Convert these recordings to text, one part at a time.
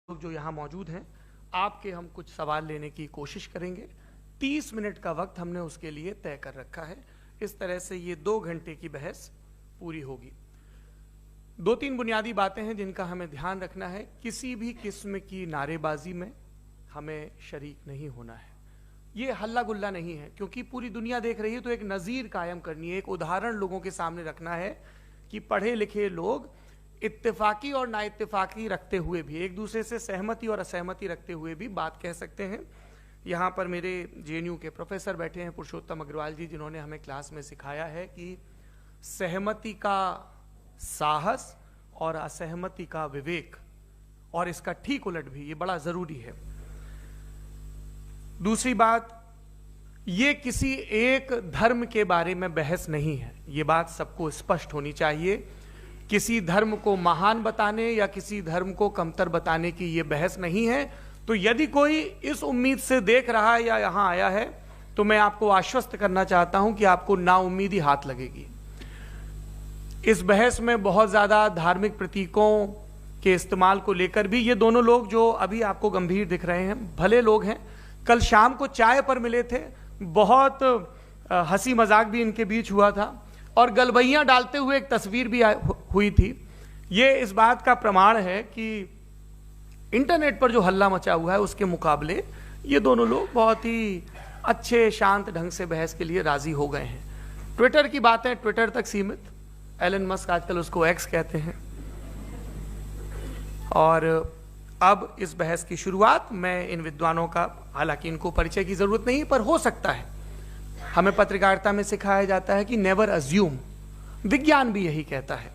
लोग जो यहाँ मौजूद हैं, आपके हम कुछ सवाल लेने की कोशिश करेंगे। 30 मिनट का वक्त हमने उसके लिए तय कर रखा है। इस तरह से ये 2 घंटे की बहस पूरी होगी। 2-3 बुनियादी बातें हैं जिनका हमें ध्यान रखना है। किसी भी किस्म की नारेबाजी में हमें शरीक नहीं होना है। ये हल्ला गुल्ला नहीं है, क्योंकि पूरी दुनिया देख रही है, तो एक नज़ीर कायम करनी है, एक उदाहरण लोगों के सामने रखना है कि पढ़े लिखे लोग इत्तेफाकी और ना इत्तेफाकी रखते हुए भी, एक दूसरे से सहमति और असहमति रखते हुए भी बात कह सकते हैं। यहाँ पर मेरे जेएनयू के प्रोफेसर बैठे हैं, पुरुषोत्तम अग्रवाल जी, जिन्होंने हमें क्लास में सिखाया है कि सहमति का साहस और असहमति का विवेक, और इसका ठीक उलट भी, ये बड़ा जरूरी है। दूसरी बात, ये किसी एक धर्म के बारे में बहस नहीं है, ये बात सबको स्पष्ट होनी चाहिए। किसी धर्म को महान बताने या किसी धर्म को कमतर बताने की ये बहस नहीं है। तो यदि कोई इस उम्मीद से देख रहा है या यहां आया है, तो मैं आपको आश्वस्त करना चाहता हूं कि आपको नाउम्मीदी हाथ लगेगी। इस बहस में बहुत ज्यादा धार्मिक प्रतीकों के इस्तेमाल को लेकर भी, ये दोनों लोग जो अभी आपको गंभीर दिख रहे हैं, भले लोग हैं, कल शाम को चाय पर मिले थे, बहुत हंसी मजाक भी इनके बीच हुआ था, और गलबैयां डालते हुए एक तस्वीर भी हुई थी। ये इस बात का प्रमाण है कि इंटरनेट पर जो हल्ला मचा हुआ है उसके मुकाबले ये दोनों लोग बहुत ही अच्छे शांत ढंग से बहस के लिए राजी हो गए हैं। ट्विटर की बातें ट्विटर तक सीमित, एलन मस्क आजकल उसको एक्स कहते हैं। और अब इस बहस की शुरुआत मैं इन विद्वानों का, हालांकि इनको परिचय की जरूरत नहीं, पर हो सकता है, हमें पत्रकारिता में सिखाया जाता है कि नेवर अज्यूम, विज्ञान भी यही कहता है।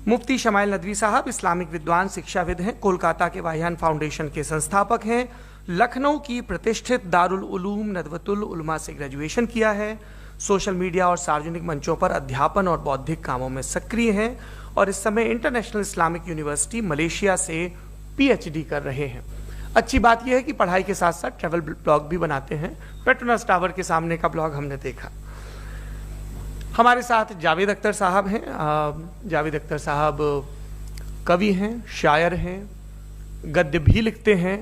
मुफ्ती शमाइल नदवी साहब इस्लामिक विद्वान, शिक्षाविद हैं, कोलकाता के वाहियान फाउंडेशन के संस्थापक हैं, लखनऊ की प्रतिष्ठित दारुल उलूम नदवतुल उलमा से ग्रेजुएशन किया है, सोशल मीडिया और सार्वजनिक मंचों पर अध्यापन और बौद्धिक कामों में सक्रिय हैं, और इस समय इंटरनेशनल इस्लामिक यूनिवर्सिटी मलेशिया से PhD कर रहे हैं। अच्छी बात यह है कि पढ़ाई के साथ साथ ट्रैवल ब्लॉग भी बनाते हैं। पेट्रोनस टावर के सामने का ब्लॉग हमने देखा। हमारे साथ जावेद अख्तर साहब हैं। जावेद अख्तर साहब कवि हैं, शायर हैं, गद्य भी लिखते हैं,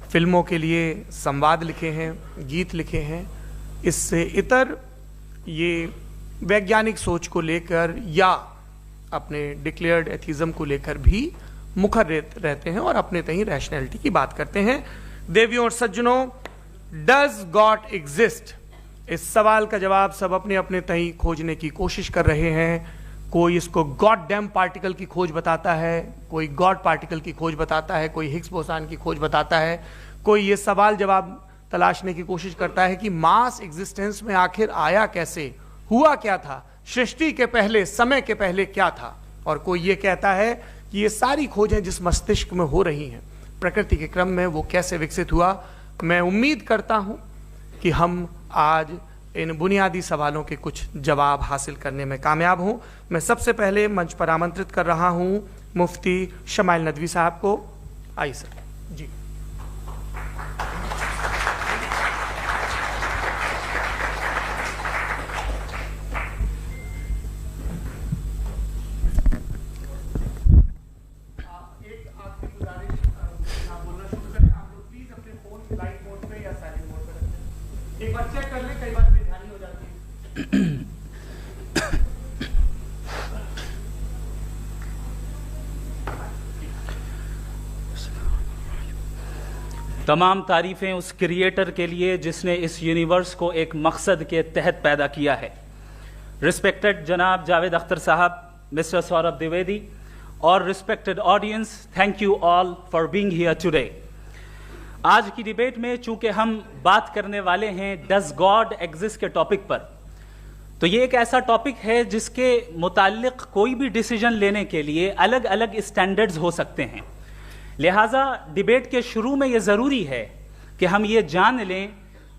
फिल्मों के लिए संवाद लिखे हैं, गीत लिखे हैं। इससे इतर ये वैज्ञानिक सोच को लेकर या अपने डिक्लेयर्ड एथिज्म को लेकर भी मुखर रहते हैं और अपने तहीं रैशनैलिटी की बात करते हैं। देवियों और सज्जनों, डज गॉड एग्जिस्ट, इस सवाल का जवाब सब अपने अपने तहीं खोजने की कोशिश कर रहे हैं। कोई इसको गॉड डैम पार्टिकल की खोज बताता है, कोई गॉड पार्टिकल की खोज बताता है, कोई हिग्स बोसान की खोज बताता है, कोई ये सवाल जवाब तलाशने की कोशिश करता है कि मास एग्जिस्टेंस में आखिर आया कैसे, हुआ क्या था, सृष्टि के पहले, समय के पहले क्या था। और कोई ये कहता है कि ये सारी खोजें जिस मस्तिष्क में हो रही हैं प्रकृति के क्रम में, वो कैसे विकसित हुआ। मैं उम्मीद करता हूं कि हम आज इन बुनियादी सवालों के कुछ जवाब हासिल करने में कामयाब हों। मैं सबसे पहले मंच पर आमंत्रित कर रहा हूं मुफ्ती शमाइल नदवी साहब को। आइए सर जी। एक बार चेक कर ले, कई बार बेध्यानी हो जाती है। तमाम तारीफ़ें उस क्रिएटर के लिए जिसने इस यूनिवर्स को एक मकसद के तहत पैदा किया है। रिस्पेक्टेड जनाब जावेद अख्तर साहब, मिस्टर सौरभ द्विवेदी, और respected audience, thank you all for being here today. आज की डिबेट में चूंकि हम बात करने वाले हैं डज गॉड एग्जिस्ट के टॉपिक पर, तो ये एक ऐसा टॉपिक है जिसके मुताल्लिक कोई भी डिसीजन लेने के लिए अलग अलग स्टैंडर्ड्स हो सकते हैं। लिहाजा डिबेट के शुरू में ये ज़रूरी है कि हम ये जान लें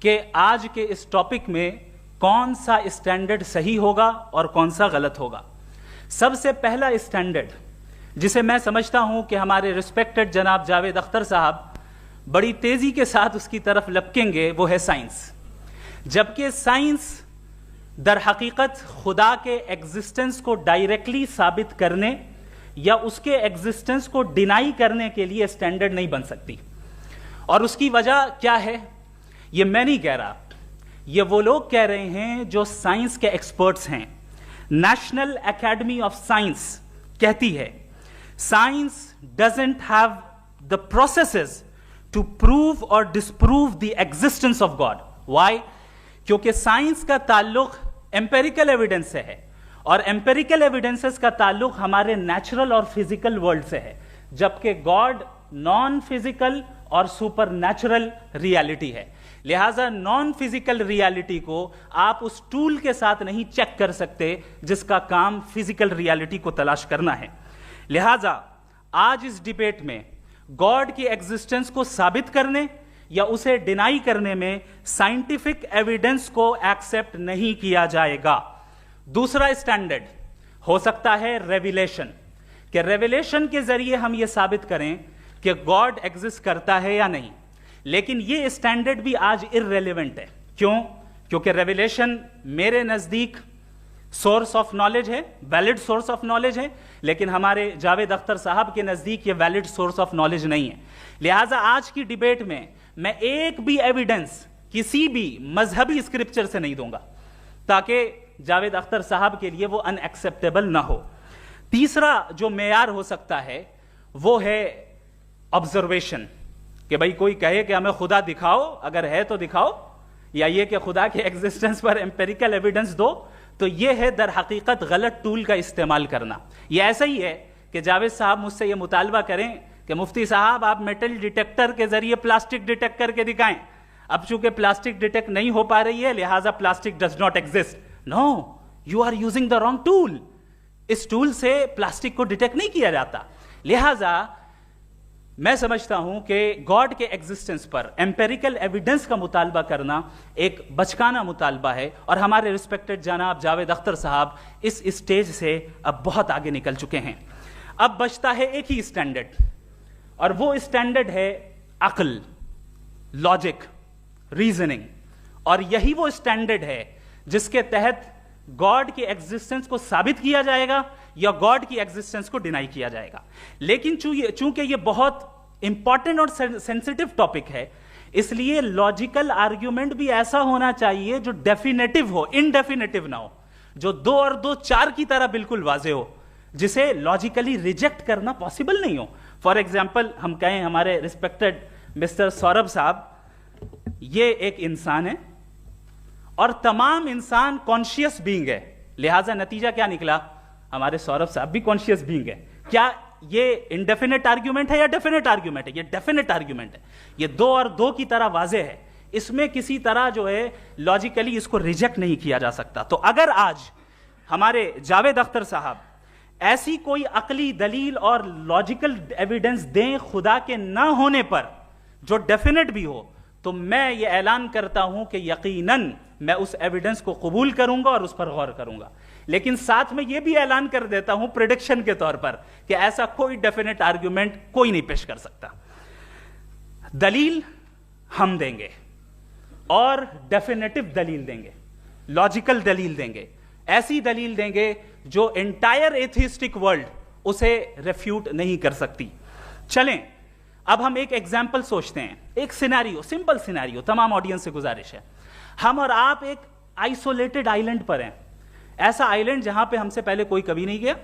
कि आज के इस टॉपिक में कौन सा स्टैंडर्ड सही होगा और कौन सा गलत होगा। सबसे पहला स्टैंडर्ड जिसे मैं समझता हूं कि हमारे रिस्पेक्टेड जनाब जावेद अख्तर साहब बड़ी तेजी के साथ उसकी तरफ लपकेंगे, वो है साइंस। जबकि साइंस दर हकीकत खुदा के एग्जिस्टेंस को डायरेक्टली साबित करने या उसके एग्जिस्टेंस को डिनाई करने के लिए स्टैंडर्ड नहीं बन सकती। और उसकी वजह क्या है, ये मैं नहीं कह रहा, ये वो लोग कह रहे हैं जो साइंस के एक्सपर्ट्स हैं। नेशनल एकेडमी ऑफ साइंस कहती है science doesn't have the processes to prove or disprove the existence of God. Why? क्योंकि साइंस का ताल्लुक एम्पेरिकल एविडेंस से है, और एम्पेरिकल एविडेंसेस का ताल्लुक हमारे नेचुरल और फिजिकल वर्ल्ड से है, जबकि गॉड नॉन फिजिकल और सुपर नेचुरल रियलिटी है। लिहाजा नॉन फिजिकल रियलिटी को आप उस टूल के साथ नहीं चेक कर सकते जिसका काम फिजिकल रियलिटी को तलाश करना है। लिहाजा आज इस डिबेट में गॉड की एग्जिस्टेंस को साबित करने या उसे डिनाई करने में साइंटिफिक एविडेंस को एक्सेप्ट नहीं किया जाएगा। दूसरा स्टैंडर्ड हो सकता है रेविलेशन, कि रेविलेशन के जरिए हम यह साबित करें कि गॉड एग्जिस्ट करता है या नहीं। लेकिन यह स्टैंडर्ड भी आज इररेलेवेंट है। क्यों? क्योंकि रेविलेशन मेरे नजदीक सोर्स ऑफ नॉलेज है, वैलिड सोर्स ऑफ नॉलेज है, लेकिन हमारे जावेद अख्तर साहब के नजदीक ये वैलिड सोर्स ऑफ नॉलेज नहीं है। लिहाजा आज की डिबेट में मैं एक भी एविडेंस किसी भी मजहबी स्क्रिप्चर से नहीं दूंगा, ताकि जावेद अख्तर साहब के लिए वो अनएक्सेप्टेबल ना हो। तीसरा जो मेयार हो सकता है वो है ऑब्जर्वेशन, कि भाई कोई कहे कि हमें खुदा दिखाओ, अगर है तो दिखाओ, या ये कि खुदा के एग्जिस्टेंस पर एम्पेरिकल एविडेंस दो, तो ये है दर हकीकत गलत टूल का इस्तेमाल करना। ये ऐसा ही है कि जावेद साहब मुझसे ये मुतालबा करें कि मुफ्ती साहब आप मेटल डिटेक्टर के जरिए प्लास्टिक डिटेक्ट करके दिखाएं। अब चूंकि प्लास्टिक डिटेक्ट नहीं हो पा रही है, लिहाजा plastic does not exist. No, you are using the wrong tool. इस टूल से प्लास्टिक को डिटेक्ट नहीं किया जाता। लिहाजा मैं समझता हूं कि गॉड के एग्जिस्टेंस पर एम्पेरिकल एविडेंस का मुतालबा करना एक बचकाना मुतालबा है, और हमारे रिस्पेक्टेड जनाब जावेद अख्तर साहब इस स्टेज से अब बहुत आगे निकल चुके हैं। अब बचता है एक ही स्टैंडर्ड, और वो स्टैंडर्ड है अक्ल, लॉजिक, रीजनिंग। और यही वो स्टैंडर्ड है जिसके तहत गॉड की एग्जिस्टेंस को साबित किया जाएगा या गॉड की एग्जिस्टेंस को डिनाई किया जाएगा। लेकिन चूंकि ये बहुत इंपॉर्टेंट और सेंसिटिव टॉपिक है, इसलिए लॉजिकल आर्ग्यूमेंट भी ऐसा होना चाहिए जो डेफिनेटिव हो, इनडेफिनेटिव ना हो, जो 2 और 2 4 की तरह बिल्कुल वाजे हो, जिसे लॉजिकली रिजेक्ट करना पॉसिबल नहीं हो। फॉर एग्जाम्पल हम कहें हमारे रिस्पेक्टेड मिस्टर सौरभ साहब, ये एक इंसान है और तमाम इंसान कॉन्शियस बीइंग है, लिहाजा नतीजा क्या निकला, हमारे सौरभ साहब भी कॉन्शियस बीइंग है। क्या ये इनडेफिनेट आर्ग्यूमेंट है या डेफिनेट आर्ग्यूमेंट है? ये डेफिनेट आर्ग्यूमेंट है। ये 2 और 2 की तरह वाजे है, इसमें किसी तरह जो है लॉजिकली इसको रिजेक्ट नहीं किया जा सकता। तो अगर आज हमारे जावेद अख्तर साहब ऐसी कोई अकली दलील और लॉजिकल एविडेंस दें खुदा के ना होने पर जो डेफिनेट भी हो, तो मैं ये ऐलान करता हूं कि यकीनन मैं उस एविडेंस को कबूल करूंगा और उस पर गौर करूंगा। लेकिन साथ में यह भी ऐलान कर देता हूं प्रेडिक्शन के तौर पर कि ऐसा कोई डेफिनेट आर्ग्यूमेंट कोई नहीं पेश कर सकता। दलील हम देंगे और डेफिनेटिव दलील देंगे, लॉजिकल दलील देंगे, ऐसी दलील देंगे जो एंटायर एथिस्टिक वर्ल्ड उसे रेफ्यूट नहीं कर सकती। चलें अब हम एक एग्जाम्पल सोचते हैं, एक सिनेरियो, सिंपल सिनेरियो, तमाम ऑडियंस से गुजारिश है, हम और आप एक आइसोलेटेड आइलैंड पर हैं, ऐसा आइलैंड जहां पे हमसे पहले कोई कभी नहीं गया।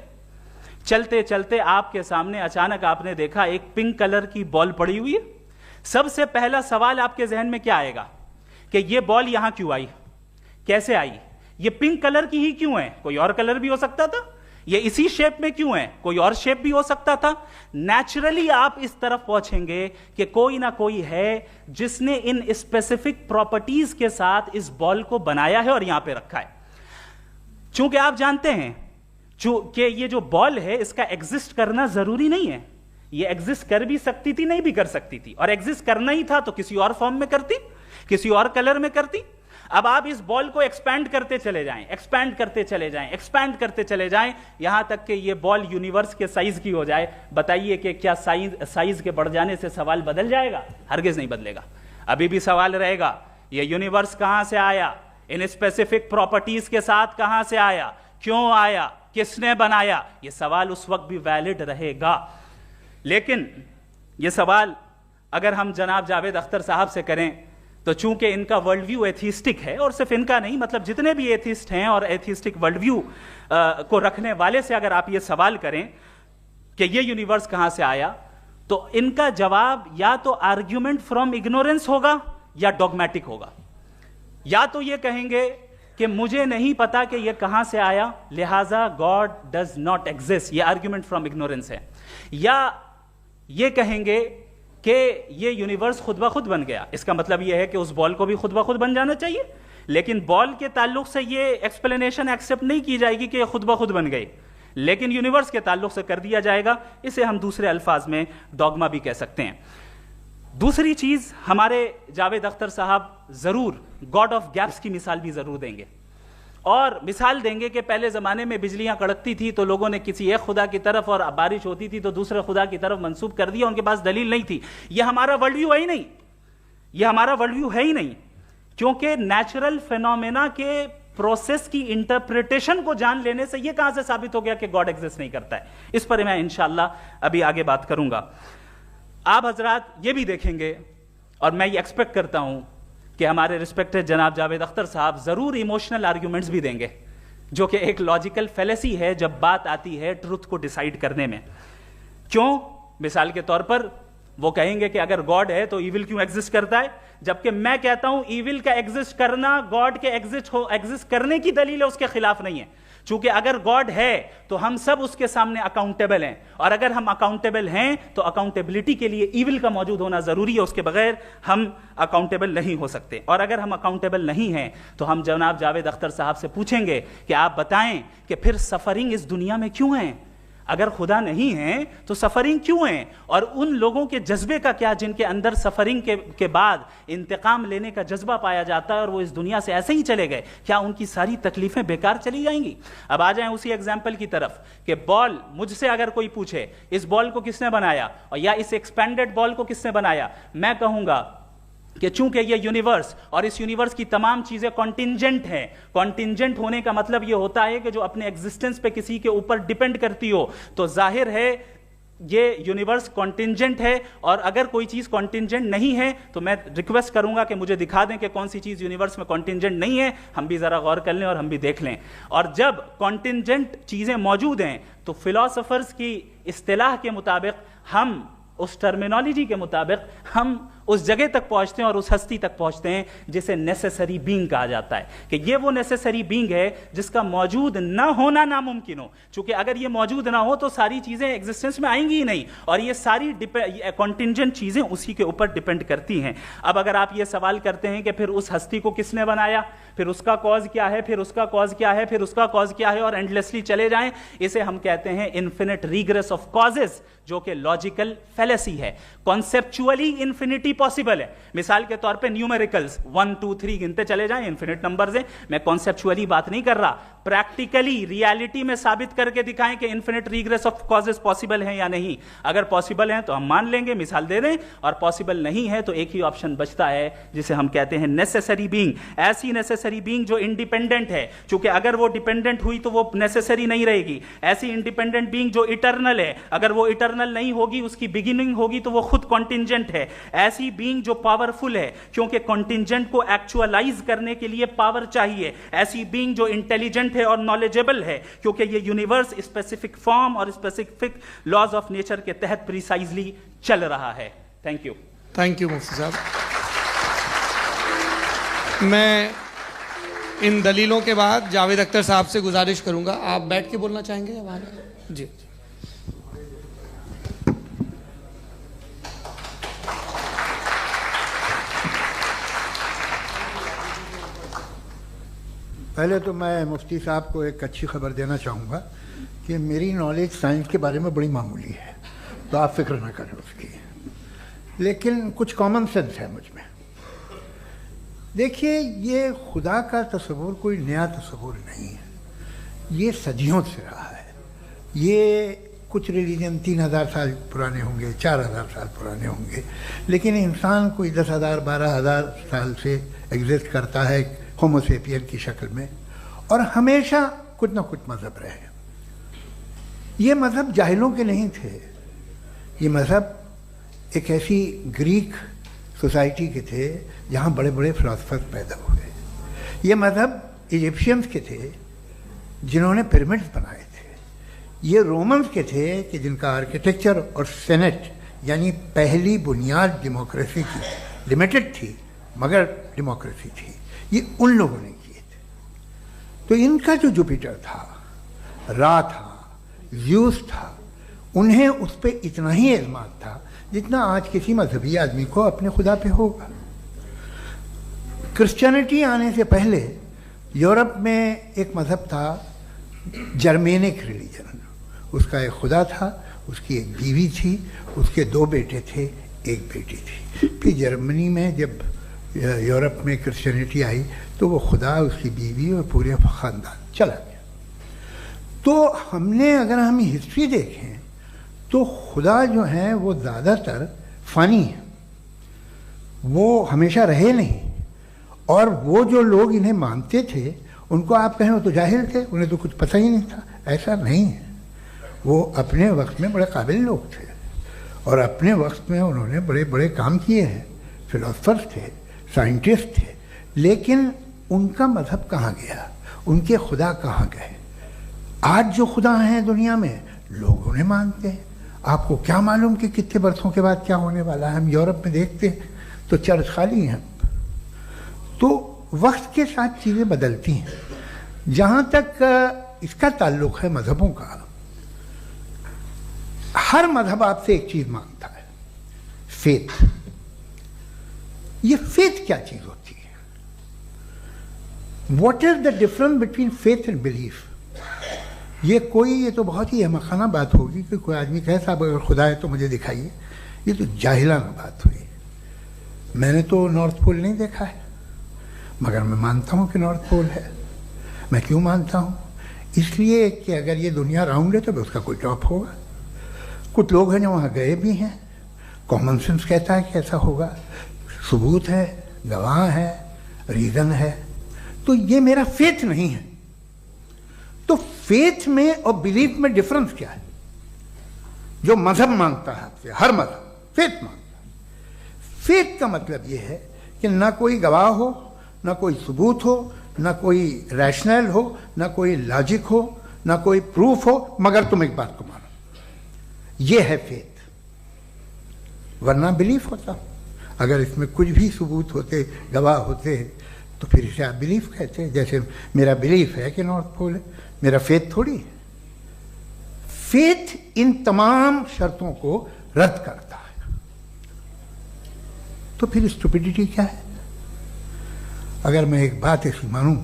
चलते चलते आपके सामने अचानक आपने देखा एक पिंक कलर की बॉल पड़ी हुई है। सबसे पहला सवाल आपके जहन में क्या आएगा कि ये बॉल यहां क्यों आई, कैसे आई, ये पिंक कलर की ही क्यों है, कोई और कलर भी हो सकता था, ये इसी शेप में क्यों है, कोई और शेप भी हो सकता था। नेचुरली आप इस तरफ पहुंचेंगे कि कोई ना कोई है जिसने इन स्पेसिफिक प्रॉपर्टीज के साथ इस बॉल को बनाया है और यहां पे रखा है। चूंकि आप जानते हैं कि ये जो बॉल है इसका एग्जिस्ट करना जरूरी नहीं है, ये एग्जिस्ट कर भी सकती थी, नहीं भी कर सकती थी, और एग्जिस्ट करना ही था तो किसी और फॉर्म में करती, किसी और कलर में करती। अब आप इस बॉल को एक्सपैंड करते चले जाएं, एक्सपैंड करते चले जाएं, एक्सपैंड करते चले जाएं, यहां तक कि ये बॉल यूनिवर्स के साइज की हो जाए। बताइए कि क्या साइज के बढ़ जाने से सवाल बदल जाएगा? हरगिज नहीं बदलेगा। अभी भी सवाल रहेगा, ये यूनिवर्स कहां से आया, इन स्पेसिफिक प्रॉपर्टीज के साथ कहां से आया, क्यों आया, किसने बनाया, यह सवाल उस वक्त भी वैलिड रहेगा। लेकिन यह सवाल अगर हम जनाब जावेद अख्तर साहब से करें तो चूंकि इनका वर्ल्ड व्यू एथिस्टिक है, और सिर्फ इनका नहीं, मतलब जितने भी एथिस्ट हैं और एथिस्टिक वर्ल्ड व्यू को रखने वाले से अगर आप ये सवाल करें कि ये यूनिवर्स कहां से आया, तो इनका जवाब या तो आर्ग्यूमेंट फ्रॉम इग्नोरेंस होगा या डॉगमेटिक होगा। या तो ये कहेंगे कि मुझे नहीं पता कि ये कहां से आया, लिहाजा गॉड डज नॉट एग्जिस्ट, ये आर्ग्यूमेंट फ्रॉम इग्नोरेंस है। या ये कहेंगे कि ये यूनिवर्स खुद ब खुद बन गया, इसका मतलब ये है कि उस बॉल को भी खुद ब खुद बन जाना चाहिए, लेकिन बॉल के ताल्लुक से ये एक्सप्लेनेशन एक्सेप्ट नहीं की जाएगी कि ये खुद ब खुद बन गई, लेकिन यूनिवर्स के ताल्लुक से कर दिया जाएगा। इसे हम दूसरे अल्फाज में डॉगमा भी कह सकते हैं। दूसरी चीज, हमारे जावेद अख्तर साहब जरूर गॉड ऑफ गैप्स की मिसाल भी जरूर देंगे, और मिसाल देंगे कि पहले ज़माने में बिजलियां कड़कती थी तो लोगों ने किसी एक खुदा की तरफ, और बारिश होती थी तो दूसरे खुदा की तरफ मंसूब कर दिया, उनके पास दलील नहीं थी। यह हमारा वर्ल्ड व्यू है ही नहीं, यह हमारा वर्ल्ड व्यू है ही नहीं, क्योंकि नेचुरल फिनोमेना के प्रोसेस की इंटरप्रिटेशन को जान लेने से यह कहां से साबित हो गया कि गॉड एग्जिस्ट नहीं करता है। इस पर मैं इंशाअल्लाह अभी आगे बात करूंगा। आप हजरात ये भी देखेंगे, और मैं ये एक्सपेक्ट करता हूं कि हमारे रिस्पेक्टेड जनाब जावेद अख्तर साहब जरूर इमोशनल आर्ग्यूमेंट्स भी देंगे, जो कि एक लॉजिकल फेलेसी है जब बात आती है ट्रुथ को डिसाइड करने में। क्यों? मिसाल के तौर पर वो कहेंगे कि अगर गॉड है तो ईविल क्यों एग्जिस्ट करता है, जबकि मैं कहता हूं ईविल का एग्जिस्ट करना गॉड के एग्जिस्ट करने की दलील है, उसके खिलाफ नहीं है। चूंकि अगर गॉड है तो हम सब उसके सामने अकाउंटेबल हैं, और अगर हम अकाउंटेबल हैं तो अकाउंटेबिलिटी के लिए ईविल का मौजूद होना जरूरी है, उसके बगैर हम अकाउंटेबल नहीं हो सकते। और अगर हम अकाउंटेबल नहीं हैं तो हम जनाब जावेद अख्तर साहब से पूछेंगे कि आप बताएं कि फिर सफरिंग इस दुनिया में क्यों है? अगर खुदा नहीं है तो सफरिंग क्यों है? और उन लोगों के जज्बे का क्या जिनके अंदर सफरिंग के बाद इंतकाम लेने का जज्बा पाया जाता है और वो इस दुनिया से ऐसे ही चले गए, क्या उनकी सारी तकलीफें बेकार चली जाएंगी? अब आ जाएं उसी एग्जाम्पल की तरफ कि बॉल, मुझसे अगर कोई पूछे इस बॉल को किसने बनाया और या इस एक्सपेंडेड बॉल को किसने बनाया, मैं कहूंगा कि चूंकि ये यूनिवर्स और इस यूनिवर्स की तमाम चीजें कॉन्टिंजेंट हैं। कॉन्टिंजेंट होने का मतलब ये होता है कि जो अपने एग्जिस्टेंस पे किसी के ऊपर डिपेंड करती हो, तो जाहिर है ये यूनिवर्स कॉन्टिंजेंट है। और अगर कोई चीज कॉन्टिंजेंट नहीं है तो मैं रिक्वेस्ट करूंगा कि मुझे दिखा दें कि कौन सी चीज यूनिवर्स में कॉन्टिंजेंट नहीं है, हम भी जरा गौर कर लें और हम भी देख लें। और जब कॉन्टिंजेंट चीजें मौजूद हैं तो फिलोसोफर्स की इस्तिलाह के मुताबिक, हम उस टर्मिनोलॉजी के मुताबिक हम उस जगह तक पहुंचते हैं और उस हस्ती तक पहुंचते हैं जिसे नेसेसरी बीइंग कहा जाता है, कि ये वो नेसेसरी बीइंग है जिसका मौजूद ना होना नामुमकिन हो। क्योंकि अगर ये मौजूद ना हो तो सारी चीजें एग्जिस्टेंस में आएंगी ही नहीं, और ये सारी कॉन्टिंजेंट चीजें उसी के ऊपर डिपेंड करती हैं। अब अगर आप ये सवाल करते हैं कि फिर उस हस्ती को किसने बनाया, फिर उसका कॉज क्या है, फिर उसका कॉज क्या है, फिर उसका कॉज क्या है, और एंडलेसली चले जाएं, इसे हम कहते हैं इन्फिनिट रीग्रेस ऑफ कॉजेस, जो कि लॉजिकल फेलेसी है। कॉन्सेप्चुअली इन्फिनिटी पॉसिबल है। मिसाल के तौर पे न्यूमेरिकल्स 1 2 3 गिनते चले जाएं, इन्फिनिट नंबर्स हैं। मैं कॉन्सेप्चुअली बात नहीं कर रहा, प्रैक्टिकली रियलिटी में साबित करके दिखाएं कि infinite regress of causes possible है या नहीं। अगर पॉसिबल है तो हम मान लेंगे, मिसाल दे दें, और पॉसिबल नहीं है तो एक ही ऑप्शन बचता है जिसे हम कहते हैं नेसेसरी बीइंग। ऐसी नेसेसरी बीइंग जो इंडिपेंडेंट है, क्योंकि अगर वो डिपेंडेंट हुई तो वो नेसेसरी नहीं रहेगी। ऐसी इंडिपेंडेंट बीइंग जो इटर्नल है, अगर वो इटर्नल नहीं होगी, उसकी बिगिनिंग होगी तो वो खुद कॉन्टिंजेंट है। ऐसी बीइंग जो पावरफुल है, क्योंकि कॉन्टिंजेंट को एक्चुअलाइज करने के लिए पावर चाहिए। ऐसी बीइंग जो इंटेलिजेंट है और नॉलेजेबल है, क्योंकि ये यूनिवर्स स्पेसिफिक फॉर्म और स्पेसिफिक लॉज ऑफ नेचर के तहत प्रिसाइजली चल रहा है। Thank you. थैंक यू मुफ्ती साहब। मैं इन दलीलों के बाद जावेद अख्तर साहब से गुजारिश करूंगा, आप बैठ के बोलना चाहेंगे या बाहर? जी। पहले तो मैं मुफ्ती साहब को एक अच्छी खबर देना चाहूँगा कि मेरी नॉलेज साइंस के बारे में बड़ी मामूली है, तो आप फिक्र ना करें उसकी, लेकिन कुछ कॉमन सेंस है मुझ में। देखिए, ये खुदा का तस्वुर कोई नया तस्वुर नहीं है, ये सदियों से रहा है। ये कुछ रिलीजन 3000 साल पुराने होंगे, 4000 साल पुराने होंगे, लेकिन इंसान कोई 10,000 12,000 साल से एग्जिस्ट करता है होमो सेपियन की शक्ल में, और हमेशा कुछ ना कुछ मज़हब रहे। ये मज़हब जाहिलों के नहीं थे, ये मज़हब एक ऐसी ग्रीक सोसाइटी के थे जहाँ बड़े बड़े फिलोसफर्स पैदा हुए। ये मज़हब इजिप्शियंस के थे जिन्होंने पिरामिड्स बनाए थे। ये रोमन्स के थे कि जिनका आर्किटेक्चर और सेनेट यानी पहली बुनियाद डेमोक्रेसी की लिमिटेड थी मगर डेमोक्रेसी थी, ये उन लोगों ने किए थे। तो इनका जो जुपिटर था, रा था, ज़्यूस था, उन्हें उस पर इतना ही एतमाद था जितना आज किसी मजहबी आदमी को अपने खुदा पे होगा। क्रिश्चियनिटी आने से पहले यूरोप में एक मज़हब था जर्मेनिक रिलीजन। उसका एक खुदा था, उसकी एक बीवी थी, उसके 2 बेटे थे, एक बेटी थी। फिर जर्मनी में जब यूरोप में क्रिश्चियनिटी आई तो वो खुदा, उसकी बीवी और पूरे ख़ानदान चला गया। तो अगर हम हिस्ट्री देखें तो खुदा जो है वो ज़्यादातर फ़नी है, वो हमेशा रहे नहीं। और वो जो लोग इन्हें मानते थे उनको आप कहें वो तो जाहिल थे, उन्हें तो कुछ पता ही नहीं था, ऐसा नहीं है। वो अपने वक्त में बड़े काबिल लोग थे और अपने वक्त में उन्होंने बड़े बड़े काम किए हैं, फिलोसफर्स थे, साइंटिस्ट थे। लेकिन उनका मज़हब कहाँ गया, उनके खुदा कहाँ गए? आज जो खुदा हैं दुनिया में लोग उन्हें मानते हैं। आपको क्या मालूम कि कितने बरसों के बाद क्या होने वाला है? हम यूरोप में देखते हैं तो चर्च खाली हैं। तो वक्त के साथ चीज़ें बदलती हैं। जहाँ तक इसका ताल्लुक़ है मज़हबों का, हर मज़हब आपसे एक चीज़ मांगता है, फेथ। ये फेथ क्या चीज़ होती है? What is the difference between faith and belief? ये तो बहुत ही अहमक़ाना बात होगी कि कोई आदमी कहे साहब अगर खुदा है तो मुझे दिखाइए। ये तो जाहिलाना बात हुई। मैंने तो नॉर्थ पोल नहीं देखा है मगर मैं मानता हूँ कि नॉर्थ पोल है। मैं क्यों मानता हूँ? इसलिए कि अगर ये दुनिया राउंड है तो उसका कोई टॉप होगा। कुछ लोग हैं जो वहाँ गए भी हैं, कॉमन सेंस कहता है कि ऐसा होगा, सबूत है, गवाह है, रीज़न है। तो ये मेरा फेथ नहीं है। तो फेथ में और बिलीफ में डिफरेंस क्या है? जो मजहब मांगता है आपसे, हर मजहब फेथ मांगता है। फेथ का मतलब ये है कि ना कोई गवाह हो, ना कोई सबूत हो, ना कोई रैशनल हो, ना कोई लॉजिक हो, ना कोई प्रूफ हो, मगर तुम एक बात को मानो। ये है फेथ। वरना बिलीफ होता। अगर इसमें कुछ भी सबूत होते, गवाह होते, तो फिर इसे आप बिलीफ कहते हैं। जैसे मेरा बिलीफ है कि नॉर्थ पोल है, मेरा फेथ थोड़ी है। फेथ इन तमाम शर्तों को रद्द करता है। तो फिर स्टुपिडिटी क्या है? अगर मैं एक बात ऐसी मानूं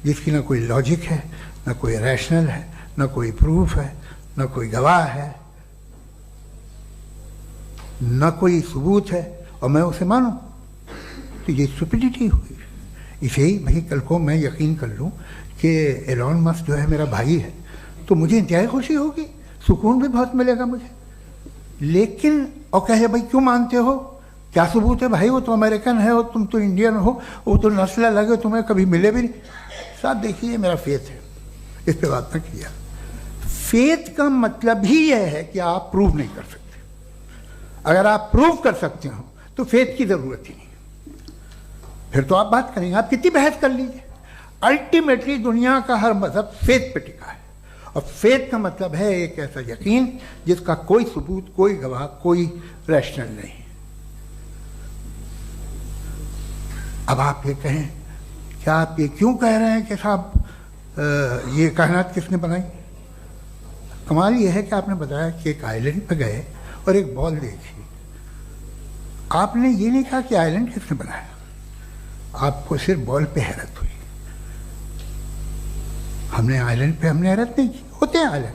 जिसकी ना कोई लॉजिक है, ना कोई रैशनल है, ना कोई प्रूफ है, ना कोई गवाह है, ना कोई सबूत है, और मैं उसे मानूं, तो ये स्टुपिडिटी हुई। इसे ही भाई कल को मैं यकीन कर लूं कि एलॉन मस्क जो है मेरा भाई है तो मुझे इंतहाई खुशी होगी, सुकून भी बहुत मिलेगा मुझे। लेकिन और कहे भाई क्यों मानते हो, क्या सबूत है? भाई वो तो अमेरिकन है और तुम तो इंडियन हो, वो तो नस्ल अलग है, तुम्हें कभी मिले भी नहीं। साहब देखिए मेरा फेथ है, इस पर बात न किया। फेथ का मतलब ही यह है कि आप प्रूव नहीं कर सकते। अगर आप प्रूव कर सकते हो तो फेथ की जरूरत ही नहीं, फिर तो आप बात करेंगे, आप कितनी बहस कर लीजिए। अल्टीमेटली दुनिया का हर मजहब फेथ पे टिका है, और फेथ का मतलब है एक ऐसा यकीन जिसका कोई सबूत, कोई गवाह, कोई रैशनल नहीं। अब आप ये कहें, क्या आप ये क्यों कह रहे हैं कि साहब ये कायनात किसने बनाई? कमाल ये है कि आपने बताया कि एक आइलैंड पे गए और एक बॉल देखी। आपने ये नहीं कहा कि आइलैंड किसने बनाया, आपको सिर्फ बॉल पे हैरत हुई। हमने आइलैंड पे हमने हैरत नहीं की, होते हैं आइलैंड।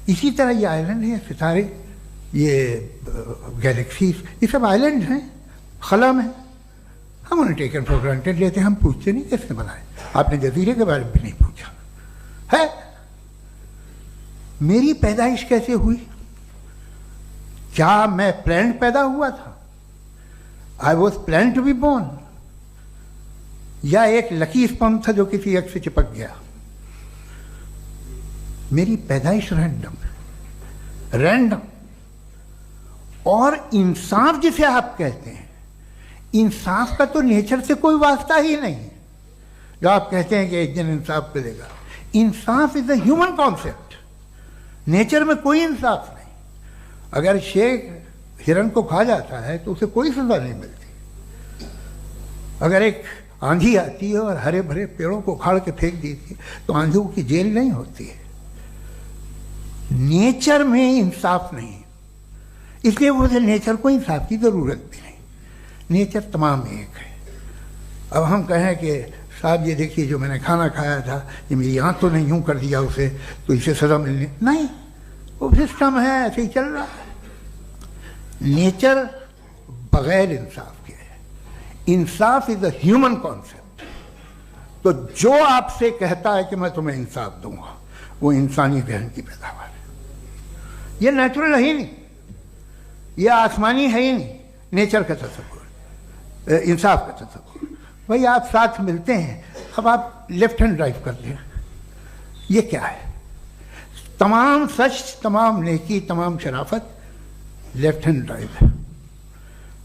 इसी तरह ये आइलैंड है, सितारे, ये गैलेक्सीज, ये सब आइलैंड हैं खला में। हम उन्हें टेकन फॉर ग्रांटेड लेते हैं, हम पूछते नहीं किसने बनाए। आपने जजीरे के बारे में भी नहीं पूछा है। मेरी पैदाइश कैसे हुई? क्या मैं प्लान्ड पैदा हुआ था? I was plan to be born, या एक लकी स्पर्म था जो किसी एक से चिपक गया? मेरी पैदाइश रैंडम है। रैंडम। और इंसाफ जिसे आप कहते हैं, इंसाफ का तो नेचर से कोई वास्ता ही नहीं है। जो आप कहते हैं कि एक दिन इंसाफ मिलेगा, इंसाफ is a human concept, nature में कोई इंसाफ नहीं। अगर शेर हिरन को खा जाता है तो उसे कोई सजा नहीं मिलती। अगर एक आंधी आती है और हरे भरे पेड़ों को उखाड़ के फेंक देती है तो आंधियों की जेल नहीं होती है। नेचर में इंसाफ नहीं, इसलिए मुझे नेचर को इंसाफ की जरूरत भी नहीं। नेचर तमाम एक है। अब हम कहें कि साहब ये देखिए जो मैंने खाना खाया था, ये मेरी आंख तो नहीं यूं कर दिया उसे, तो इसे सजा मिलनी नहीं, वो सिस्टम है, ऐसे ही चल रहा है। नेचर बगैर इंसाफ के है। इंसाफ इज अ ह्यूमन कॉन्सेप्ट। तो जो आपसे कहता है कि मैं तुम्हें इंसाफ दूंगा, वो इंसानी जहन की पैदावार है। ये नेचुरल है ही नहीं, ये आसमानी है ही नहीं। नेचर का तसव्वुर, इंसाफ का तसव्वुर। भाई आप साथ मिलते हैं, अब आप लेफ्ट हैंड ड्राइव करते हैं, ये क्या है? तमाम सच, तमाम नेकी, तमाम शराफत लेफ्ट हैंड ड्राइव है।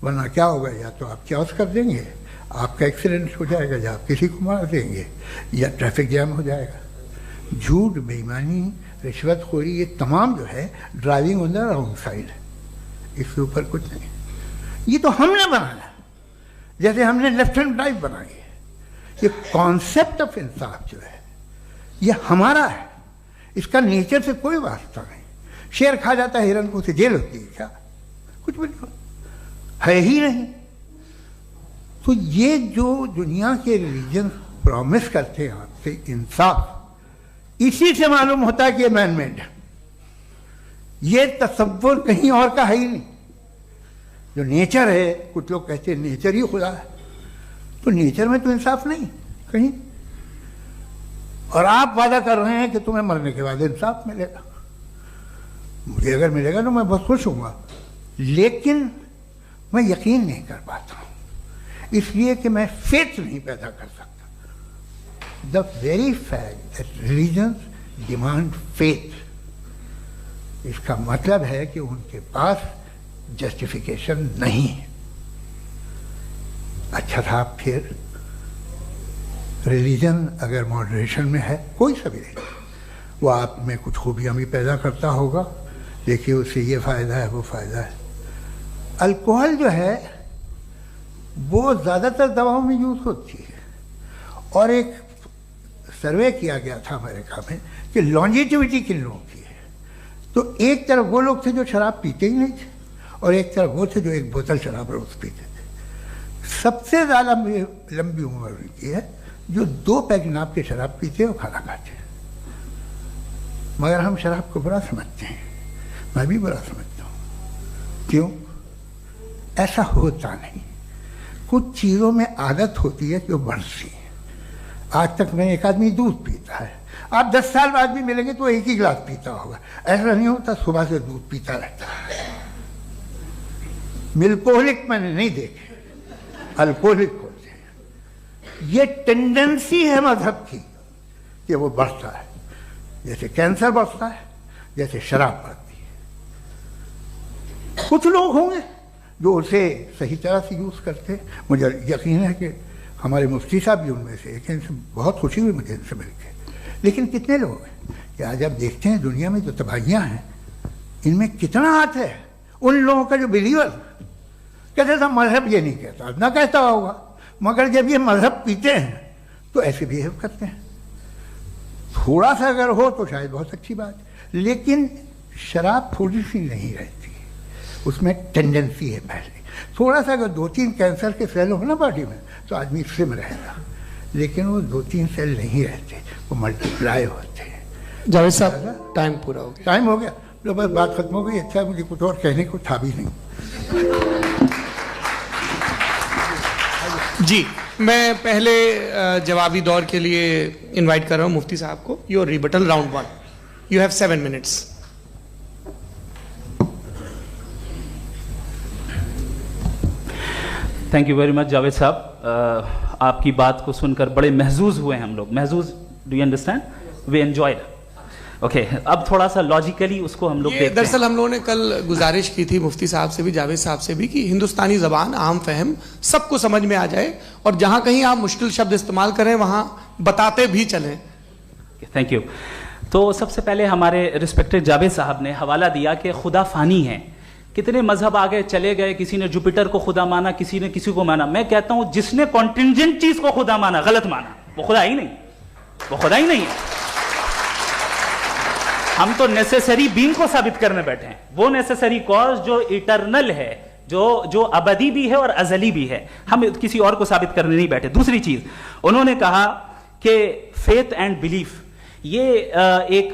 वरना क्या होगा, या तो आप क्रॉस कर देंगे, आपका एक्सीडेंट हो जाएगा, या आप किसी को मार देंगे, या ट्रैफिक जैम हो जाएगा। झूठ, बेईमानी, रिश्वतखोरी, ये तमाम जो है driving on the wrong side है। इसके ऊपर कुछ नहीं। ये तो हमने बनाया, जैसे हमने लेफ्ट हैंड ड्राइव बनाई है। ये कॉन्सेप्ट ऑफ इंसाफ जो है ये हमारा है, इसका नेचर से कोई वास्ता नहीं। शेर खा जाता है हिरन को, उसे जेल होती है क्या? कुछ भी नहीं, है ही नहीं। तो ये जो दुनिया के रिलीजन प्रॉमिस करते हैं आपसे इंसाफ, इसी से मालूम होता है कि ये मैन मेड है। ये तसव्वुर कहीं और का है ही नहीं। जो नेचर है, कुछ लोग कहते हैं नेचर ही खुदा है, तो नेचर में तो इंसाफ नहीं कहीं। और आप वादा कर रहे हैं कि तुम्हें मरने के बाद इंसाफ मिलेगा। मुझे अगर मिलेगा तो मैं बहुत खुश हूँगा, लेकिन मैं यकीन नहीं कर पाता हूँ, इसलिए कि मैं फेथ नहीं पैदा कर सकता। The very fact that religions demand faith, इसका मतलब है कि उनके पास जस्टिफिकेशन नहीं है। अच्छा था, फिर रिलीजन अगर मॉडरेशन में है, कोई सा भी नहीं, वो आप में कुछ खूबियाँ भी पैदा करता होगा। देखिए उससे ये फ़ायदा है, वो फ़ायदा है। अल्कोहल जो है वो ज़्यादातर दवाओं में यूज़ होती है, और एक सर्वे किया गया था अमेरिका में कि लॉन्जिटिविटी किन लोगों की है। तो एक तरफ वो लोग थे जो शराब पीते ही नहीं थे, और एक तरफ वो थे जो एक बोतल शराब रोज़ पीते थे। सबसे ज़्यादा लंबी उम्र उनकी है जो 2 पैक नाप के शराब पीते और खाना खाते हैं। मगर हम शराब को बुरा समझते हैं, मैं भी बुरा समझता हूँ। क्यों? ऐसा होता नहीं। कुछ चीज़ों में आदत होती है कि वो बढ़ती है। आज तक में एक आदमी दूध पीता है, आप 10 साल बाद भी मिलेंगे तो एक ही गिलास पीता होगा। ऐसा नहीं होता, सुबह से दूध पीता रहता है। मिल्कोहलिक मैंने नहीं देखे, अल्कोहलिक होते हैं। ये टेंडेंसी है मजहब की कि वो बढ़ता है, जैसे कैंसर बढ़ता है, जैसे शराब बढ़ती है। कुछ लोग होंगे जो उसे सही तरह से यूज़ करते। मुझे यकीन है कि हमारे मुफ्ती साहब भी उनमें से एक हैं, इनसे बहुत खुशी हुई मुझे इनसे मिलकर। लेकिन कितने लोग हैं कि आज आप देखते हैं दुनिया में जो तबाहियाँ हैं, इनमें कितना हाथ है उन लोगों का जो बिलीवर कहते था मजहब ये नहीं कहता, ना कहता होगा, मगर जब ये मजहब पीते हैं तो ऐसे बिहेव करते हैं। थोड़ा सा अगर हो तो शायद बहुत अच्छी बात, लेकिन शराब थोड़ी सी नहीं रहती, उसमें टेंडेंसी है। पहले थोड़ा सा अगर 2-3 कैंसर के सेल हो ना बॉडी में तो आदमी सिम रहेगा, लेकिन वो 2-3 सेल नहीं रहते, वो मल्टीप्लाई होते हैं। जावेद साहब टाइम पूरा हो गया। टाइम हो गया, तो बस बात खत्म हो गई। अच्छा, मुझे कुछ और कहने को था भी नहीं। जी, मैं पहले जवाबी दौर के लिए इनवाइट कर रहा हूं मुफ्ती साहब को। Your rebuttal round 1, you have 7 minutes. Thank you very much Javed साहब। आपकी बात को सुनकर बड़े महजूज हुए हम लोग। महजूज, do you understand? We enjoyed. Okay, अब थोड़ा सा लॉजिकली उसको हम लोग देखते हैं। दरअसल हम लोगों ने कल गुजारिश की थी मुफ्ती साहब से भी, जावेद साहब से भी, कि हिंदुस्तानी ज़बान आम फहम सबको समझ में आ जाए और जहां कहीं आप मुश्किल शब्द इस्तेमाल करें वहां बताते भी चलें। Thank you. तो सबसे पहले हमारे रिस्पेक्टेड जावेद साहब ने हवाला दिया कि खुदा फानी है, कितने मजहब आगे चले गए, किसी ने जुपिटर को खुदा माना, किसी ने किसी को माना। मैं कहता हूं जिसने कॉन्टिंजेंट चीज को खुदा माना, गलत माना, वो खुदा ही नहीं, वो खुदा ही नहीं है। हम तो नेसेसरी बीइंग को साबित करने बैठे हैं, वो नेसेसरी कॉज जो इटरनल है, जो अबदी भी है और अजली भी है, हम किसी और को साबित करने नहीं बैठे। दूसरी चीज उन्होंने कहा कि फेथ एंड बिलीफ, ये एक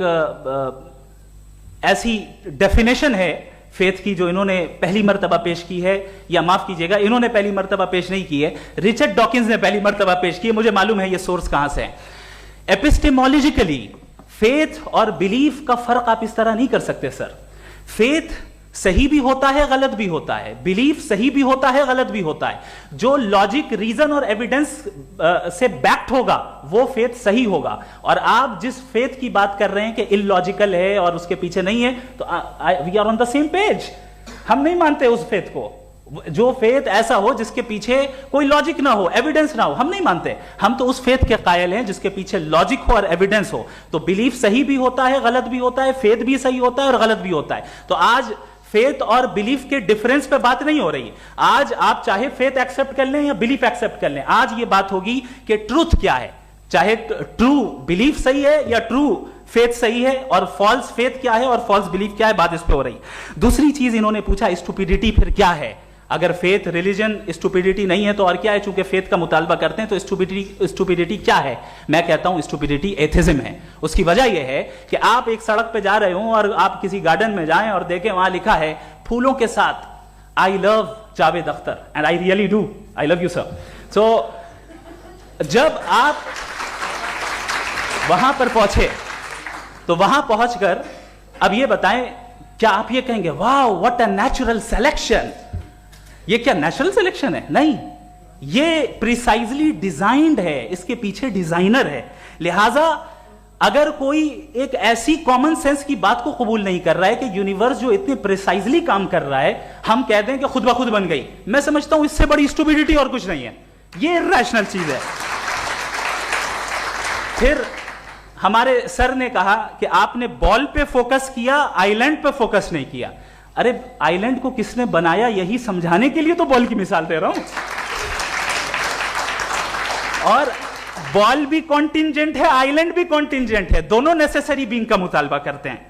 ऐसी डेफिनेशन है फेथ की जो इन्होंने पहली मर्तबा पेश की है, या माफ कीजिएगा इन्होंने पहली मर्तबा पेश नहीं की है, रिचर्ड डॉकिंस ने पहली मर्तबा पेश की है। मुझे मालूम है ये सोर्स कहां से है। एपिस्टेमोलॉजिकली फेथ और बिलीफ का फर्क आप इस तरह नहीं कर सकते सर। फेथ सही भी होता है, गलत भी होता है, बिलीफ सही भी होता है, गलत भी होता है। जो लॉजिक, रीजन और एविडेंस से बैक्ड होगा वो फेथ सही होगा। और आप जिस फेथ की बात कर रहे हैं कि इलॉजिकल है और उसके पीछे नहीं है, तो we are on the same page. हम नहीं मानते उस फेथ को, जो फेथ ऐसा हो जिसके पीछे कोई लॉजिक ना हो, एविडेंस ना हो, हम नहीं मानते। हम तो उस फेथ के कायल हैं जिसके पीछे लॉजिक हो और एविडेंस हो। तो बिलीफ सही भी होता है, गलत भी होता है, फेथ भी सही होता है और गलत भी होता है। तो आज फेथ और बिलीफ के डिफरेंस पे बात नहीं हो रही। आज आप चाहे फेथ एक्सेप्ट कर लें या बिलीफ एक्सेप्ट कर लें, आज ये बात होगी कि ट्रूथ क्या है, चाहे ट्रू बिलीफ सही है या ट्रू फेथ सही है, और फॉल्स फेथ क्या है और फॉल्स बिलीफ क्या है, बात इस पे हो रही। दूसरी चीज इन्होंने पूछा स्टुपिडिटी फिर क्या है। अगर फेथ रिलीजन स्टुपिडिटी नहीं है तो और क्या है? चूंकि फेथ का मुतालबा करते हैं तो स्टुपिडिटी क्या है? मैं कहता हूं स्टुपिडिटी एथिज्म है। उसकी वजह यह है कि आप एक सड़क पे जा रहे हो और आप किसी गार्डन में जाएं और देखें वहां लिखा है फूलों के साथ I love Javed Akhtar, and I really do, I love you sir. So जब आप वहां पर पहुंचे तो वहां पहुंचकर अब ये बताएं, क्या आप ये कहेंगे wow what a natural selection? ये क्या नेचुरल सिलेक्शन है? नहीं, ये प्रिसाइजली डिजाइंड है, इसके पीछे डिजाइनर है। लिहाजा अगर कोई एक ऐसी कॉमन सेंस की बात को कबूल नहीं कर रहा है कि यूनिवर्स जो इतने प्रिसाइजली काम कर रहा है, हम कह दें कि खुद ब खुद बन गई, मैं समझता हूं इससे बड़ी स्टुपिडिटी और कुछ नहीं है। ये इर्रेशनल चीज है। फिर हमारे सर ने कहा कि आपने बॉल पे फोकस किया, आइलैंड पे फोकस नहीं किया। अरे आइलैंड को किसने बनाया यही समझाने के लिए तो बॉल की मिसाल दे रहा हूं। और बॉल भी कॉन्टिंजेंट है, आइलैंड भी कॉन्टिंजेंट है, दोनों नेसेसरी बीइंग का मुतालबा करते हैं।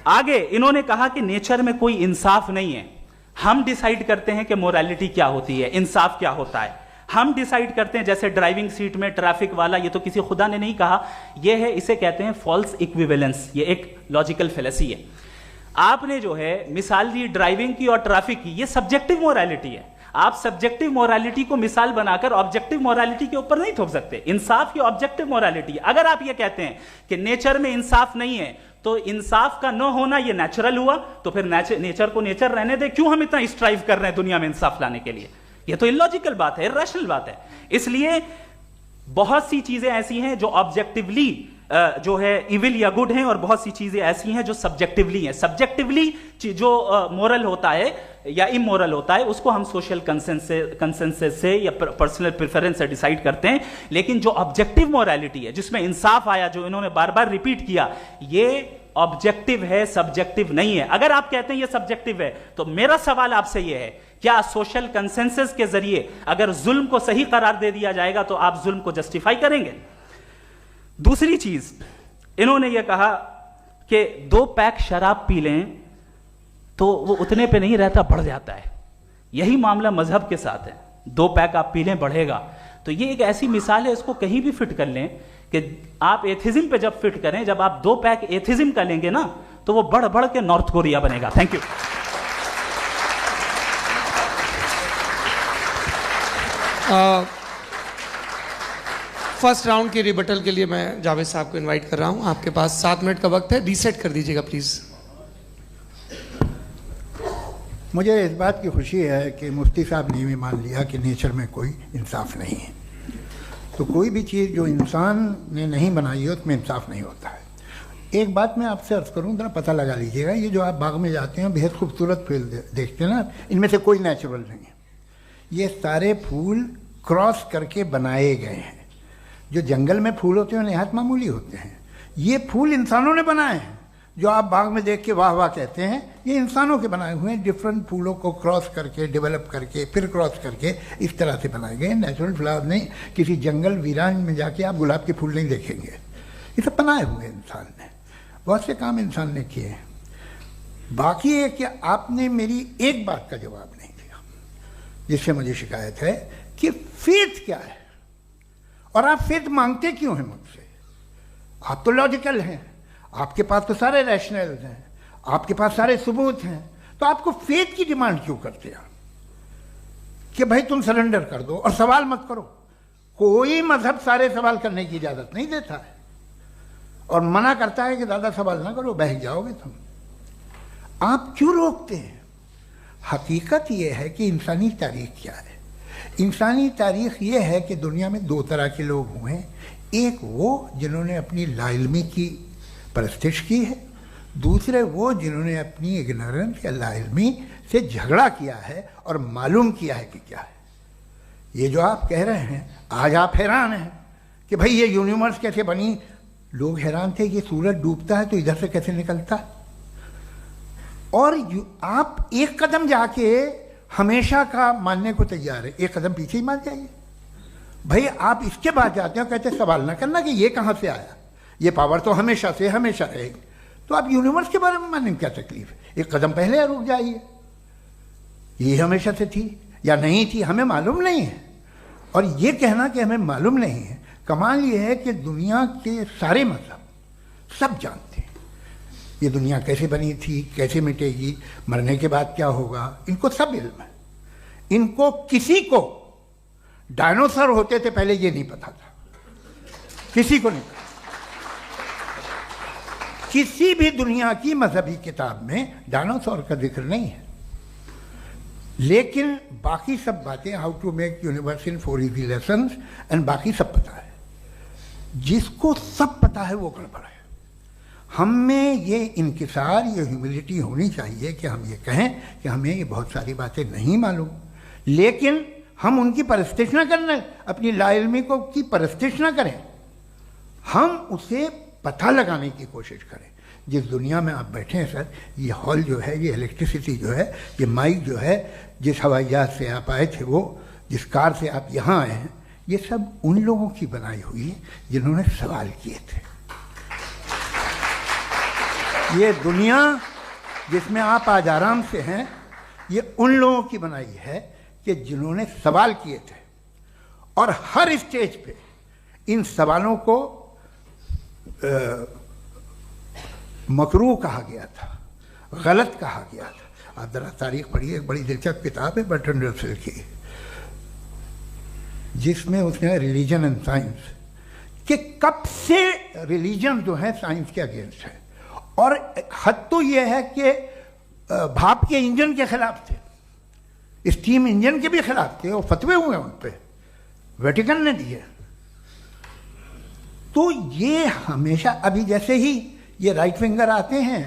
आगे इन्होंने कहा कि नेचर में कोई इंसाफ नहीं है। हम डिसाइड करते हैं कि मोरालिटी क्या होती है, इंसाफ क्या होता है। हम डिसाइड करते हैं, जैसे ड्राइविंग सीट में ट्रैफिक वाला, ये तो किसी खुदा ने नहीं कहा, ये है, इसे कहते हैं फॉल्स इक्विवेलेंस। ये एक लॉजिकल फेलेसी है। आपने जो है मिसाल दी ड्राइविंग की और ट्रैफिक की, ये सब्जेक्टिव मोरालिटी है। आप सब्जेक्टिव मोरालिटी को मिसाल बनाकर ऑब्जेक्टिव मोरालिटी के ऊपर नहीं थोप सकते। इंसाफ की ऑब्जेक्टिव मोरालिटी है। अगर आप ये कहते हैं कि नेचर में इंसाफ नहीं है तो इंसाफ का न होना ये नेचुरल हुआ, तो फिर नेचर को नेचर रहने दे, क्यों हम इतना स्ट्राइव कर रहे हैं दुनिया में इंसाफ लाने के लिए? ये तो इलॉजिकल बात है, इर्रेशनल बात है। इसलिए बहुत सी चीजें ऐसी हैं जो ऑब्जेक्टिवली जो है इविल या गुड हैं, और बहुत सी चीजें ऐसी हैं जो सब्जेक्टिवली हैं। सब्जेक्टिवली जो मोरल होता है या इमोरल होता है उसको हम सोशल कंसेंसस से या पर्सनल प्रेफरेंस से डिसाइड करते हैं। लेकिन जो ऑब्जेक्टिव मोरालिटी है, जिसमें इंसाफ आया, जो इन्होंने बार बार रिपीट किया, ये ऑब्जेक्टिव है, सब्जेक्टिव नहीं है। अगर आप कहते हैं ये सब्जेक्टिव है तो मेरा सवाल आपसे ये है, क्या सोशल कंसेंसस के जरिए अगर जुल्म को सही करार दे दिया जाएगा तो आप जुल्म को जस्टिफाई करेंगे? दूसरी चीज इन्होंने यह कहा कि 2 पैक शराब पी लें तो वो उतने पे नहीं रहता, बढ़ जाता है। यही मामला मजहब के साथ है। 2 पैक आप पी लें, बढ़ेगा। तो ये एक ऐसी मिसाल है, इसको कहीं भी फिट कर लें कि आप एथिज्म पे जब फिट करें, जब आप 2 पैक एथिज्म का लेंगे ना तो वो बढ़ बढ़ के नॉर्थ कोरिया बनेगा। Thank you. फर्स्ट राउंड की रिबटल के लिए मैं जावेद साहब को इनवाइट कर रहा हूं। आपके पास 7 मिनट का वक्त है, रीसेट कर दीजिएगा प्लीज। मुझे इस बात की खुशी है कि मुफ्ती साहब ने भी मान लिया कि नेचर में कोई इंसाफ नहीं है। तो कोई भी चीज़ जो इंसान ने नहीं बनाई है उसमें इंसाफ नहीं होता है। एक बात मैं आपसे अर्ज करूं, जरा पता लगा लीजिएगा, ये जो आप बाग में जाते हैं बेहद खूबसूरत फूल देखते हैं ना, इनमें से कोई नेचुरल नहीं है। ये सारे फूल क्रॉस करके बनाए गए हैं। जो जंगल में फूल होते हैं निहायत मामूली होते हैं, ये फूल इंसानों ने बनाए हैं। जो आप बाग में देख के वाह वाह कहते हैं, ये इंसानों के बनाए हुए हैं। डिफरेंट फूलों को क्रॉस करके, डेवलप करके, फिर क्रॉस करके इस तरह से बनाए गए। नेचुरल फ्लावर नहीं। किसी जंगल वीरान में जाके आप गुलाब के फूल नहीं देखेंगे। ये सब बनाए हुए इंसान ने, बहुत से काम इंसान ने किए हैं। बाकी है कि आपने मेरी एक बात का जवाब नहीं दिया, जिससे मुझे शिकायत है कि फेथ क्या है और आप फेथ मांगते क्यों हैं मुझसे? आप तो लॉजिकल हैं, आपके पास तो सारे रैशनल हैं, आपके पास सारे सबूत हैं, तो आपको फेथ की डिमांड क्यों करते हैं कि भाई तुम सरेंडर कर दो और सवाल मत करो? कोई मजहब सारे सवाल करने की इजाजत नहीं देता है और मना करता है कि दादा सवाल ना करो, बहक जाओगे तुम। आप क्यों रोकते हैं? हकीकत यह है कि इंसानी तारीख क्या है। इंसानी तारीख यह है कि दुनिया में दो तरह के लोग हुए हैं। एक वो जिन्होंने अपनी लाइल्मी की परस्तिश की है, दूसरे वो जिन्होंने अपनी इग्नोरेंस या लाइल्मी से झगड़ा किया है और मालूम किया है कि क्या है। ये जो आप कह रहे हैं, आज आप हैरान हैं कि भाई ये यूनिवर्स कैसे बनी। लोग हैरान थे कि सूरज डूबता है तो इधर से कैसे निकलता है। और आप एक कदम जाके हमेशा का मानने को तैयार है, एक कदम पीछे ही मान जाइए। भाई आप इसके बाद जाते हो, कहते सवाल ना करना कि ये कहाँ से आया, ये पावर तो हमेशा से हमेशा रहेगी। तो आप यूनिवर्स के बारे में मानने में क्या तकलीफ है? एक कदम पहले रुक जाइए। ये हमेशा से थी या नहीं थी, हमें मालूम नहीं है। और ये कहना कि हमें मालूम नहीं है, कमाल ये है कि दुनिया के सारे मजहब सब जानते हैं ये दुनिया कैसे बनी थी, कैसे मिटेगी, मरने के बाद क्या होगा, इनको सब इल्म है। इनको किसी को डायनासोर होते थे पहले ये नहीं पता था, किसी को नहीं पता। किसी भी दुनिया की मजहबी किताब में डायनासोर का जिक्र नहीं है। लेकिन बाकी सब बातें, how to make universe in 4 easy lessons and बाकी सब पता है। जिसको सब पता है वो गड़बड़ है। हम में ये इंकिसार, ये ह्यूमिलिटी होनी चाहिए कि हम ये कहें कि हमें ये बहुत सारी बातें नहीं मालूम, लेकिन हम उनकी परस्तिश ना करें, अपनी लाइल्मी को की परस्तिश ना करें, हम उसे पता लगाने की कोशिश करें। जिस दुनिया में आप बैठे हैं सर, ये हॉल जो है, ये इलेक्ट्रिसिटी जो है, ये माइक जो है, जिस हवाई जहाज से आप आए थे, वो जिस कार से आप यहाँ आए हैं, ये सब उन लोगों की बनाई हुई है जिन्होंने सवाल किए थे। ये दुनिया जिसमें आप आज आराम से हैं, ये उन लोगों की बनाई है कि जिन्होंने सवाल किए थे। और हर स्टेज पे इन सवालों को मकरूह कहा गया था, गलत कहा गया था। आप जरा तारीख पढ़िए, एक बड़ी दिलचस्प किताब है बर्ट्रैंड रसेल की, जिसमें उसने रिलीजन एंड साइंस कि कब से रिलीजन जो है साइंस के अगेंस्ट है। और हद तो यह है कि भाप के इंजन के खिलाफ थे, स्टीम इंजन के भी खिलाफ थे, और फतवे हुए उन पे, वेटिकन ने दिए। तो ये हमेशा, अभी जैसे ही ये राइट विंगर आते हैं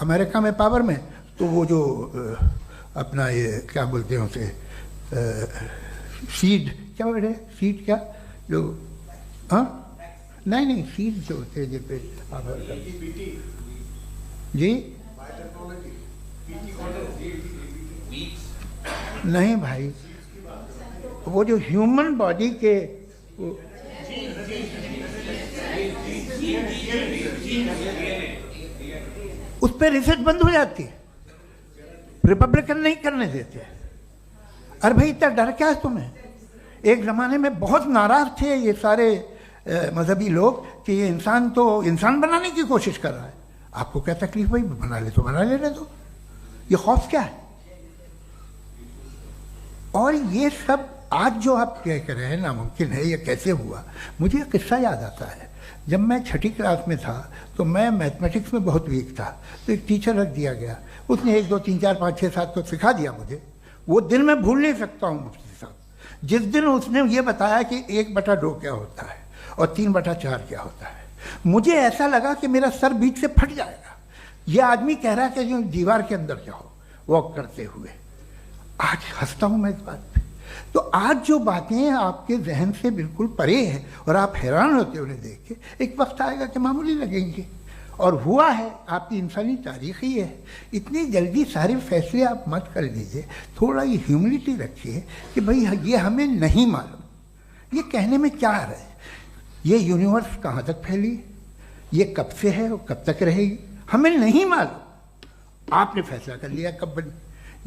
अमेरिका में पावर में, तो वो जो अपना ये क्या बोलते हैं उसे, सीड क्या बोल रहे, सीड क्या जो, हाँ नहीं सीड जो होते हैं जिन पे जी नहीं भाई, वो जो ह्यूमन बॉडी के उस पर रिसर्च बंद हो जाती है, रिपब्लिकन नहीं करने देते। अरे भाई इतना डर क्या है तुम्हें? एक ज़माने में बहुत नाराज थे ये सारे मजहबी लोग कि ये इंसान तो इंसान बनाने की कोशिश कर रहा है। आपको क्या तकलीफ भाई, बना ले तो बना लेने दो, ये खौफ क्या है? और ये सब आज जो आप कह कर रहे हैं नामुमकिन है, ये कैसे हुआ? मुझे एक किस्सा याद आता है। जब मैं 6ठी क्लास में था तो मैं मैथमेटिक्स में बहुत वीक था, तो एक टीचर रख दिया गया, उसने 1 2 3 4 5 6 7 तो सिखा दिया मुझे। वो दिन मैं भूल नहीं सकता हूँ मुफ्ती साहब, जिस दिन उसने ये बताया कि 1/2 क्या होता है और 3/4 क्या होता है। मुझे ऐसा लगा कि मेरा सर बीच से फट जाएगा। यह आदमी कह रहा है कि जो दीवार के अंदर जाओ वॉक करते हुए। आज हंसता हूं मैं इस बात पे। तो आज जो बातें आपके जहन से बिल्कुल परे हैं और आप हैरान होते हो उन्हें देख के, एक वक्त आएगा कि मामूली लगेंगे। और हुआ है, आपकी इंसानी तारीख ही है। इतनी जल्दी सारे फैसले आप मत कर लीजिए, थोड़ा ये ह्यूमिलिटी रखिए कि भाई ये हमें नहीं मालूम। ये कहने में क्या आ रहा है? ये यूनिवर्स कहाँ तक फैली, ये कब से है और कब तक रहेगी, हमें नहीं मालूम। आपने फैसला कर लिया कब बनी।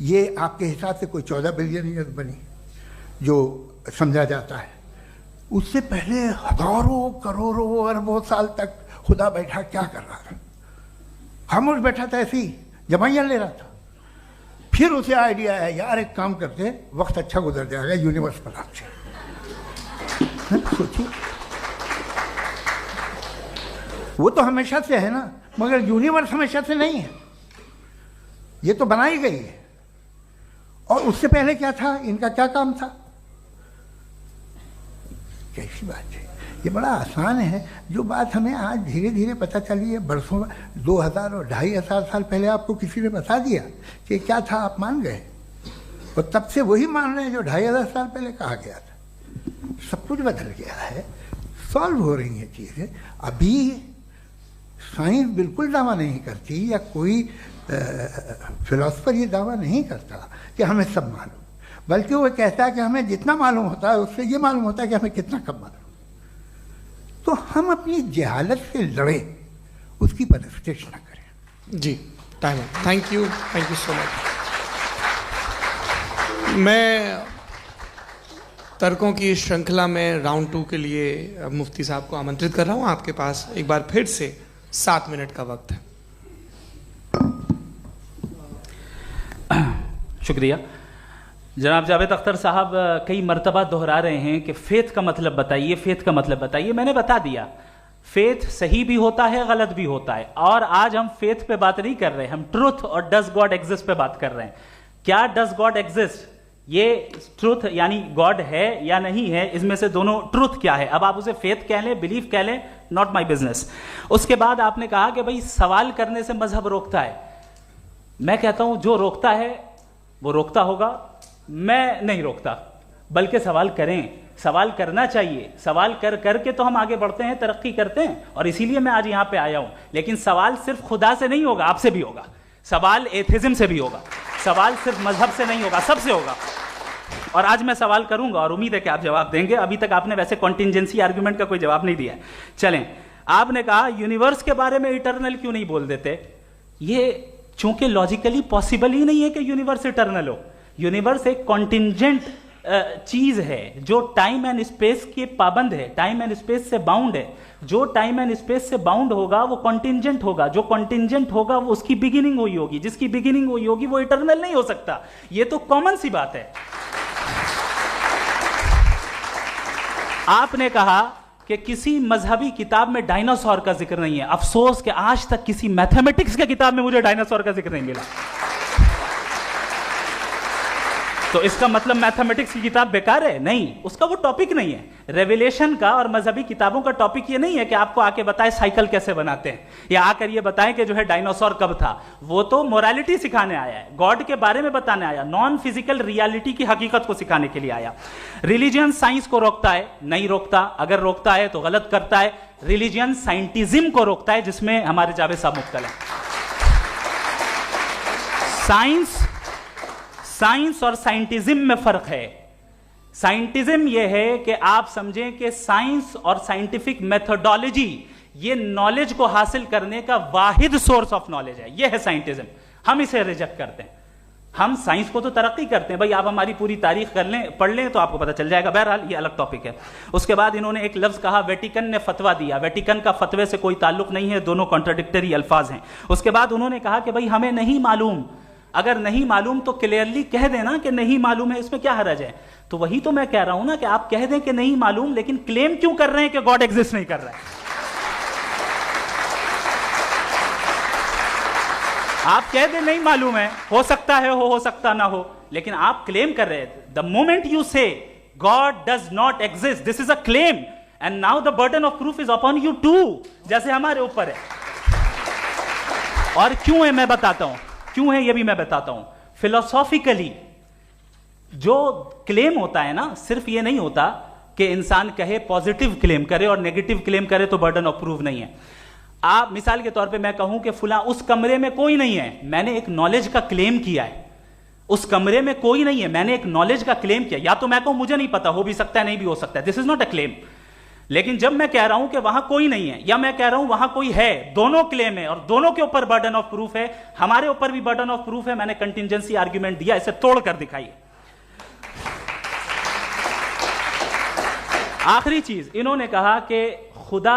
ये आपके हिसाब से कोई 14 बिलियन ईयर बनी जो समझा जाता है। उससे पहले हजारों करोड़ों अरबों साल तक खुदा बैठा क्या कर रहा था? खामोश बैठा था, ऐसे ही जमाइयाँ ले रहा था। फिर उसे आइडिया आया, यार एक काम करते, वक्त अच्छा गुजर जाएगा, यूनिवर्स बनाते। सोचिए, वो तो हमेशा से है ना, मगर यूनिवर्स हमेशा से नहीं है, ये तो बनाई गई है। और उससे पहले क्या था, इनका क्या काम था? कैसी बात है, ये बड़ा आसान है। जो बात हमें आज धीरे धीरे पता चली है, बरसों 2000 और 2500 साल पहले आपको किसी ने बता दिया कि क्या था, आप मान गए और तब से वही मान रहे हैं जो 2500 साल पहले कहा गया था। सब कुछ बदल गया है, सॉल्व हो रही हैं चीज़ें। अभी साइंस बिल्कुल दावा नहीं करती, या कोई फिलोसफर ये दावा नहीं करता कि हमें सब मालूम, बल्कि वो कहता है कि हमें जितना मालूम होता है उससे ये मालूम होता है कि हमें कितना कम मालूम। तो हम अपनी जहालत से लड़े, उसकी परस्तिश न करें। जी, time, thank you so much. मैं तर्कों की श्रृंखला में राउंड 2 के लिए मुफ्ती साहब को आमंत्रित कर रहा हूं। आपके पास एक बार फिर से 7 मिनट का वक्त है। शुक्रिया। जनाब जावेद अख्तर साहब कई मर्तबा दोहरा रहे हैं कि फेथ का मतलब बताइए, फेथ का मतलब बताइए। मैंने बता दिया, फेथ सही भी होता है, गलत भी होता है। और आज हम फेथ पे बात नहीं कर रहे, हम ट्रुथ और डज गॉड एग्जिस्ट पे बात कर रहे हैं। क्या डज गॉड एग्जिस्ट, ये ट्रुथ यानी गॉड है या नहीं है, इसमें से दोनों ट्रुथ क्या है। अब आप उसे फेथ कह लें, बिलीफ कह लें, नॉट माई बिजनेस। उसके बाद आपने कहा कि भाई सवाल करने से मजहब रोकता है। मैं कहता हूं जो रोकता है वो रोकता होगा, मैं नहीं रोकता, बल्कि सवाल करें, सवाल करना चाहिए। सवाल कर करके तो हम आगे बढ़ते हैं, तरक्की करते हैं, और इसीलिए मैं आज यहां पे आया हूं। लेकिन सवाल सिर्फ खुदा से नहीं होगा, आपसे भी होगा। सवाल एथिज्म से भी होगा, सवाल सिर्फ मजहब से नहीं होगा, सबसे होगा। और आज मैं सवाल करूंगा और उम्मीद है कि आप जवाब देंगे। अभी तक आपने वैसे कॉन्टिंजेंसी आर्गुमेंट का कोई जवाब नहीं दिया है। चलें, आपने कहा यूनिवर्स के बारे में इटर्नल क्यों नहीं बोल देते। ये चूंकि लॉजिकली पॉसिबल ही नहीं है कि यूनिवर्स इटर्नल हो। यूनिवर्स एक कॉन्टिंजेंट चीज है जो टाइम एंड स्पेस के पाबंद है, टाइम एंड स्पेस से बाउंड है। जो टाइम एंड स्पेस से बाउंड होगा वो कॉन्टिंजेंट होगा, जो कॉन्टिंजेंट होगा वो उसकी बिगिनिंग हुई होगी, जिसकी बिगिनिंग हुई होगी वो इटर्नल नहीं हो सकता। ये तो कॉमन सी बात है। आपने कहा कि किसी मजहबी किताब में डायनासोर का जिक्र नहीं है। अफसोस कि आज तक किसी मैथमेटिक्स की किताब में मुझे डायनासोर का जिक्र नहीं मिला। तो इसका मतलब मैथमेटिक्स की किताब बेकार है? नहीं, उसका वो टॉपिक नहीं है। रेवलेशन का और मजहबी किताबों का टॉपिक ये नहीं है कि आपको आके बताए साइकिल कैसे बनाते हैं, या आकर ये बताएं कि जो है डायनासोर कब था। वो तो मोरालिटी सिखाने आया है, गॉड के बारे में बताने आया, नॉन फिजिकल रियलिटी की हकीकत को सिखाने के लिए आया। रिलीजियन साइंस को रोकता है? नहीं रोकता। अगर रोकता है तो गलत करता है। रिलीजियन साइंटिज्म को रोकता है, जिसमें हमारे जावेद साहब मुख्तल हैं। साइंस और साइंटिज्म में फर्क है। साइंटिज्म यह है कि आप समझें कि साइंस और साइंटिफिक मेथोडोलॉजी ये नॉलेज को हासिल करने का वाहिद सोर्स ऑफ नॉलेज है। यह है साइंटिज्म। हम इसे रिजेक्ट करते हैं। हम साइंस को तो तरक्की करते हैं। भाई आप हमारी पूरी तारीख कर लें, पढ़ लें तो आपको पता चल जाएगा। बहरहाल ये अलग टॉपिक है। उसके बाद इन्होंने एक लफ्ज कहा, वेटिकन ने फतवा दिया। वेटिकन का फतवे से कोई ताल्लुक नहीं है, दोनों कॉन्ट्राडिक्टरी अल्फाज हैं। उसके बाद उन्होंने कहा कि भाई हमें नहीं मालूम। अगर नहीं मालूम तो क्लियरली कह देना कि नहीं मालूम है, इसमें क्या हरज है। तो वही तो मैं कह रहा हूं ना कि आप कह दें कि नहीं मालूम, लेकिन क्लेम क्यों कर रहे हैं कि गॉड एग्जिस्ट नहीं कर रहा है। आप कह दें नहीं मालूम है, हो सकता है हो सकता ना हो, लेकिन आप क्लेम कर रहे हैं। The moment you say god does not exist, this is a claim, and now the burden of proof is upon you too, जैसे हमारे ऊपर है। और क्यों है मैं बताता हूं, क्यों है ये भी मैं बताता हूं। फिलोसॉफिकली जो क्लेम होता है ना, सिर्फ ये नहीं होता कि इंसान कहे पॉजिटिव क्लेम करे और नेगेटिव क्लेम करे तो बर्डन ऑफ प्रूफ नहीं है। आप मिसाल के तौर पे मैं कहूं कि फुला उस कमरे में कोई नहीं है, मैंने एक नॉलेज का क्लेम किया है, उस कमरे में कोई नहीं है, मैंने एक नॉलेज का क्लेम किया। या तो मैं कहूं मुझे नहीं पता, हो भी सकता है नहीं भी हो सकता है, this is not a claim. लेकिन जब मैं कह रहा हूं कि वहां कोई नहीं है या मैं कह रहा हूं वहां कोई है, दोनों क्लेम है और दोनों के ऊपर बर्डन ऑफ प्रूफ है। हमारे ऊपर भी बर्डन ऑफ प्रूफ है, मैंने कंटिजेंसी आर्ग्यूमेंट दिया, इसे तोड़कर दिखाइए। आखिरी चीज, इन्होंने कहा कि खुदा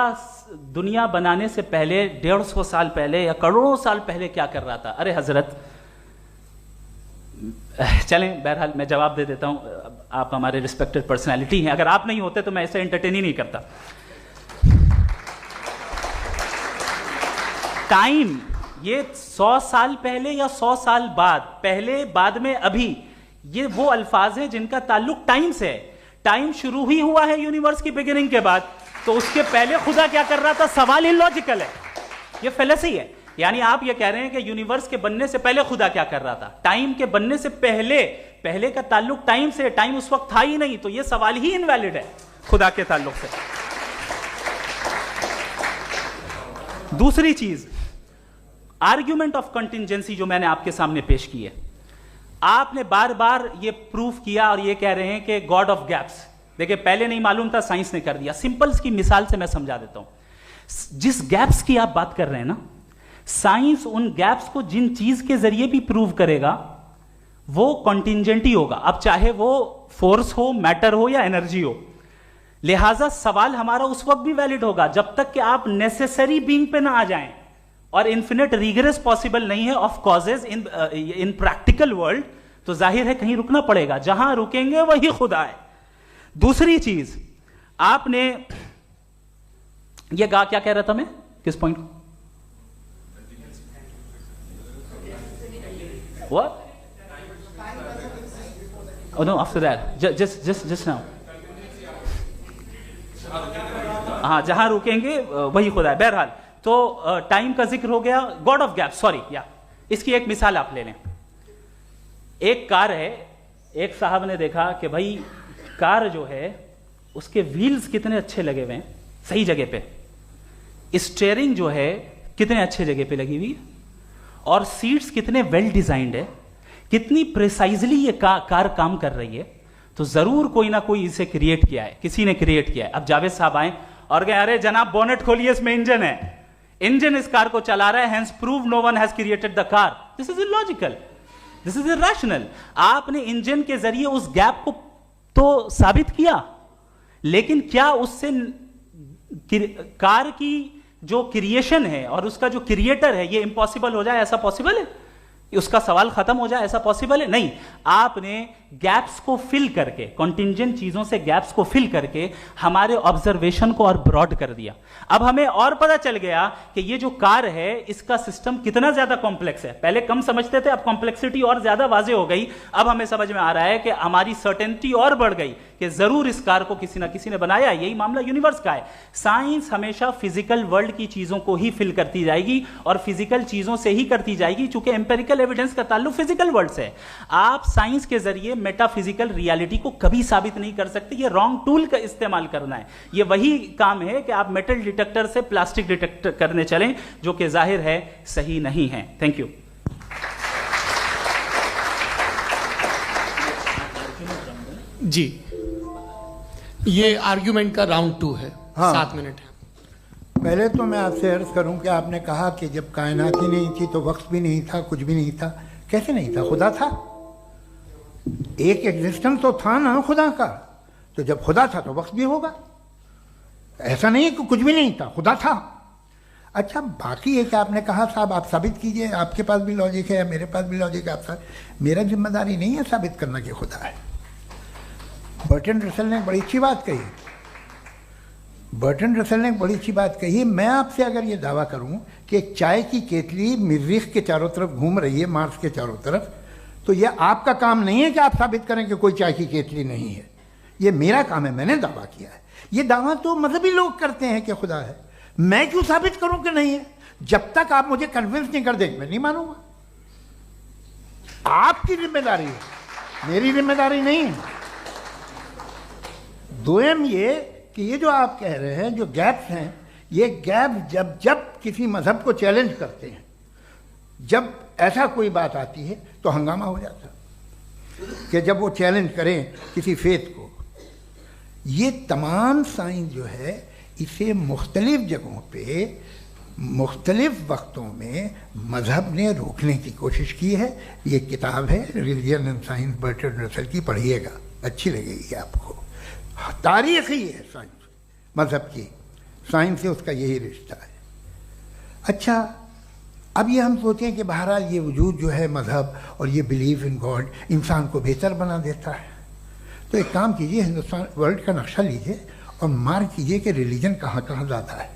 दुनिया बनाने से पहले 150 साल पहले या करोड़ों साल पहले क्या कर रहा था। अरे हजरत, चलें बहरहाल मैं जवाब दे देता हूं, आप हमारे रिस्पेक्टेड पर्सनालिटी हैं, अगर आप नहीं होते तो मैं इसे एंटरटेन ही नहीं करता। टाइम, ये 100 साल पहले या 100 साल बाद, पहले बाद में अभी, ये वो अल्फाज हैं जिनका ताल्लुक टाइम से है। टाइम शुरू ही हुआ है यूनिवर्स की बिगिनिंग के बाद, तो उसके पहले खुदा क्या कर रहा था, सवाल इलॉजिकल है, ये फेलेसी है। यानी आप ये कह रहे हैं कि यूनिवर्स के बनने से पहले खुदा क्या कर रहा था, टाइम के बनने से पहले, पहले का ताल्लुक टाइम से, टाइम उस वक्त था ही नहीं, तो ये सवाल ही इनवैलिड है खुदा के ताल्लुक से। दूसरी चीज, आर्ग्यूमेंट ऑफ कंटिजेंसी जो मैंने आपके सामने पेश की है, आपने बार बार ये प्रूफ किया और ये कह रहे हैं कि गॉड ऑफ गैप्स। देखिए पहले नहीं मालूम था, साइंस ने कर दिया। सिंपल्स की मिसाल से मैं समझा देता हूं। जिस गैप्स की आप बात कर रहे हैं ना, साइंस उन गैप्स को जिन चीज के जरिए भी प्रूव करेगा वो कॉन्टिंजेंट ही होगा, अब चाहे वो फोर्स हो, मैटर हो या एनर्जी हो। लिहाजा सवाल हमारा उस वक्त भी वैलिड होगा जब तक कि आप नेसेसरी बीइंग पे ना आ जाएं, और इन्फिनिट रिग्रेस पॉसिबल नहीं है of causes in practical world, तो जाहिर है कहीं रुकना पड़ेगा, जहां रुकेंगे वही खुदा है। दूसरी चीज, आपने ये कहा, क्या कह रहा था मैं, किस पॉइंट को? What? Oh no, after that. Just now. हाँ, जहां रुकेंगे वही खुदा है। बहरहाल, तो टाइम का जिक्र हो गया, गॉड ऑफ गैप, सॉरी, या इसकी एक मिसाल आप ले लें। एक कार है, एक साहब ने देखा कि भाई कार जो है उसके व्हील्स कितने अच्छे लगे हुए हैं सही जगह पे, स्टीयरिंग जो है कितने अच्छे जगह पे लगी हुई है, और सीट्स कितने वेल डिजाइंड है, कितनी प्रिसाइजली ये कार काम कर रही है, तो जरूर कोई ना कोई इसे क्रिएट किया है, किसी ने क्रिएट किया है। अब जावेद साहब आए और कहे, अरे जनाब बोनेट खोलिए, इसमें इंजन है, इंजन इस कार को चला रहा है, hence prove no one has created the car. This is illogical, this is irrational. आपने इंजन के जरिए उस गैप को तो साबित किया, लेकिन क्या उससे कार की जो क्रिएशन है और उसका जो क्रिएटर है ये इम्पॉसिबल हो जाए, ऐसा पॉसिबल है? उसका सवाल खत्म हो जाए, ऐसा पॉसिबल है? नहीं। आपने गैप्स को फिल करके, कॉन्टिंजेंट चीजों से गैप्स को फिल करके हमारे ऑब्जर्वेशन को और ब्रॉड कर दिया। अब हमें और पता चल गया कि ये जो कार है इसका सिस्टम कितना ज्यादा कॉम्प्लेक्स है। पहले कम समझते थे, अब कॉम्प्लेक्सिटी और ज्यादा वाजे हो गई। अब हमें समझ में आ रहा है कि हमारी सर्टेनिटी और बढ़ गई कि जरूर इस कार को किसी ना किसी ने बनाया। यही मामला यूनिवर्स का है। साइंस हमेशा फिजिकल वर्ल्ड की चीजों को ही फिल करती जाएगी और फिजिकल चीजों से ही करती जाएगी, चूंकि एम्पेरिकल एविडेंस का ताल्लुक फिजिकल वर्ल्ड से है। आप साइंस के जरिए मेटाफिजिकल रियलिटी को कभी साबित नहीं कर सकते। ये रॉन्ग टूल का इस्तेमाल करना है। ये वही काम है कि आप मेटल डिटेक्टर से प्लास्टिक डिटेक्टर करने चलें, जो कि जाहिर है सही नहीं है। Thank you. जी, ये आर्ग्यूमेंट का राउंड 2 है। हाँ। 7 मिनट है। पहले तो मैं आपसे अर्ज करूं कि आपने कहा कि जब कायनात ही नहीं थी तो वक्त भी नहीं था, कुछ भी नहीं था। कैसे नहीं था? खुदा था। एक एग्जिस्टेंस तो था ना खुदा का। तो जब खुदा था तो वक्त भी होगा। ऐसा नहीं है कि कुछ भी नहीं था, खुदा था। अच्छा, बाकी एक आपने कहा साहब आप साबित कीजिए, आपके पास भी लॉजिक है, मेरे पास भी लॉजिक है। आप मेरा जिम्मेदारी नहीं है साबित करना कि खुदा है। बर्टन रसल ने बड़ी अच्छी बात कही। बर्टन रसल ने बड़ी अच्छी बात कही। मैं आपसे अगर ये दावा करूं कि एक चाय की केतली मरीख के चारों तरफ घूम रही है, मार्स के चारों तरफ, तो यह आपका काम नहीं है कि आप साबित करें कि कोई चाय की केतली नहीं है। ये मेरा काम है, मैंने दावा किया है। ये दावा तो मजहबी लोग करते हैं कि खुदा है, मैं क्यों साबित करूं कि नहीं है? जब तक आप मुझे कन्विंस नहीं कर देंगे मैं नहीं मानूंगा। आपकी जिम्मेदारी है, मेरी जिम्मेदारी नहीं है। दोयम ये कि ये जो आप कह रहे हैं जो गैप्स हैं, ये गैप जब जब किसी मजहब को चैलेंज करते हैं, जब ऐसा कोई बात आती है तो हंगामा हो जाता है कि जब वो चैलेंज करें किसी फेथ को। ये तमाम साइंस जो है इसे मुख्तलिफ जगहों पे मुख्तलिफ वक्तों में मजहब ने रोकने की कोशिश की है। ये किताब है religion and science Burton Russell की, पढ़िएगा, अच्छी लगेगी आपको। तारीख ही है साइंस, मजहब की साइंस से उसका यही रिश्ता है। अच्छा, अब ये हम सोचें कि बहरहाल ये वजूद जो है मजहब और ये बिलीव इन गॉड इंसान को बेहतर बना देता है, तो एक काम कीजिए, हिंदुस्तान वर्ल्ड का नक्शा लीजिए और मार्क कीजिए कि रिलीजन कहाँ कहाँ ज़्यादा है,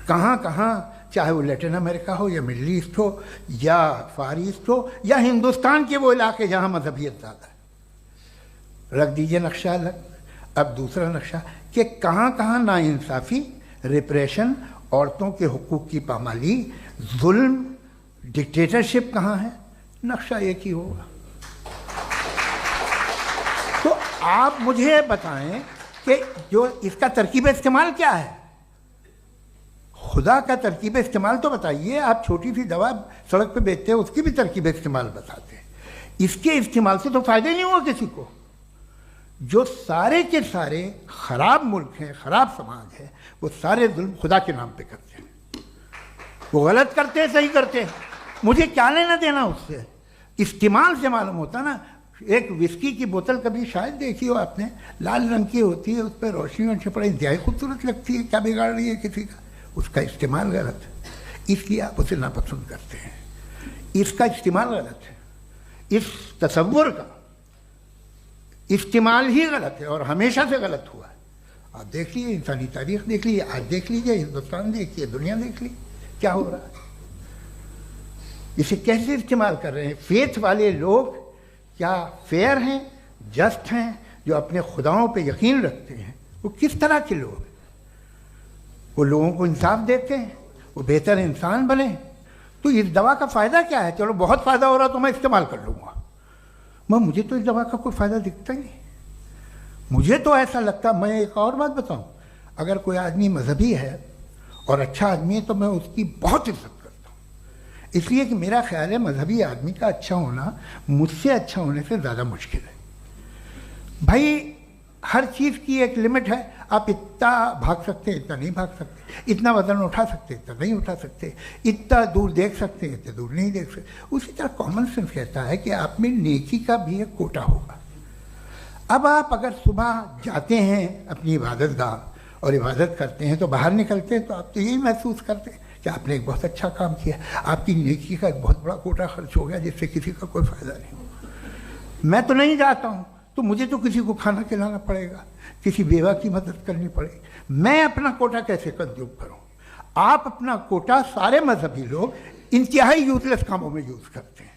कहाँ कहाँ, चाहे वो लैटिन अमेरिका हो या मिडल ईस्ट हो या फार ईस्ट हो या हिंदुस्तान के वो इलाके जहाँ मजहबियत ज़्यादा है। रख दीजिए नक्शा अलग। अब दूसरा नक्शा कि कहाँ कहाँ नाइंसाफ़ी, रिप्रेशन, औरतों के हुकूक की पामाली, जुल्म, डिक्टेटरशिप कहाँ है, नक्शा एक ही होगा। तो आप मुझे बताएं कि जो इसका तरकीब इस्तेमाल क्या है, खुदा का तरकीब इस्तेमाल तो बताइए। आप छोटी सी दवा सड़क पे बेचते हैं, उसकी भी तरकीब इस्तेमाल बताते हैं। इसके इस्तेमाल से तो फायदे नहीं हुआ किसी को। जो सारे के सारे खराब मुल्क हैं, खराब समाज है, वो सारे जुल्म खुदा के नाम पे करते हैं। वो गलत करते हैं, सही करते हैं, मुझे क्या लेना देना उससे। इस्तेमाल से मालूम होता ना। एक विस्की की बोतल कभी शायद देखी हो आपने, लाल रंग की होती है, उस पर रोशनी और छपड़ा इंतहाई खूबसूरत लगती है, क्या बिगाड़ रही है किसी का? उसका इस्तेमाल गलत है, इसलिए आप उसे नापसंद करते हैं। इसका इस्तेमाल गलत है, इस तसव्वुर का इस्तेमाल ही गलत है और हमेशा से गलत हुआ है। आप देख लीजिए, इंसानी तारीख देख लीजिए, आज देख लीजिए, हिंदुस्तान देखिए, दुनिया देख लीजिए क्या हो रहा है। इसे कैसे इस्तेमाल कर रहे हैं फेथ वाले लोग? क्या फेयर हैं, जस्ट हैं, जो अपने खुदाओं पे यकीन रखते हैं? वो किस तरह के लोग हैं? वो लोगों को इंसाफ देते हैं, वो बेहतर इंसान बने। तो इस दवा का फ़ायदा क्या है? चलो बहुत फ़ायदा हो रहा तो मैं इस्तेमाल कर लूँगा, मुझे तो इस दवा का कोई फ़ायदा दिखता ही नहीं। मुझे तो ऐसा लगता, मैं एक और बात बताऊं, अगर कोई आदमी मजहबी है और अच्छा आदमी है तो मैं उसकी बहुत इज्जत करता हूँ, इसलिए कि मेरा ख्याल है मजहबी आदमी का अच्छा होना मुझसे अच्छा होने से ज़्यादा मुश्किल है। भाई हर चीज़ की एक लिमिट है। आप इतना भाग सकते हैं, इतना नहीं भाग सकते, इतना वजन उठा सकते, इतना नहीं उठा सकते, इतना दूर देख सकते हैं, इतना दूर नहीं देख सकते। उसी तरह कॉमन सेंस कहता है कि आप में नेकी का भी एक कोटा होगा। अब आप अगर सुबह जाते हैं अपनी इबादत गाह और इबादत करते हैं तो बाहर निकलते हैं तो आप तो यही महसूस करते हैं कि आपने एक बहुत अच्छा काम किया, आपकी नेकी का एक बहुत बड़ा कोटा खर्च हो गया जिससे किसी का कोई फ़ायदा नहीं हो। मैं तो नहीं जाता हूँ तो मुझे तो किसी को खाना खिलाना पड़ेगा, किसी बेवा की मदद करनी पड़ेगी। मैं अपना कोटा कैसे कंज्यूम करूं? आप अपना कोटा, सारे मजहबी लोग इंतहाई यूजलेस कामों में यूज करते हैं।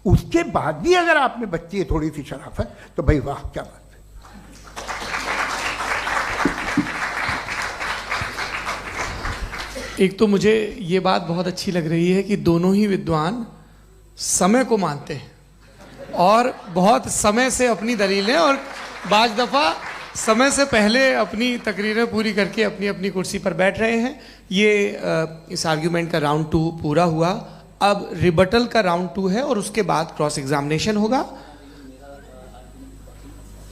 उसके बाद भी अगर आप में बच्ची है थोड़ी सी शराफत तो भाई वाह क्या बात है। एक तो मुझे ये बात बहुत अच्छी लग रही है कि दोनों ही विद्वान समय को मानते हैं और बहुत समय से अपनी दलीलें और बाज दफ़ा समय से पहले अपनी तकरीरें पूरी करके अपनी अपनी कुर्सी पर बैठ रहे हैं। ये इस आर्ग्यूमेंट का राउंड 2 पूरा हुआ। अब रिबटल का राउंड 2 है और उसके बाद क्रॉस एग्जामिनेशन होगा।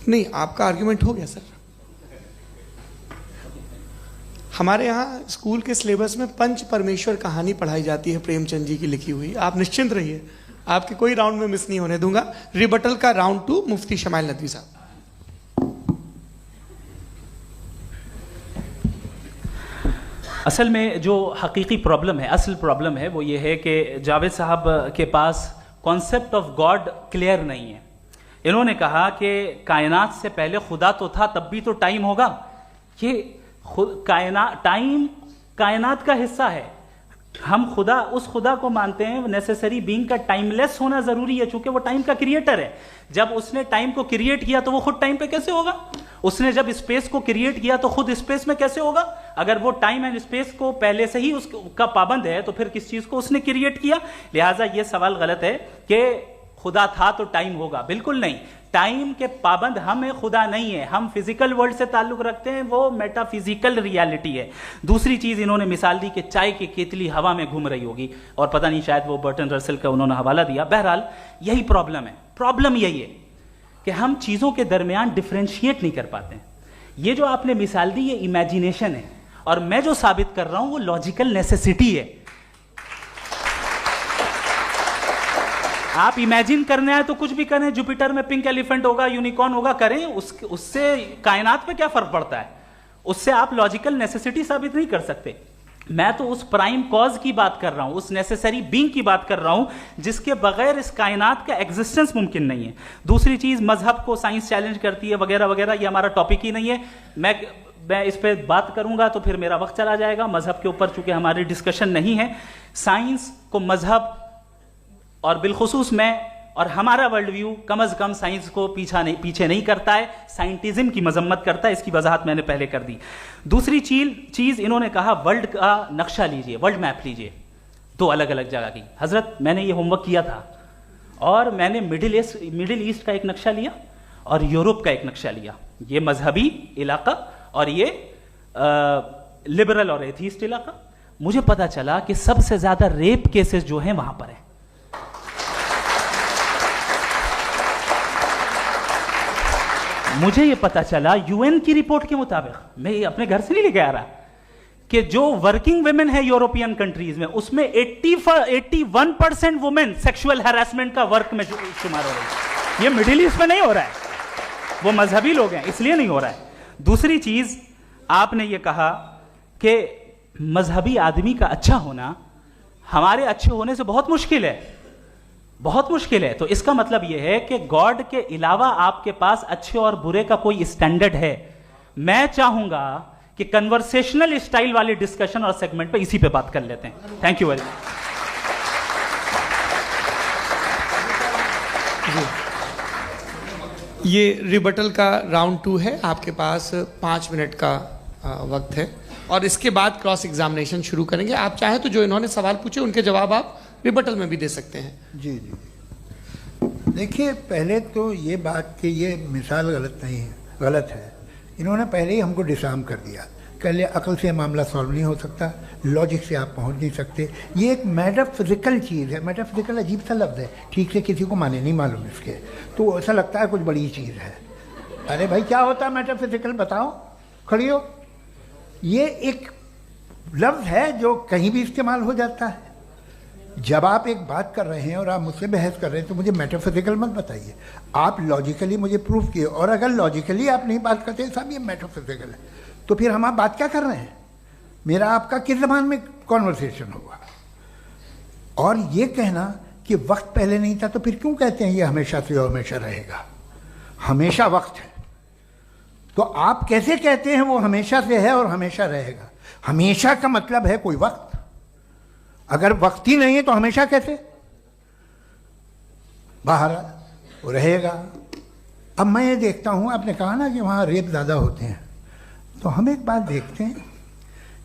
नहीं, आपका आर्ग्यूमेंट हो गया सर। हमारे यहाँ स्कूल के सिलेबस में पंच परमेश्वर कहानी पढ़ाई जाती है, प्रेमचंद जी की लिखी हुई। आप निश्चिंत रहिए, आपके कोई राउंड में मिस नहीं होने दूंगा। रिबटल का राउंड 2 मुफ्ती शमाइल नदवी साहब। असल में जो हकीकी प्रॉब्लम है, असल प्रॉब्लम है वो ये है कि जावेद साहब के पास कॉन्सेप्ट ऑफ गॉड क्लियर नहीं है। इन्होंने कहा कि कायनात से पहले खुदा तो था, तब भी तो टाइम होगा। ये टाइम कायनात का हिस्सा है। हम खुदा, उस खुदा को मानते हैं, नेसेसरी बीइंग का टाइमलेस होना जरूरी है, चूंकि वो टाइम का क्रिएटर है। जब उसने टाइम को क्रिएट किया तो वो खुद टाइम पे कैसे होगा? उसने जब स्पेस को क्रिएट किया तो खुद स्पेस में कैसे होगा? अगर वो टाइम एंड स्पेस को पहले से ही उसका पाबंद है तो फिर किस चीज को उसने क्रिएट किया? लिहाजा ये सवाल गलत है कि खुदा था तो टाइम होगा। बिल्कुल नहीं, टाइम के पाबंद हम है, खुदा नहीं है। हम फिजिकल वर्ल्ड से ताल्लुक रखते हैं, वो मेटाफिजिकल रियलिटी है। दूसरी चीज इन्होंने मिसाल दी कि चाय की केतली हवा में घूम रही होगी, और पता नहीं शायद वो बर्टन रसल का उन्होंने हवाला दिया। बहरहाल यही प्रॉब्लम है। प्रॉब्लम यही है कि हम चीजों के दरमियान डिफरेंशिएट नहीं कर पाते हैं। ये जो आपने मिसाल दी ये इमेजिनेशन है, और मैं जो साबित कर रहा हूं वो लॉजिकल नेसेसिटी है। आप इमेजिन करने आए तो कुछ भी करें, जुपिटर में पिंक एलिफेंट होगा, यूनिकॉर्न होगा, करें, उससे कायनात पे क्या फर्क पड़ता है? उससे आप लॉजिकल नेसेसिटी साबित नहीं कर सकते। मैं तो उस प्राइम कॉज की बात कर रहा हूं, उस नेसेसरी बीइंग की बात कर रहा हूं जिसके बगैर इस कायनात का एग्जिस्टेंस मुमकिन नहीं है। दूसरी चीज, मजहब को साइंस चैलेंज करती है वगैरह वगैरह, ये हमारा टॉपिक ही नहीं है। मैं इस पर बात करूंगा तो फिर मेरा वक्त चला जाएगा। मजहब के ऊपर चूंकि हमारी डिस्कशन नहीं है, साइंस को मजहब और बिलखुसूस मैं और हमारा वर्ल्ड व्यू कम अज कम साइंस को पीछे नहीं करता है, साइंटिज्म की मजम्मत करता है। इसकी वजाहत मैंने पहले कर दी। दूसरी चीज इन्होंने कहा वर्ल्ड का नक्शा लीजिए, वर्ल्ड मैप लीजिए, दो अलग अलग जगह की। हजरत मैंने ये होमवर्क किया था, और मैंने मिडिल ईस्ट का एक नक्शा लिया और यूरोप का एक नक्शा लिया। ये मजहबी इलाका और ये लिबरल और एथीस्ट इलाका। मुझे पता चला कि सबसे ज्यादा रेप केसेस जो हैं वहां पर है। मुझे यह पता चला यूएन की रिपोर्ट के मुताबिक, मैं ये अपने घर से नहीं लेके आ रहा, कि जो वर्किंग वुमेन है यूरोपियन कंट्रीज में, उसमें 81% वुमेन सेक्सुअल हैरेसमेंट का वर्क में शुमार हो रही है। ये मिडिल ईस्ट में नहीं हो रहा है, वो मजहबी लोग हैं इसलिए नहीं हो रहा है। दूसरी चीज आपने ये कहा कि मजहबी आदमी का अच्छा होना हमारे अच्छे होने से बहुत मुश्किल है, बहुत मुश्किल है। तो इसका मतलब यह है कि गॉड के अलावा आपके पास अच्छे और बुरे का कोई स्टैंडर्ड है। मैं चाहूंगा कि कन्वर्सेशनल स्टाइल वाली डिस्कशन और सेगमेंट पे इसी पे बात कर लेते हैं। Thank you very much. ये रिबटल का राउंड 2 है, आपके पास 5 मिनट का वक्त है, और इसके बाद क्रॉस एग्जामिनेशन शुरू करेंगे। आप चाहें तो जो इन्होंने सवाल पूछे उनके जवाब आप रिबटल में भी दे सकते हैं। जी जी, देखिए पहले तो ये बात कि ये मिसाल गलत नहीं है, गलत है। इन्होंने पहले ही हमको डिसार्म कर दिया। पहले अकल से मामला सॉल्व नहीं हो सकता, लॉजिक से आप पहुंच नहीं सकते। ये एक मेटाफिजिकल चीज़ है। मेटाफिजिकल अजीब सा लफ्ज़ है, ठीक से किसी को माने नहीं मालूम इसके, तो ऐसा लगता है कुछ बड़ी चीज़ है। अरे भाई क्या होता है मेटाफिजिकल, बताओ, खड़ी हो। ये एक लफ्ज़ है जो कहीं भी इस्तेमाल हो जाता है। जब आप एक बात कर रहे हैं और आप मुझसे बहस कर रहे हैं तो मुझे मेटाफिजिकल मत बताइए, आप लॉजिकली मुझे प्रूव किए। और अगर लॉजिकली आप नहीं बात करते साहब ये मेटाफिजिकल है, तो फिर हम आप बात क्या कर रहे हैं? मेरा आपका किस ज़बान में कॉन्वर्सेशन होगा? और ये कहना कि वक्त पहले नहीं था, तो फिर क्यों कहते हैं ये हमेशा से और हमेशा रहेगा? हमेशा वक्त है, तो आप कैसे कहते हैं वो हमेशा से है और हमेशा रहेगा? हमेशा का मतलब है कोई वक्त, अगर वक्त ही नहीं है तो हमेशा कैसे? बाहर वो रहेगा। अब मैं ये देखता हूँ, आपने कहा ना कि वहाँ रेप ज़्यादा होते हैं, तो हम एक बात देखते हैं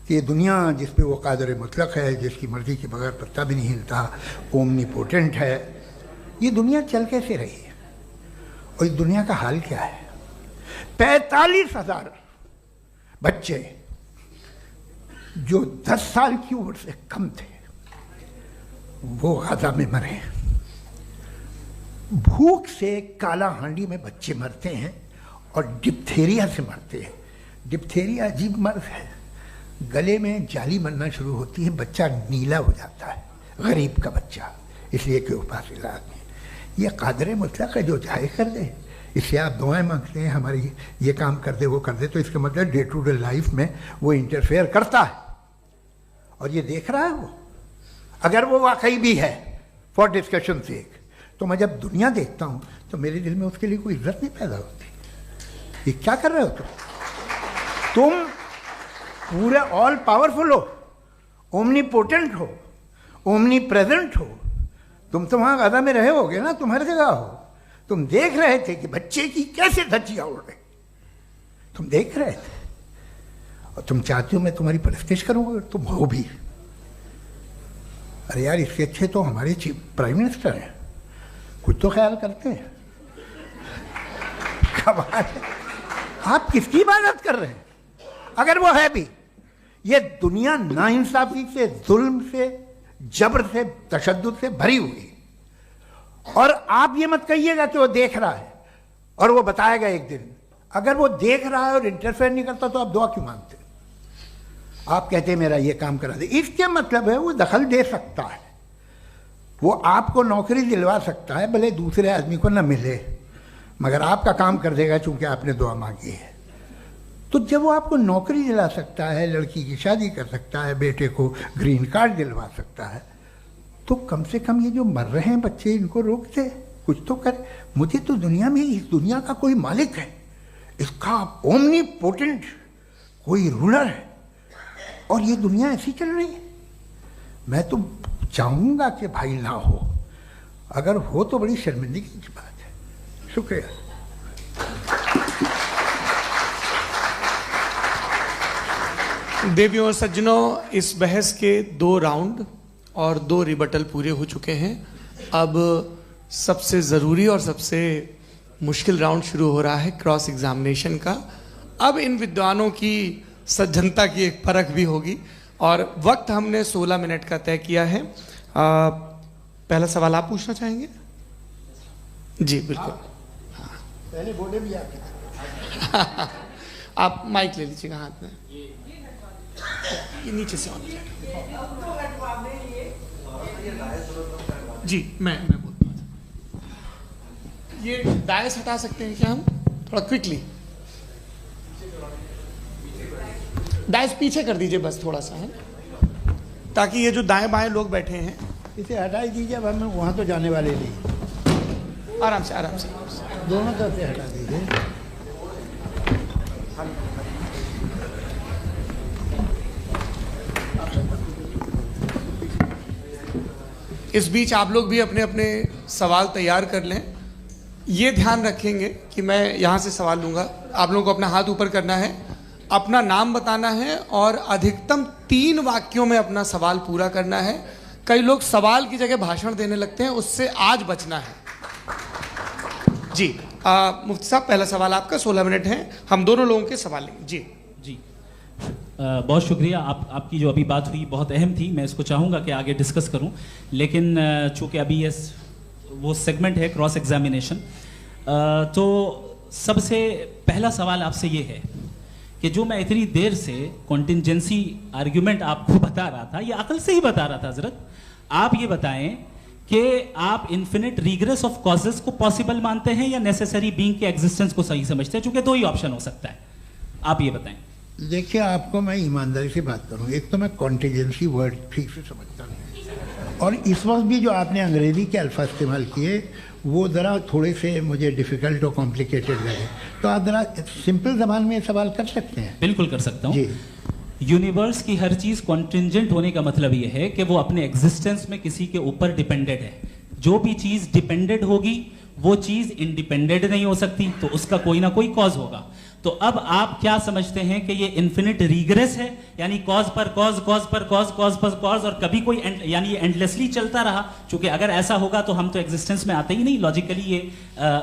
कि ये दुनिया जिस पे वो कादर मुतलक है, जिसकी मर्ज़ी के बगैर पत्ता भी नहीं हिलता, ओमनीपोटेंट है, ये दुनिया चल कैसे रही है? और इस दुनिया का हाल क्या है? 45,000 बच्चे जो 10 साल की उम्र से कम थे वो गाजा में मरे। भूख से काला हांडी में बच्चे मरते हैं और डिप्थेरिया से मरते हैं। डिप्थेरिया अजीब मर्ज है, गले में जाली बनना शुरू होती है, बच्चा नीला हो जाता है, गरीब का बच्चा, इसलिए कि उपास इलाज में। ये कादर मुतलक है, जो चाहे कर दे। इससे आप दुआएं मांगते हैं हमारी ये काम कर दे वो कर दे, तो इसका मतलब डे टू डे लाइफ में वो इंटरफेयर करता है और ये देख रहा है वो। अगर वो वाकई भी है फॉर डिस्कशन सेक, तो मैं जब दुनिया देखता हूँ तो मेरे दिल में उसके लिए कोई इज्जत नहीं पैदा होती। ये क्या कर रहे हो तुम पूरे ऑल पावरफुल हो, ओमनीपोटेंट हो, ओमनी प्रेजेंट हो। तुम तो वहाँ गाजा में रहे होगे ना, तुम हर जगह हो। तुम देख रहे थे कि बच्चे की कैसे धज्जियाँ उड़ रही, तुम देख रहे थे और तुम चाहती हो मैं तुम्हारी परस्तिश करूंगा, तुम हो भी। अरे यार, इसके अच्छे तो हमारे चीफ प्राइम मिनिस्टर हैं, कुछ तो ख्याल करते हैं। कमाल है। आप किसकी इबादत कर रहे हैं? अगर वो है भी, ये दुनिया नाइंसाफी से, जुल्म से, जबर से, तशद्दुद से भरी हुई। और आप ये मत कहिएगा कि वो देख रहा है और वो बताएगा एक दिन। अगर वो देख रहा है और इंटरफेयर नहीं करता तो आप दुआ क्यों मांगते? आप कहते हैं मेरा ये काम करा दे, इसके मतलब है वो दखल दे सकता है, वो आपको नौकरी दिलवा सकता है, भले दूसरे आदमी को न मिले, मगर आपका काम कर देगा चूंकि आपने दुआ मांगी है। तो जब वो आपको नौकरी दिला सकता है, लड़की की शादी कर सकता है, बेटे को ग्रीन कार्ड दिलवा सकता है, तो कम से कम ये जो मर रहे हैं बच्चे, इनको रोक दे, कुछ तो कर। मुझे तो दुनिया में, इस दुनिया का कोई मालिक है, इसका ओमनीपोटेंट कोई रूलर है, और ये दुनिया ऐसी चल रही है। मैं तो चाहूंगा कि भाई ना हो, अगर हो तो बड़ी शर्मिंदगी की बात है। शुक्रिया। देवियों और सज्जनों, इस बहस के 2 राउंड और 2 रिबटल पूरे हो चुके हैं। अब सबसे ज़रूरी और सबसे मुश्किल राउंड शुरू हो रहा है, क्रॉस एग्जामिनेशन का। अब इन विद्वानों की सज्जनता की एक परख भी होगी और वक्त हमने 16 मिनट का तय किया है। पहला सवाल आप पूछना चाहेंगे? जी बिल्कुल। पहले बोले भी आपके आप माइक ले लीजिएगा हाथ में, ये नीचे से ऑन जी। मैं बोलता हूँ, ये डायस हटा सकते हैं क्या हम थोड़ा क्विकली? डायस पीछे कर दीजिए बस थोड़ा सा, है, ताकि ये जो दाएं बाएं लोग बैठे हैं, इसे हटा ही दीजिए। अब हम वहाँ तो जाने वाले नहीं, आराम से आराम से दोनों तरफ से हटा दीजिए। इस बीच आप लोग भी अपने अपने सवाल तैयार कर लें। ये ध्यान रखेंगे कि मैं यहाँ से सवाल लूँगा, आप लोगों को अपना हाथ ऊपर करना है, अपना नाम बताना है और अधिकतम 3 वाक्यों में अपना सवाल पूरा करना है। कई लोग सवाल की जगह भाषण देने लगते हैं, उससे आज बचना है। जी मुफ्ती साहब, पहला सवाल आपका, 16 मिनट हैं, हम दोनों लोगों के सवाल लेंगे। जी जी बहुत शुक्रिया। आपकी जो अभी बात हुई बहुत अहम थी, मैं इसको चाहूँगा कि आगे डिस्कस करूँ, लेकिन चूँकि अभी ये वो सेगमेंट है क्रॉस एग्जामिनेशन, तो सबसे पहला सवाल आपसे ये है कि जो मैं इतनी देर से कॉन्टिंजेंसी आर्ग्यूमेंट आपको बता रहा था, ये अकल से ही बता रहा था हजरत, आप ये बताएं कि आप इन्फिनिट रिग्रेस ऑफ कॉजेस को पॉसिबल मानते हैं या नेसेसरी बीइंग के एग्जिस्टेंस को सही समझते हैं? चूंकि 2 ही ऑप्शन हो सकता है, आप ये बताएं। देखिए, आपको मैं ईमानदारी से बात करूं, एक तो मैं कॉन्टिजेंसी वर्ड ठीक से समझता नहीं, और इस वक्त भी जो आपने अंग्रेजी के अल्फाज इस्तेमाल किए वो ज़रा थोड़े से मुझे डिफ़िकल्ट और कॉम्प्लिकेटेड लगे, तो आप ज़रा सिंपल ज़बान में सवाल कर सकते हैं? बिल्कुल कर सकता हूँ जी। यूनिवर्स की हर चीज़ कॉन्टिंजेंट होने का मतलब यह है कि वो अपने एग्जिस्टेंस में किसी के ऊपर डिपेंडेंट है। जो भी चीज़ डिपेंडेंट होगी वो चीज़ इंडिपेंडेंट नहीं हो सकती, तो उसका कोई ना कोई कॉज होगा। तो अब आप क्या समझते हैं कि ये इन्फिनिट रिग्रेस है, यानी कॉज पर कॉज, कॉज पर कॉज, कॉज पर कॉज, और कभी कोई यानी ये एंडलेसली चलता रहा? क्योंकि अगर ऐसा होगा तो हम तो एग्जिस्टेंस में आते ही नहीं। लॉजिकली ये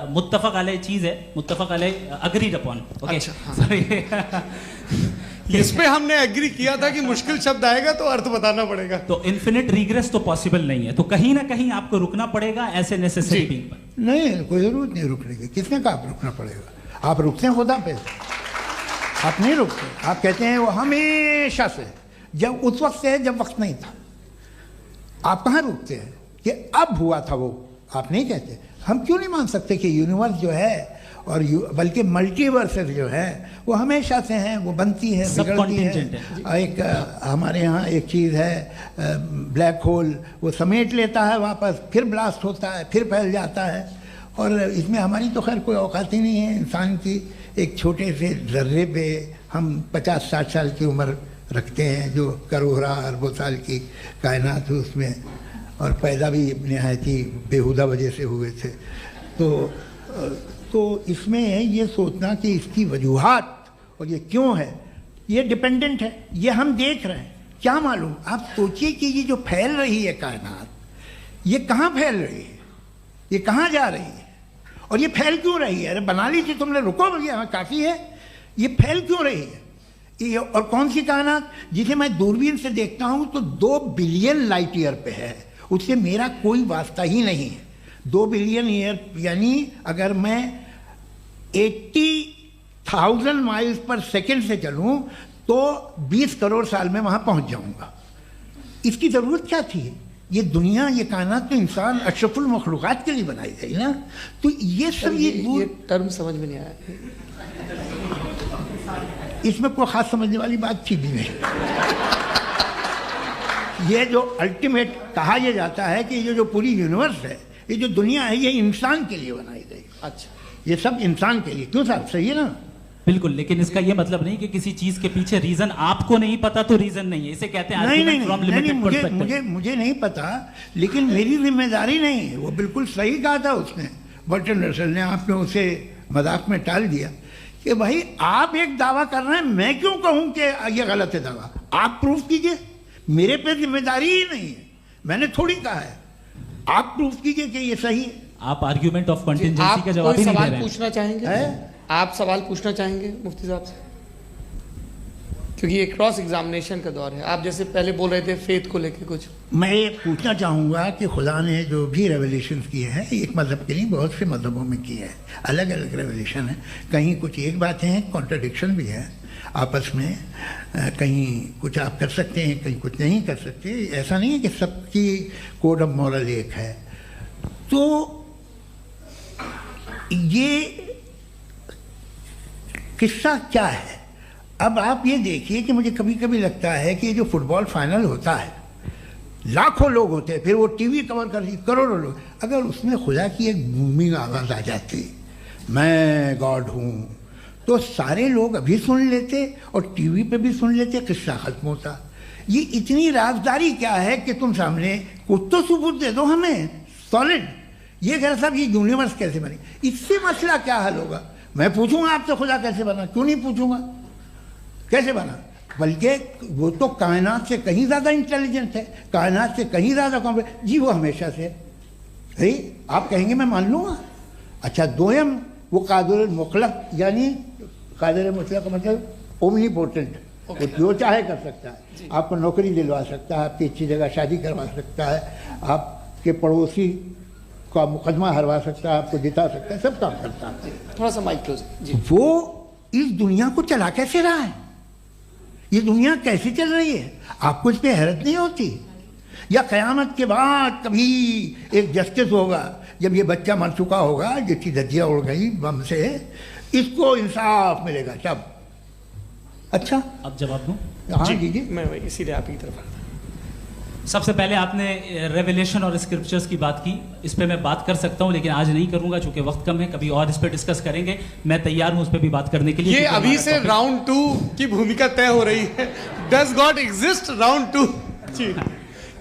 मुत्तफक अलैह चीज़ है, मुत्तफक अलैह अग्रीड अपॉन। ओके, इस पे हमने एग्री किया था कि मुश्किल शब्द आएगा तो अर्थ बताना पड़ेगा। तो इन्फिनिट रिग्रेस तो पॉसिबल नहीं है, तो कहीं ना कहीं आपको रुकना पड़ेगा ऐसे नेसेसरी बीइंग पर। नहीं, कोई जरूरत नहीं रुकने की। किसने कहा आप रुकना पड़ेगा? आप रुकते हैं खुदा पे, आप नहीं रुकते। आप कहते हैं वो हमेशा से, जब उस वक्त से है जब वक्त नहीं था। आप कहाँ रुकते हैं कि अब हुआ था वो? आप नहीं कहते। हम क्यों नहीं मान सकते कि यूनिवर्स जो है और बल्कि मल्टीवर्सेस जो है वो हमेशा से हैं, वो बनती है, बिगड़ती है। एक हमारे यहाँ एक चीज़ है ब्लैक होल, वो समेट लेता है वापस, फिर ब्लास्ट होता है, फिर फैल जाता है। और इसमें हमारी तो खैर कोई औकात ही नहीं है इंसान की। एक छोटे से ज़र्रे पे हम 50-60 साल की उम्र रखते हैं, जो करोड़ों अरबों साल की कायनात है उसमें, और पैदा भी नहायत ही बेहुदा वजह से हुए थे। तो इसमें ये सोचना कि इसकी वजूहात और ये क्यों है, ये डिपेंडेंट है, ये हम देख रहे हैं। क्या मालूम, आप सोचिए कि ये जो फैल रही है कायनात, ये कहाँ फैल रही है, ये कहाँ जा रही है, और ये फैल क्यों रही है? अरे बना ली थी तुमने, रुको भैया, काफ़ी है। ये फैल क्यों रही है? ये और कौन सी कायनात जिसे मैं दूरबीन से देखता हूँ तो 2 बिलियन लाइट ईयर पे है, उससे मेरा कोई वास्ता ही नहीं है। 2 बिलियन ईयर यानी अगर मैं 80,000 माइल्स पर सेकेंड से चलूँ तो 20 करोड़ साल में वहाँ पहुँच जाऊँगा। इसकी ज़रूरत क्या थी? ये दुनिया, ये कायनात तो इंसान अशरफुल मखलूक़ात के लिए बनाई गई ना। तो ये सब ये टर्म समझ में नहीं आया, इसमें कोई खास समझने वाली बात थी भी नहीं। ये जो अल्टीमेट कहा यह जाता है कि ये जो पूरी यूनिवर्स है, ये जो दुनिया है, ये इंसान के लिए बनाई गई। अच्छा, ये सब इंसान के लिए। क्यों साहब, सही है ना? बिल्कुल, लेकिन इसका ये मतलब नहीं कि किसी चीज के पीछे रीजन आपको नहीं पता तो रीजन नहीं है, इसे कहते हैं नहीं, मुझे नहीं पता, लेकिन मेरी जिम्मेदारी नहीं है। वो बिल्कुल सही कहा था उसने, बर्टन रसल ने। आपने उसे मजाक में टाल दिया कि भाई आप एक दावा कर रहे हैं, मैं क्यों कहूं कि ये गलत है दावा? आप प्रूफ कीजिए, मेरे पे जिम्मेदारी ही नहीं है, मैंने थोड़ी कहा है। आप प्रूफ कीजिए कि ये सही है। आप आर्ग्यूमेंट ऑफ कंटिंजेंसी का जवाब ही नहीं दे रहे हैं। पूछना चाहेंगे? आप सवाल पूछना चाहेंगे मुफ्ती साहब से? क्योंकि ये क्रॉस एग्जामिनेशन का दौर है। आप जैसे पहले बोल रहे थे फेथ को लेके कुछ, मैं ये पूछना चाहूँगा कि खुदा ने जो भी रेवोल्यूशन किए हैं, एक मज़हब के लिए बहुत से मज़हबों में किए हैं, अलग अलग रेवोल्यूशन है। कहीं कुछ एक बातें हैं, कॉन्ट्रडिक्शन भी है आपस में, कहीं कुछ आप कर सकते हैं, कहीं कुछ नहीं कर सकते। ऐसा नहीं है कि सबकी कोड ऑफ मॉरल एक है। तो ये किस्सा क्या है? अब आप ये देखिए कि मुझे कभी कभी लगता है कि ये जो फुटबॉल फाइनल होता है, लाखों लोग होते हैं, फिर वो टीवी कवर कर रही करोड़ों लोग, अगर उसमें खुदा की एक बूमिंग आवाज़ आ जाती, मैं गॉड हूँ, तो सारे लोग अभी सुन लेते और टीवी पे भी सुन लेते, किस्सा खत्म होता। ये इतनी राजदारी क्या है कि तुम सामने कुछ तो सबूत दे दो हमें सॉलिड। ये कह साहब ये यूनिवर्स कैसे बनी, इससे मसला क्या हल होगा? मैं पूछूंगा आपसे खुदा कैसे बना? क्यों नहीं पूछूंगा कैसे बना? बल्कि वो तो कायनात से कहीं ज़्यादा इंटेलिजेंट है, कायनात से कहीं ज़्यादा कॉम्प्लेक्स। जी वो हमेशा से है। आप कहेंगे मैं मान लूँगा। अच्छा, दोयम वो कादिर मुतलक, यानी कादिर मुतलक का मतलब ओमनीपोटेंट, वो जो चाहे कर सकता है। आपको नौकरी दिलवा सकता है, आपकी अच्छी जगह शादी करवा सकता है, आपके पड़ोसी का मुकदमा हरवा सकता है, आपको जिता सकता है, सब काम करता है। थोड़ा सा माइक क्लोज जी। वो इस दुनिया को चला कैसे रहा है? ये दुनिया कैसे चल रही है? आपको इस पर हैरत नहीं होती? या क़यामत के बाद कभी एक जस्टिस होगा, जब ये बच्चा मर चुका होगा जिसकी धज्जियाँ उड़ गई बम से, इसको इंसाफ मिलेगा तब? अच्छा, अब जवाब दूं? हाँ जी। मैं इसीलिए आप की तरफ। सबसे पहले आपने रेवलेशन और स्क्रिप्चर्स की बात की, इस पे मैं बात कर सकता हूं, लेकिन आज नहीं करूंगा चूंकि वक्त कम है। कभी और इस पे डिस्कस करेंगे, मैं तैयार हूं उस पे भी बात करने के लिए। ये अभी से राउंड 2 की भूमिका तय हो रही है। Does God exist round 2?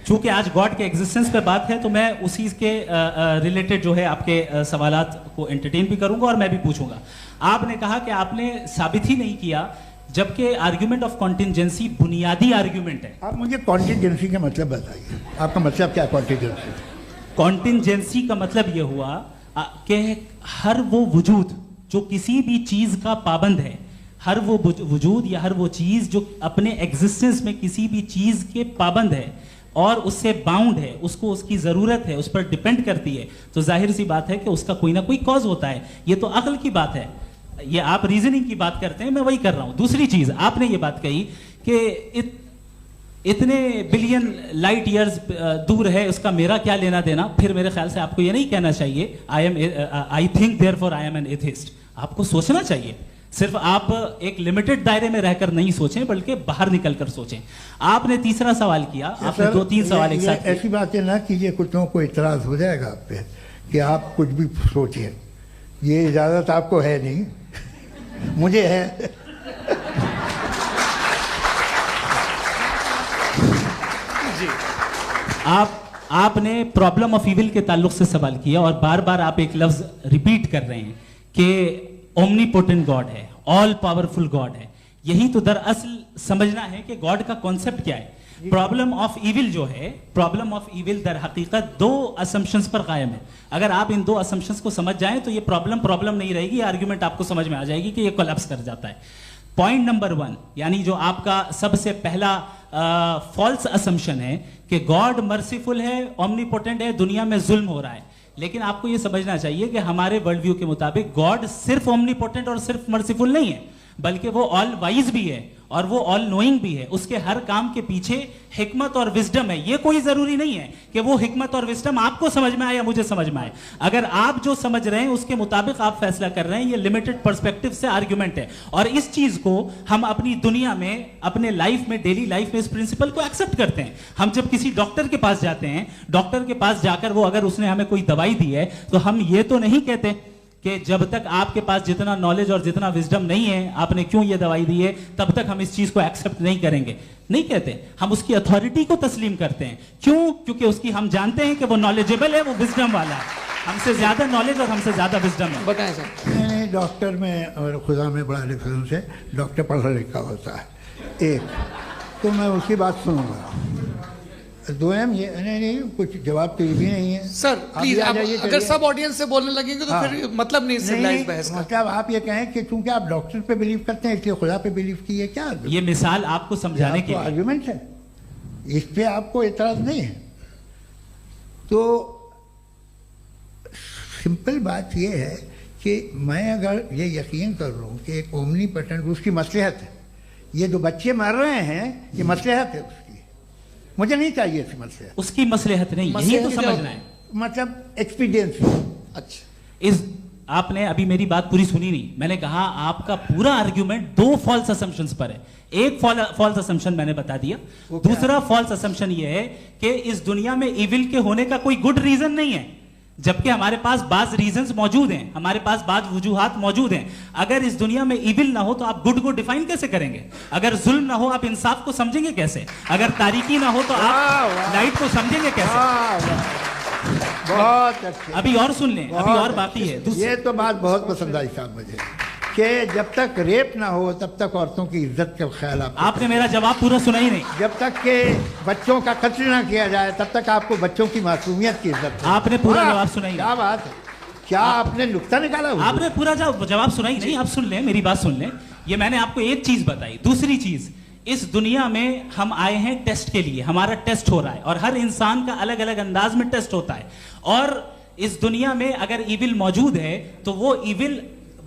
चूंकि आज गॉड के एग्जिस्टेंस पे बात है तो मैं उसी के रिलेटेड जो है आपके सवालात को एंटरटेन भी करूंगा और मैं भी पूछूंगा। आपने कहा कि आपने साबित ही नहीं किया, जबकि आर्ग्यूमेंट ऑफ कॉन्टिजेंसी बुनियादी आर्ग्यूमेंट है। आप मुझे कॉन्टिजेंसी का मतलब बताइए, आपका मतलब क्या? कॉन्टिजेंसी कॉन्टिजेंसी का मतलब यह हुआ कि हर वो वजूद जो किसी भी चीज का पाबंद है, हर वो वजूद या हर वो चीज जो अपने एग्जिस्टेंस में किसी भी चीज के पाबंद है और उससे बाउंड है, उसको उसकी जरूरत है, उस पर डिपेंड करती है, तो जाहिर सी बात है कि उसका कोई ना कोई कॉज होता है। ये तो अक्ल की बात है। ये आप रीजनिंग की बात करते हैं, मैं वही कर रहा हूं। दूसरी चीज आपने ये बात कही कि इतने बिलियन लाइट ईयर्स दूर है, उसका मेरा क्या लेना देना। फिर मेरे ख्याल से आपको ये नहीं कहना चाहिए I think therefore I am an atheist. आपको सोचना चाहिए, सिर्फ आप एक लिमिटेड दायरे में रहकर नहीं सोचें, बल्कि बाहर निकलकर सोचें। आपने तीसरा सवाल किया, आपने 2-3 सवाल एक साथ। ऐसी बातें ना कीजिए, कुछ लोगों को इतराज हो जाएगा आप पे कि आप कुछ भी सोचिए। ये इजाजत आपको है नहीं, मुझे है। आपने प्रॉब्लम ऑफ इविल के ताल्लुक से सवाल किया और बार बार आप एक लफ्ज रिपीट कर रहे हैं कि ओमनीपोटेंट गॉड है। ऑल पावरफुल गॉड है। यही तो दरअसल समझना है कि गॉड का कॉन्सेप्ट क्या है। प्रॉब्लम ऑफ इविल जो है, प्रॉब्लम ऑफ इविल दर हकीकत दो असम्पशंस पर कायम है। अगर आप इन दो असम्पशंस को समझ जाएं तो ये प्रॉब्लम नहीं रहेगी, आर्ग्यूमेंट आपको समझ में आ जाएगी कि ये कोलैप्स कर जाता है। पॉइंट नंबर 1, यानी जो आपका सबसे पहला फॉल्स असम्पशन है कि गॉड मर्सीफुल है, ओमनीपोटेंट है, दुनिया में जुल्म हो रहा है। लेकिन आपको यह समझना चाहिए कि हमारे वर्ल्ड व्यू के मुताबिक गॉड सिर्फ ओमनीपोटेंट और सिर्फ मर्सीफुल नहीं है, बल्कि वो ऑल वाइज भी है और वो ऑल नोइंग भी है। उसके हर काम के पीछे हिकमत और विजडम है। ये कोई जरूरी नहीं है कि वो हिकमत और विजडम आपको समझ में आए या मुझे समझ में आए। अगर आप जो समझ रहे हैं उसके मुताबिक आप फैसला कर रहे हैं, ये लिमिटेड पर्सपेक्टिव से आर्ग्यूमेंट है। और इस चीज को हम अपनी दुनिया में, अपने लाइफ में, डेली लाइफ में इस प्रिंसिपल को एक्सेप्ट करते हैं। हम जब किसी डॉक्टर के पास जाते हैं, डॉक्टर के पास जाकर वो अगर उसने हमें कोई दवाई दी है तो हम ये तो नहीं कहते कि जब तक आपके पास जितना नॉलेज और जितना विजडम नहीं है, आपने क्यों ये दवाई दी है, तब तक हम इस चीज को एक्सेप्ट नहीं करेंगे। नहीं कहते, हम उसकी अथॉरिटी को तस्लीम करते हैं। क्यों? क्योंकि उसकी हम जानते हैं कि वो नॉलेजेबल है, वो विजडम वाला है, हमसे ज्यादा नॉलेज और हमसे ज्यादा विजडम है। बताएं सर। नहीं, डॉक्टर में और खुदा में बड़ा डिफरेंस है। डॉक्टर पढ़ा लिखा होता है, एक तो मैं उसकी बात सुनूंगा। दोयम ये नहीं, कुछ जवाब तो ये भी नहीं है सर। प्लीज आप अगर सब ऑडियंस से बोलने लगेंगे तो फिर मतलब नहीं सिविलाइज्ड बहस का। मतलब आप ये कहें कि चूंकि आप डॉक्टर पे बिलीव करते हैं इसलिए खुदा पे बिलीव किए, क्या ये मिसाल आपको समझाने के लिए आर्गुमेंट है, इस पे आपको एतराज नहीं है। तो सिंपल बात ये है कि मैं अगर ये यकीन कर लूँ कि एक ओमनीपोटेंट, उसकी मसलहत है, ये जो बच्चे मर रहे हैं ये मसलहत है उसकी, मुझे नहीं चाहिए इसकी मसलहत। उसकी मसलहत नहीं, यही तो समझना है, मतलब एक्सपीरियंस। अच्छा, इस आपने अभी मेरी बात पूरी सुनी नहीं। मैंने कहा आपका पूरा आर्ग्यूमेंट दो फॉल्स असम्पशंस पर है। एक फॉल्स असम्पशन मैंने बता दिया, दूसरा फॉल्स असम्पशन ये है कि इस दुनिया में इविल के होने का कोई गुड रीजन नहीं है, जबकि हमारे पास बाज रीजंस मौजूद हैं, हमारे पास बाज वजूहात मौजूद हैं। अगर इस दुनिया में इविल ना हो तो आप गुड को डिफाइन कैसे करेंगे? अगर जुल्म ना हो आप इंसाफ को समझेंगे कैसे? अगर तारीकी ना हो तो आप लाइट को समझेंगे कैसे? बहुत अच्छे। अभी और सुन लें, अभी और बाकी है। ये तो बात बहुत पसंद आई साहब मुझे कि जब तक रेप ना हो तब तक औरतों की इज्जत का ख्याल आपने मेरा जवाब पूरा सुना ही नहीं। जब तक के बच्चों का कत्ल ना किया जाए तब तक आपको बच्चों की मासूमियत की इज्जत। आपने पूरा जवाब सुना ही नहीं। क्या बात है, क्या आपने नुक्ता निकाला? आपने पूरा जवाब सुना ही नहीं। आप सुन लें, मेरी बात सुन लें। ये मैंने आपको एक चीज बताई। दूसरी चीज, इस दुनिया में हम आए हैं टेस्ट के लिए, हमारा टेस्ट हो रहा है और हर इंसान का अलग अलग अंदाज में टेस्ट होता है। और इस दुनिया में अगर इविल मौजूद है तो वो इविल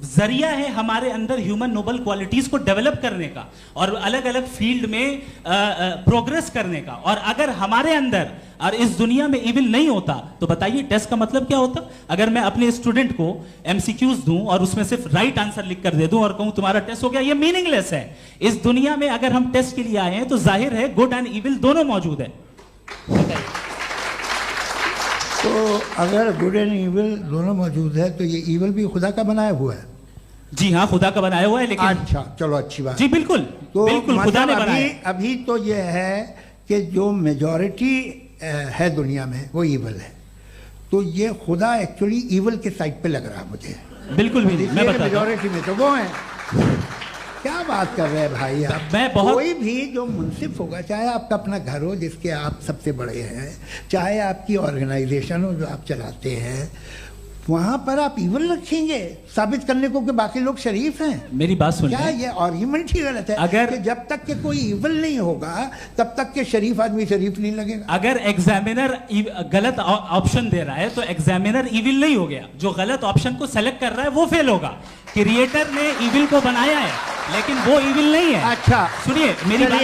जरिया है हमारे अंदर ह्यूमन नोबल क्वालिटीज को डेवलप करने का और अलग अलग फील्ड में प्रोग्रेस करने का। और अगर हमारे अंदर और इस दुनिया में इविल नहीं होता तो बताइए टेस्ट का मतलब क्या होता? अगर मैं अपने स्टूडेंट को एमसीक्यूज दूं और उसमें सिर्फ राइट आंसर लिख कर दे दूं और कहूं तुम्हारा टेस्ट हो गया, ये मीनिंगलेस है। इस दुनिया में अगर हम टेस्ट के लिए आए हैं तो जाहिर है गुड एंड इविल दोनों मौजूद है। तो अगर गुड एंड इविल दोनों मौजूद है तो ये इविल भी खुदा का बनाया हुआ है? जी हाँ, खुदा का बनाया हुआ है। लेकिन अच्छा, चलो अच्छी बात। जी बिल्कुल, तो बिल्कुल खुदा ने बनाया। अभी तो ये है कि जो मेजॉरिटी है दुनिया में वो इविल है, तो ये खुदा एक्चुअली इविल के साइड पे लग रहा है मुझे। बिल्कुल भी मैं बताता हूं। मेजॉरिटी में तो वो है। क्या बात कर रहे हैं भाई आप? मैं बहुत कोई भी जो मुंसिफ होगा, चाहे आपका अपना घर हो जिसके आप सबसे बड़े हैं, चाहे आपकी ऑर्गेनाइजेशन हो जो आप चलाते हैं, वहां पर आप इविल रखेंगे साबित करने को कि बाकी लोग शरीफ हैं। मेरी बात सुन, क्या ये आर्ग्यूमेंट ही गलत है? अगर कि जब तक के कोई इविल नहीं होगा तब तक के शरीफ आदमी शरीफ नहीं लगेगा। अगर एग्जामिनर गलत ऑप्शन दे रहा है तो एग्जामिनर इविल नहीं हो गया, जो गलत ऑप्शन को सेलेक्ट कर रहा है वो फेल होगा। क्रिएटर ने इविल को बनाया है लेकिन वो इविल नहीं है। अच्छा सुनिए मेरी बात,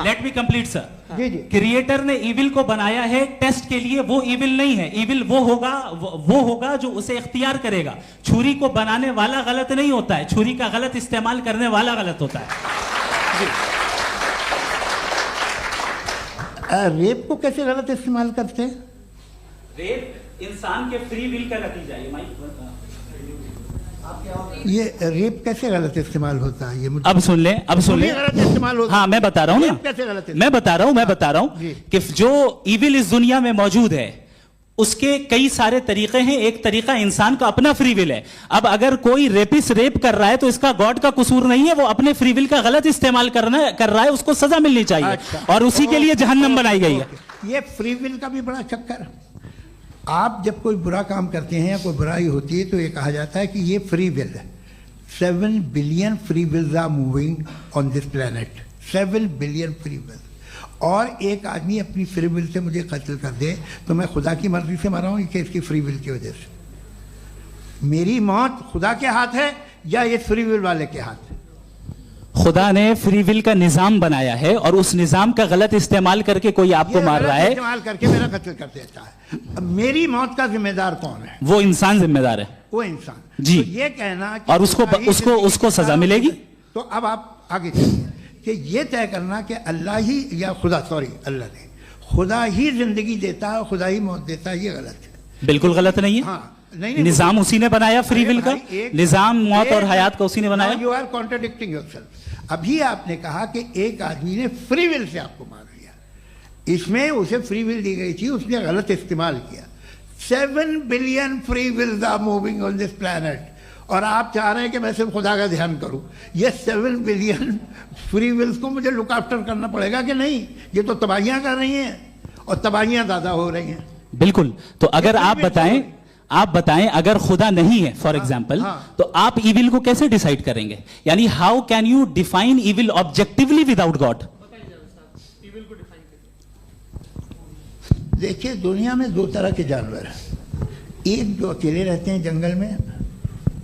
लेट मी कंप्लीट सर। जी जी। क्रिएटर ने इविल को बनाया है टेस्ट के लिए, वो इविल नहीं है। इविल वो होगा जो उसे इख्तियार करेगा। छुरी को बनाने वाला गलत नहीं होता है, छुरी का गलत इस्तेमाल करने वाला गलत होता है। रेप को कैसे गलत इस्तेमाल करते हैं? रेप इंसान के फ्री विल का नतीजा है। ये रेप कैसे गलत इस्तेमाल होता है? ये मुझे अब सुन लें, अब सुन लें। गलत इस्तेमाल होता है। हाँ मैं बता रहा हूँ ना, कैसे गलत? मैं बता रहा हूँ कि जो इविल इस दुनिया में मौजूद है उसके कई सारे तरीके हैं। एक तरीका इंसान का अपना फ्री विल है। अब अगर कोई रेपिस्ट रेप कर रहा है तो इसका गॉड का कसूर नहीं है, वो अपने फ्री विल का गलत इस्तेमाल कर रहा है, उसको सजा मिलनी चाहिए। अच्छा। और उसी के लिए जहन्नम बनाई गई है। ये फ्री विल का भी बड़ा चक्कर। आप जब कोई बुरा काम करते हैं या कोई बुराई होती है तो ये कहा जाता है कि ये फ्री विल है। 7 billion free wills are moving on this planet. 7 billion free will. और एक आदमी अपनी फ्री विल से मुझे कत्ल कर दे तो मैं खुदा की मर्जी से मरा हूं कि इसकी फ्री विल की वजह से? मेरी मौत खुदा के हाथ है या ये फ्री विल वाले के हाथ है? खुदा ने फ्री विल का निजाम बनाया है और उस निजाम का गलत इस्तेमाल करके कोई आपको मार रहा है, इस्तेमाल करके मेरा कत्ल कर देता है। अब मेरी मौत का जिम्मेदार कौन है? वो इंसान जिम्मेदार है। वो इंसान। जी। तो ये कहना कि और उसको सजा मिलेगी। तो अब आप आगे चलिए कि ये तय करना कि अल्लाह ही या खुदा, सॉरी अल्लाह ने, खुदा ही जिंदगी देता है, खुदा ही मौत देता है, ये गलत है। बिल्कुल गलत नहीं है। हाँ, नहीं, निजाम उसी ने बनाया फ्री विल का। निजाम मौत और हयात का उसी ने बनाया। You are contradicting yourself. अभी आपने कहा कि एक आदमी ने फ्री विल से आपको मार दिया, इसमें उसे फ्री विल दी गई थी, उसने गलत इस्तेमाल किया। 7 billion free wills are moving on this planet और आप चाह रहे हैं कि मैं सिर्फ खुदा का ध्यान करूं। ये 7 बिलियन फ्री विल्स को मुझे लुक आफ्टर करना पड़ेगा कि नहीं? ये तो तबाहियां कर रही हैं और तबाहियां ज़्यादा हो रही हैं। बिल्कुल। तो अगर आप बताएं अगर खुदा नहीं है फॉर एग्जाम्पल, तो आप इविल को कैसे डिसाइड करेंगे? यानी how can you define evil objectively without God? देखिए, दुनिया में 2 तरह के जानवर हैं। एक जो अकेले रहते हैं जंगल में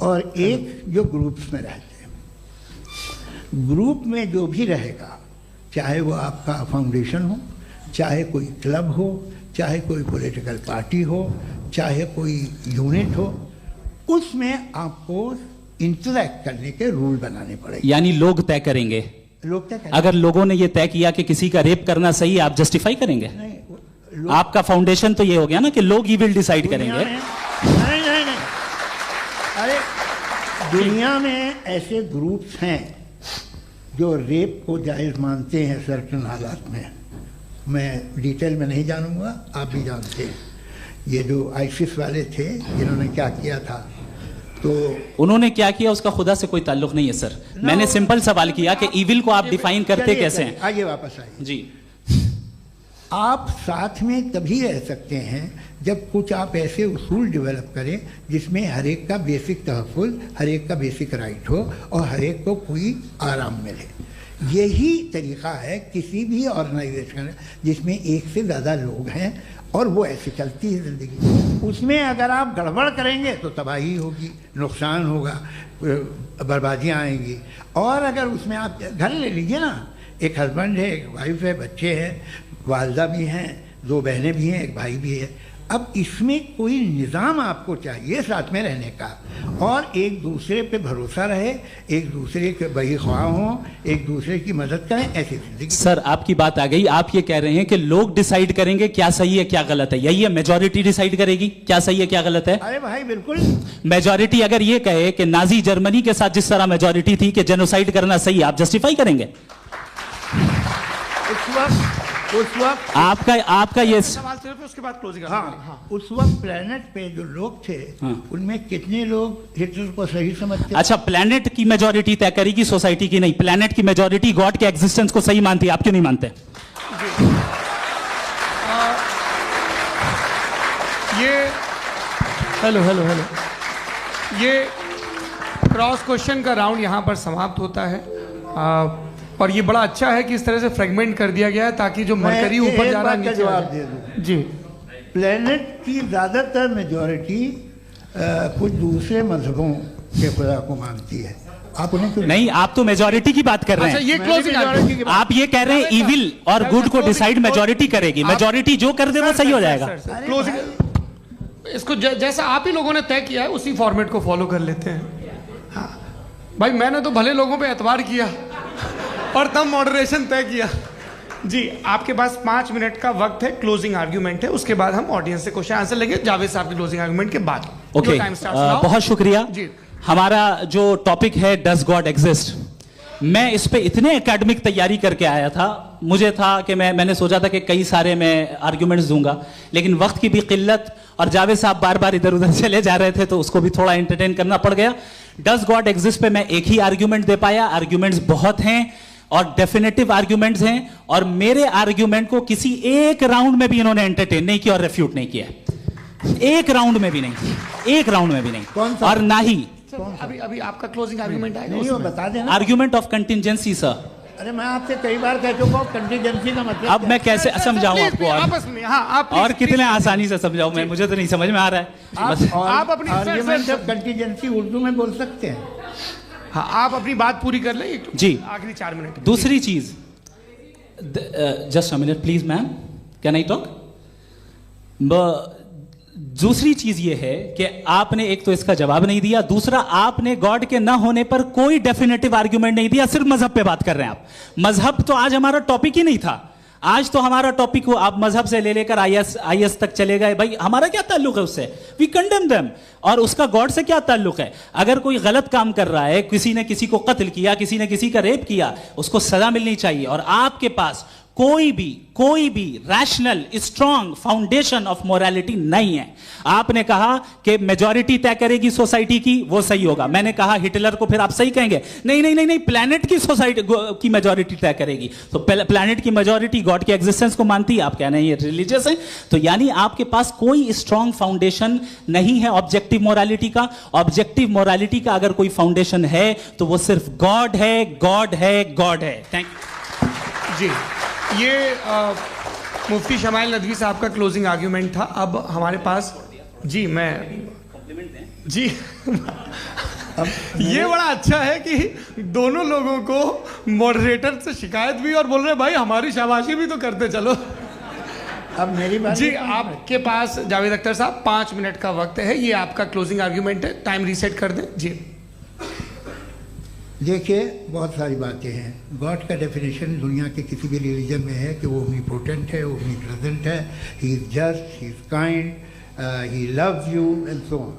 और एक जो ग्रुप्स में रहते हैं। ग्रुप में जो भी रहेगा, चाहे वो आपका फाउंडेशन हो, चाहे कोई क्लब हो, चाहे कोई पॉलिटिकल पार्टी हो, चाहे कोई यूनिट हो, उसमें आपको इंटरैक्ट करने के रूल बनाने पड़ेंगे। यानी लोग तय करेंगे। लोग तय करेंगे। अगर लोगों ने ये तय किया कि किसी का रेप करना सही है, आप जस्टिफाई करेंगे? नहीं, आपका फाउंडेशन तो ये हो गया ना कि लोग ही विल डिसाइड करेंगे। नहीं, अरे दुनिया में ऐसे ग्रुप्स हैं जो रेप को जायज़ मानते हैं सर्टेन हालात में। मैं डिटेल में नहीं जानूंगा, आप भी जानते हैं। ये जो आईसिस वाले थे जिन्होंने क्या किया था, तो उन्होंने क्या किया उसका खुदा से कोई ताल्लुक नहीं है सर। मैंने सिंपल सवाल किया कि इविल को आप डिफाइन करते कैसे हैं? आइए वापस आइए जी। आप साथ में तभी रह सकते हैं जब कुछ आप ऐसे उसूल डेवलप करें जिसमें हर एक का बेसिक तहफ़्फ़ुज़, हर एक का बेसिक राइट हो और हर एक को कोई आराम मिले। यही तरीक़ा है किसी भी ऑर्गेनाइजेशन जिसमें एक से ज़्यादा लोग हैं और वो ऐसे चलती है ज़िंदगी। उसमें अगर आप गड़बड़ करेंगे तो तबाही होगी, नुकसान होगा, बर्बादियाँ आएंगी। और अगर उसमें आप घर ले लीजिए ना, एक हस्बैंड है, एक वाइफ है, बच्चे हैं, वालदा भी हैं, 2 बहनें भी हैं, एक भाई भी है। अब इसमें कोई निज़ाम आपको चाहिए साथ में रहने का, और एक दूसरे पे भरोसा रहे, एक दूसरे के बहीख्वाह हों, एक दूसरे की मदद करें, ऐसी जिंदगी। सर आपकी बात आ गई। आप ये कह रहे हैं कि लोग डिसाइड करेंगे क्या सही है क्या गलत है, यही है? मेजॉरिटी डिसाइड करेगी क्या सही है क्या गलत है? अरे भाई बिल्कुल। मेजॉरिटी अगर ये कहे कि नाजी जर्मनी के साथ जिस तरह मेजॉरिटी थी कि जेनोसाइड करना सही है, आप जस्टिफाई करेंगे? उस वक्त आपका ये सवाल सिर्फ उसके बाद क्लोजिंग। हाँ, उस वक्त प्लेनेट पे जो लोग थे, उनमें कितने लोग हिटलर को सही समझते? अच्छा, प्लेनेट की मेजॉरिटी तय करेगी, सोसाइटी की नहीं। प्लेनेट की मेजॉरिटी गॉड के एग्जिस्टेंस को सही मानती है, आप क्यों नहीं मानते? हेलो ये क्रॉस क्वेश्चन का राउंड यहाँ पर समाप्त होता है। और ये बड़ा अच्छा है कि इस तरह से फ्रेगमेंट कर दिया गया है ताकि जो मरकरी ऊपर जा रहा है नीचे जवाब दे दूं। जी। प्लेनेट की ज़्यादातर मेजॉरिटी कुछ दूसरे मजहबों के खुदा को मानती है। आप उन्हें क्यों नहीं? आप तो मेजॉरिटी की बात कर रहे हैं। अच्छा, ये क्लोजिंग आप ये कह रहे हैं इविल और गुड को डिसाइड मेजॉरिटी करेगी। मेजॉरिटी जो कर दे वो सही हो जाएगा। क्लोजिंग इसको जैसा आप ही लोगों ने तय किया है उसी फॉर्मेट को फॉलो कर लेते हैं। हाँ भाई, मैंने तो भले लोगों पे एतबार किया और तब मॉडरेशन तय किया। जी, आपके पास 5 मिनट का वक्त है, क्लोजिंग आर्ग्यूमेंट है, उसके बाद हम ऑडियंस से क्वेश्चन आंसर लेंगे जावेद साहब के क्लोजिंग आर्ग्यूमेंट के बाद। ओके, बहुत शुक्रिया जी। हमारा जो टॉपिक है डज गॉड एग्जिस्ट, मैं इस पे इतने एकेडमिक तैयारी करके आया था, मुझे था कि मैंने सोचा था कि कई सारे मैं आर्ग्यूमेंट्स दूंगा, लेकिन वक्त की भी किल्लत और जावेद साहब बार बार इधर उधर चले जा रहे थे तो उसको भी थोड़ा एंटरटेन करना पड़ गया। डज गॉड एग्जिस्ट पे मैं एक ही आर्ग्यूमेंट दे पाया, आर्ग्यूमेंट्स बहुत हैं और डेफिनेटिव आर्ग्यूमेंट्स हैं, और मेरे आर्ग्यूमेंट को किसी एक राउंड में भी इन्होंने एंटरटेन नहीं किया और रेफ्यूट नहीं किया, एक राउंड में भी नहीं, एक राउंड में भी नहीं। और ना ही अभी आपका क्लोजिंग आर्गुमेंट आएगा, नहीं, वो बता देना। Argument of contingency sir. अरे मैं आपसे कई बार कह चुका हूं कंटीजेंसी का मतलब अब मैं कैसे समझाऊं आपको आपस में? हाँ, आप और कितने आसानी से समझाऊं मैं, मुझे तो नहीं समझ में आ रहा है। आप अपनी आर्ग्यूमेंट ऑफ कंटीजेंसी उर्दू में बोल सकते हैं। हाँ, आप अपनी बात पूरी कर लें जी, आखिरी 4 मिनट। दूसरी चीज, just a minute please ma'am, can I talk? दूसरी चीज ये है कि आपने एक तो इसका जवाब नहीं दिया, दूसरा आपने गॉड के ना होने पर कोई डेफिनेटिव आर्ग्यूमेंट नहीं दिया, सिर्फ मजहब पे बात कर रहे हैं आप। मजहब तो आज हमारा टॉपिक ही नहीं था, आज तो हमारा टॉपिक हो, आप मजहब से ले लेकर आईएस तक चले गए। भाई हमारा क्या ताल्लुक है उससे? We condemn them. और उसका गॉड से क्या ताल्लुक है? अगर कोई गलत काम कर रहा है, किसी ने किसी को कत्ल किया, किसी ने किसी का रेप किया, उसको सजा मिलनी चाहिए। और आपके पास कोई भी rational strong foundation of morality नहीं है। आपने कहा कि मेजॉरिटी तय करेगी सोसाइटी की, वो सही होगा। मैंने कहा हिटलर को फिर आप सही कहेंगे, नहीं नहीं नहीं नहीं, प्लैनेट की सोसाइटी की मेजॉरिटी तय करेगी। तो प्लैनेट की मेजॉरिटी गॉड के एग्जिस्टेंस को मानती है, आप कह रहे हैं ये रिलीजियस है। तो यानी आपके पास कोई स्ट्रॉन्ग फाउंडेशन नहीं है ऑब्जेक्टिव मोरालिटी का। ऑब्जेक्टिव मोरालिटी का अगर कोई फाउंडेशन है तो वो सिर्फ गॉड है, गॉड है, गॉड है। थैंक यू जी। ये मुफ्ती शमाइल नदवी साहब का क्लोजिंग आर्ग्यूमेंट था। अब हमारे पास जी जी ये बड़ा अच्छा है कि दोनों लोगों को मॉडरेटर से शिकायत भी और बोल रहे भाई हमारी शाबाशी भी तो करते चलो। अब मेरी बात जी, आपके पास जावेद अख्तर साहब 5 मिनट का वक्त है, ये आपका क्लोजिंग आर्ग्यूमेंट है, टाइम रीसेट कर दें जी। देखिए, बहुत सारी बातें हैं। गॉड का डेफिनेशन दुनिया के किसी भी रिलीजन में है कि वो ओमनीपोटेंट है, ओमनीप्रेजेंट है, he is just, he is kind, he loves you and so on.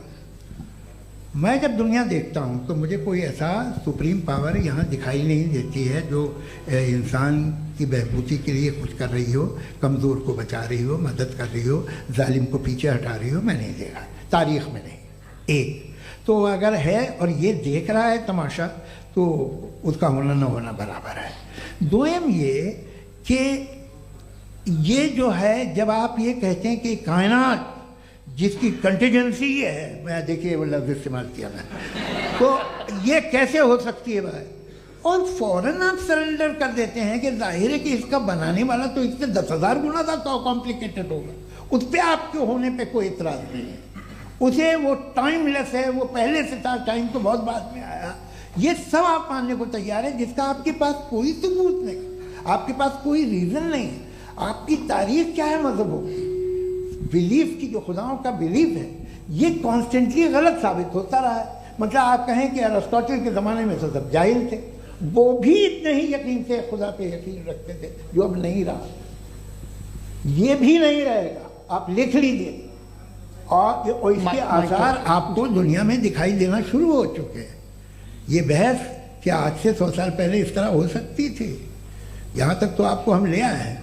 मैं जब दुनिया देखता हूँ तो मुझे कोई ऐसा सुप्रीम पावर यहाँ दिखाई नहीं देती है जो इंसान की बहबूदी के लिए कुछ कर रही हो, कमज़ोर को बचा रही हो, मदद कर रही हो, जालिम को पीछे हटा रही हो। मैं नहीं देखा, तारीख़ में नहीं। एक तो अगर है और ये देख रहा है तमाशा, तो उसका होना न होना बराबर है। दोयम ये कि ये जो है, जब आप ये कहते हैं कि कायनात जिसकी कंटीजेंसी है, मैं देखिए वो लफ्ज़ इस्तेमाल किया मैं, तो ये कैसे हो सकती है भाई? और फ़ौरन आप सरेंडर कर देते हैं कि जाहिर है कि इसका बनाने वाला तो इससे 10,000 गुना था तो कॉम्प्लिकेटेड होगा। उस पर आपके होने पे कोई इतराज़ नहीं है। उसे वो टाइमलेस है, वो पहले से था, टाइम तो बहुत बाद में आया। ये सब आप मानने को तैयार है जिसका आपके पास कोई सबूत नहीं, आपके पास कोई रीज़न नहीं है। आपकी तारीख क्या है मज़हबों की? बिलीफ की, जो खुदाओं का बिलीफ है, ये कॉन्स्टेंटली गलत साबित होता रहा है। मतलब आप कहें कि अरिस्टोटल के ज़माने में तो सब जाहिल थे, वो भी इतने ही यकीन से खुदा पे यकीन रखते थे, जो अब नहीं रहा, ये भी नहीं रहेगा। आप लिख लीजिए, और इसके आसार आपको दुनिया में दिखाई देना शुरू हो चुके हैं। ये बहस क्या आज से 100 साल पहले इस तरह हो सकती थी? यहाँ तक तो आपको हम ले आए हैं।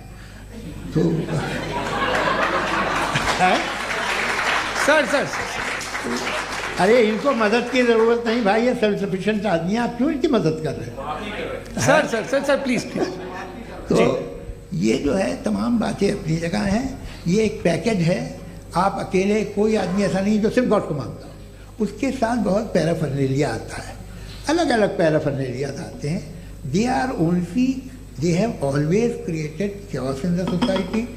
तो सर अरे इनको मदद की ज़रूरत नहीं भाई, ये सेल्फ सफिशिएंट आदमी है, आप क्यों इनकी मदद कर रहे हैं? Sir please. तो ये जो है तमाम बातें अपनी जगह हैं। ये एक पैकेज है। आप अकेले, कोई आदमी ऐसा नहीं जो सिर्फ गॉड को मानता हो, उसके साथ बहुत पैराफर्नेलिया आता है, अलग अलग पैराफर्नेलिया आते हैं। They are only, they have always created chaos in the society.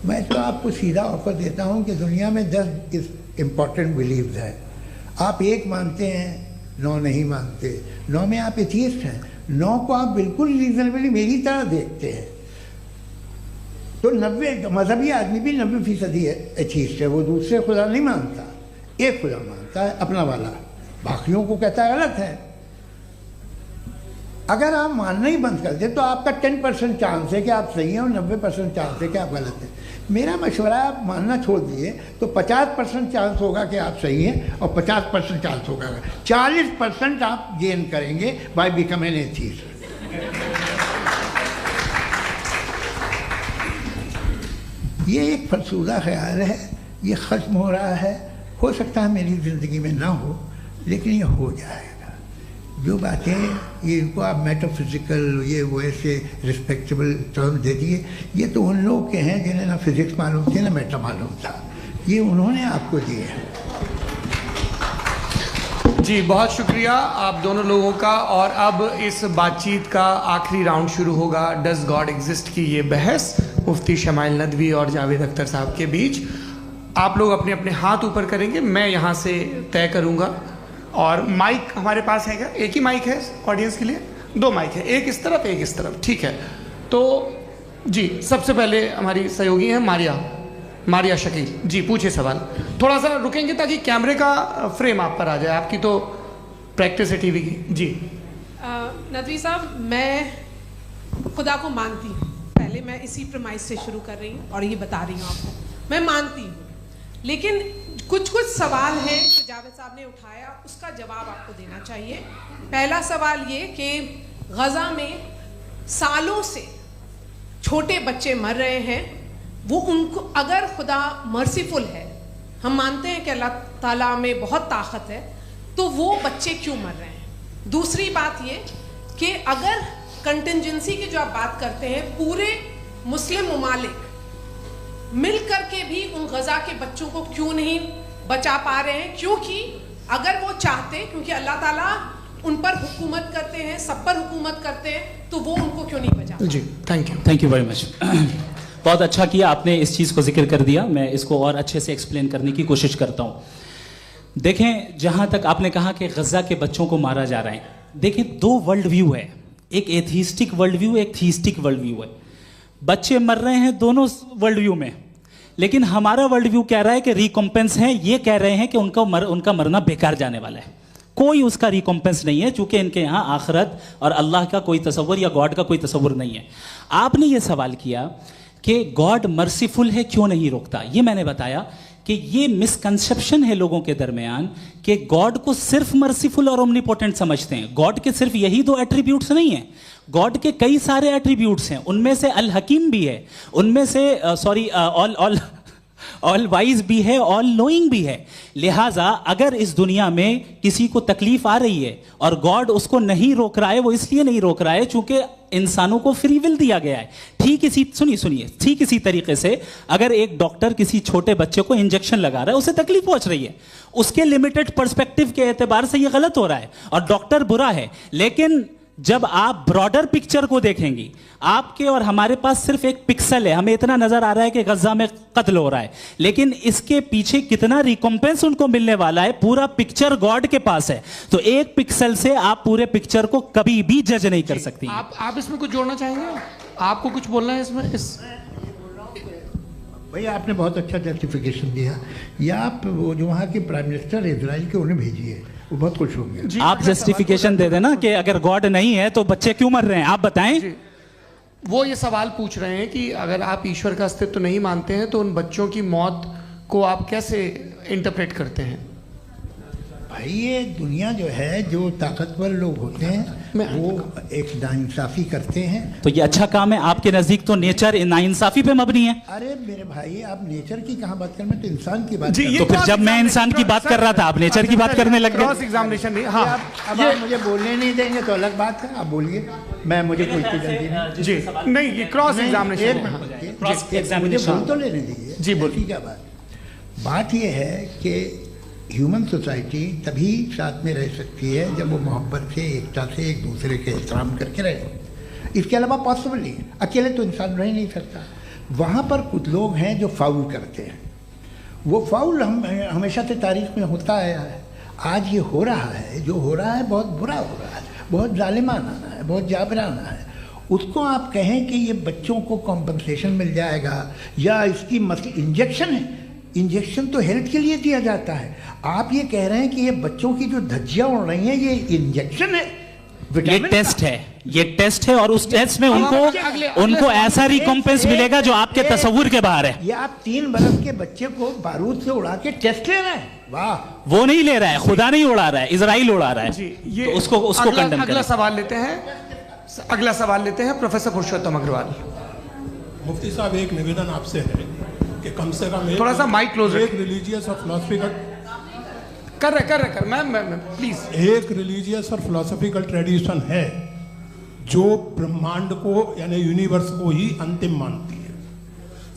मैं तो आपको सीधा ऑफर देता हूँ कि दुनिया में 10 इम्पॉर्टेंट बिलीव्स हैं। आप एक मानते हैं, 9 नहीं मानते, 9 में आप एथियस्ट हैं, 9 को आप बिल्कुल रीजनेबली मेरी तरह देखते हैं। तो 90 मजहबी आदमी भी 90% एथियस्ट है, वो दूसरे खुदा नहीं मानता, एक खुदा मानता है अपना वाला, बाकियों को कहता है गलत है। अगर आप मानना ही बंद कर दे तो आपका 10% चांस है कि आप सही हैं और 90% चांस है कि आप गलत हैं। मेरा मशवरा है, आप मानना छोड़ दिए तो 50% चांस होगा कि आप सही हैं और 50% चांस होगा, 40% आप गेन करेंगे बाय बिकमिंग एन एथियस्ट। ये एक फरसूदा ख्याल है ये ख़त्म हो रहा है। हो सकता है मेरी ज़िंदगी में ना हो, लेकिन ये हो जाएगा। जो बातें ये इनको आप मेटाफिज़िकल ये वो ऐसे रिस्पेक्टेबल टर्म दे दिए, ये तो उन लोग के हैं जिन्हें ना फिज़िक्स मालूम थी ना मेटा मालूम था, ये उन्होंने आपको दिए हैं। जी बहुत शुक्रिया आप दोनों लोगों का। और अब इस बातचीत का आखिरी राउंड शुरू होगा, डज गॉड एग्जिस्ट की ये बहस मुफ्ती शमाइल नदवी और जावेद अख्तर साहब के बीच। आप लोग अपने अपने हाथ ऊपर करेंगे, मैं यहाँ से तय करूँगा। और माइक हमारे पास है क्या? एक ही माइक है ऑडियंस के लिए? 2 माइक है, एक इस तरफ एक इस तरफ, ठीक है। तो जी सबसे पहले हमारी सहयोगी हैं मारिया शकील जी, पूछे सवाल। थोड़ा सा रुकेंगे ताकि कैमरे का फ्रेम आप पर आ जाए, आपकी तो प्रैक्टिस है टीवी की। जी नदवी साहब, मैं खुदा को मानती हूँ, पहले मैं इसी प्रमाइस से शुरू कर रही हूँ और ये बता रही हूँ आपको, मैं मानती हूँ। लेकिन कुछ सवाल हैं जो जावेद साहब ने उठाया, उसका जवाब आपको देना चाहिए। पहला सवाल ये कि गज़ा में सालों से छोटे बच्चे मर रहे हैं, वो उनको अगर खुदा मर्सीफुल है, हम मानते हैं कि अल्लाह ताला में बहुत ताकत है, तो वो बच्चे क्यों मर रहे हैं? दूसरी बात ये कि अगर कंटिजेंसी की जो आप बात करते हैं, पूरे मुस्लिम ममालिक मिल करके भी उन गज़ा के बच्चों को क्यों नहीं बचा पा रहे हैं? क्योंकि अगर वो चाहते, क्योंकि अल्लाह ताला उन पर हुकूमत करते हैं, सब पर हुकूमत करते हैं, तो वो उनको क्यों नहीं बचा? जी थैंक यू वेरी मच। बहुत अच्छा किया आपने इस चीज़ को जिक्र कर दिया, मैं इसको और अच्छे से एक्सप्लेन करने की कोशिश करता हूँ। देखें, जहाँ तक आपने कहा कि गज़ा के बच्चों को मारा जा रहा है, देखिए 2 वर्ल्ड व्यू है, एक एथीस्टिक वर्ल्ड व्यू, एक थीस्टिक वर्ल्ड व्यू है। बच्चे मर रहे हैं दोनों वर्ल्ड व्यू में, लेकिन हमारा वर्ल्ड व्यू कह रहा है कि रिकॉम्पेंस है, ये कह रहे हैं कि उनका मरना बेकार जाने वाला है, कोई उसका रिकॉम्पेंस नहीं है, चूंकि इनके यहाँ आखिरत और अल्लाह का कोई तसव्वुर या गॉड का कोई तसव्वुर नहीं है। आपने ये सवाल किया कि गॉड मर्सीफुल है, क्यों नहीं रोकता? ये मैंने बताया कि ये मिसकंसेप्शन है लोगों के दरमियान कि गॉड को सिर्फ मर्सीफुल और ओमनीपोटेंट समझते हैं। गॉड के सिर्फ यही 2 एट्रीब्यूट्स नहीं हैं, गॉड के कई सारे एट्रीब्यूट्स हैं, उनमें से अल हकीम भी है, उनमें से ऑल वाइज भी है, ऑल नोइंग भी है। लिहाजा अगर इस दुनिया में किसी को तकलीफ आ रही है और गॉड उसको नहीं रोक रहा है, वो इसलिए नहीं रोक रहा है चूंकि इंसानों को फ्री विल दिया गया है। ठीक इसी तरीके से अगर एक डॉक्टर किसी छोटे बच्चे को इंजेक्शन लगा रहा है, उसे तकलीफ पहुंच रही है, उसके लिमिटेड पर्सपेक्टिव के एतबार से यह गलत हो रहा है और डॉक्टर बुरा है। लेकिन जब आप ब्रॉडर पिक्चर को देखेंगी, आपके और हमारे पास सिर्फ एक पिक्सल है, हमें इतना नजर आ रहा है कि गज़ा में कत्ल हो रहा है, लेकिन इसके पीछे कितना रिकॉम्पेंस उनको मिलने वाला है, पूरा पिक्चर गॉड के पास है। तो एक पिक्सल से आप पूरे पिक्चर को कभी भी जज नहीं कर सकती। आप इसमें कुछ जोड़ना चाहेंगे? आपको कुछ बोलना है इसमें? भैया आपने बहुत अच्छा जस्टिफिकेशन दिया, या आप वो जो वहाँ के प्राइम मिनिस्टर इजराइल के उन्हें भेजिए, वो बहुत खुश होंगे। आप जस्टिफिकेशन दे देना कि अगर गॉड नहीं है तो बच्चे क्यों मर रहे हैं, आप बताएं। वो ये सवाल पूछ रहे हैं कि अगर आप ईश्वर का अस्तित्व नहीं मानते हैं तो उन बच्चों की मौत को आप कैसे इंटरप्रेट करते हैं? भाई ये दुनिया जो है, जो ताकतवर लोग होते हैं वो एक नाइंसाफ़ी करते हैं। तो ये अच्छा काम है आपके नजदीक, तो नेचर नाइंसाफ़ी पे मबनी है। अरे मेरे भाई, आप नेचर की कहाँ बात कर रहे हैं, तो इंसान की बात। तो फिर जब मैं इंसान की बात कर रहा था, आप नेचर की बात करने लग गए। क्रॉस एग्जामिनेशन नहीं। हाँ, अब आप मुझे बोलने नहीं देंगे तो अलग बात है, आप बोलिए, मैं मुझे कोई जल्दी नहीं। जी नहीं, ये क्रॉस एग्जामिनेशन बोल तो लेने दीजिए। जी बोलिए। क्या बात ये है कि ह्यूमन सोसाइटी तभी साथ में रह सकती है जब वो मोहब्बत से, एकता से, एक दूसरे के एहतराम करके रहे। इसके अलावा पॉसिबल नहीं है, अकेले तो इंसान रह नहीं सकता। वहाँ पर कुछ लोग हैं जो फाउल करते हैं, वो फाउल हमेशा से तारीख में होता आया है। आज ये हो रहा है, जो हो रहा है बहुत बुरा हो रहा है, बहुत जालिमाना है, बहुत जाबराना है। उसको आप कहें कि ये बच्चों को कॉम्पनसेशन मिल जाएगा या इसकी इंजेक्शन है, इंजेक्शन तो हेल्थ के लिए दिया जाता है। आप ये कह रहे हैं कि ये बच्चों की जो धज्जियां उड़ रही हैं ये इंजेक्शन है, ये टेस्ट है, ये टेस्ट है, और उस टेस्ट में उनको ऐसा रिकॉम्पेंस मिलेगा जो आपके तसव्वुर के बाहर है। ये आप 3 बरस के बच्चे को बारूद से उड़ा के टेस्ट ले रहे हैं। वाह, वो नहीं ले रहा है, खुदा नहीं उड़ा रहा है, इजराइल उड़ा रहा है। जी, ये तो उसको कंडेम अगला सवाल लेते हैं प्रोफेसर पुरुषोत्तम अग्रवाल। मुफ्ती साहब, एक निवेदन आपसे है कि कम से कम थोड़ा सा माइक क्लोज एक रिलीजियस और फिलोसफिकल कर मैम प्लीज। एक रिलीजियस और फिलोसफिकल ट्रेडिशन है जो ब्रह्मांड को यानी यूनिवर्स को ही अंतिम मानती है।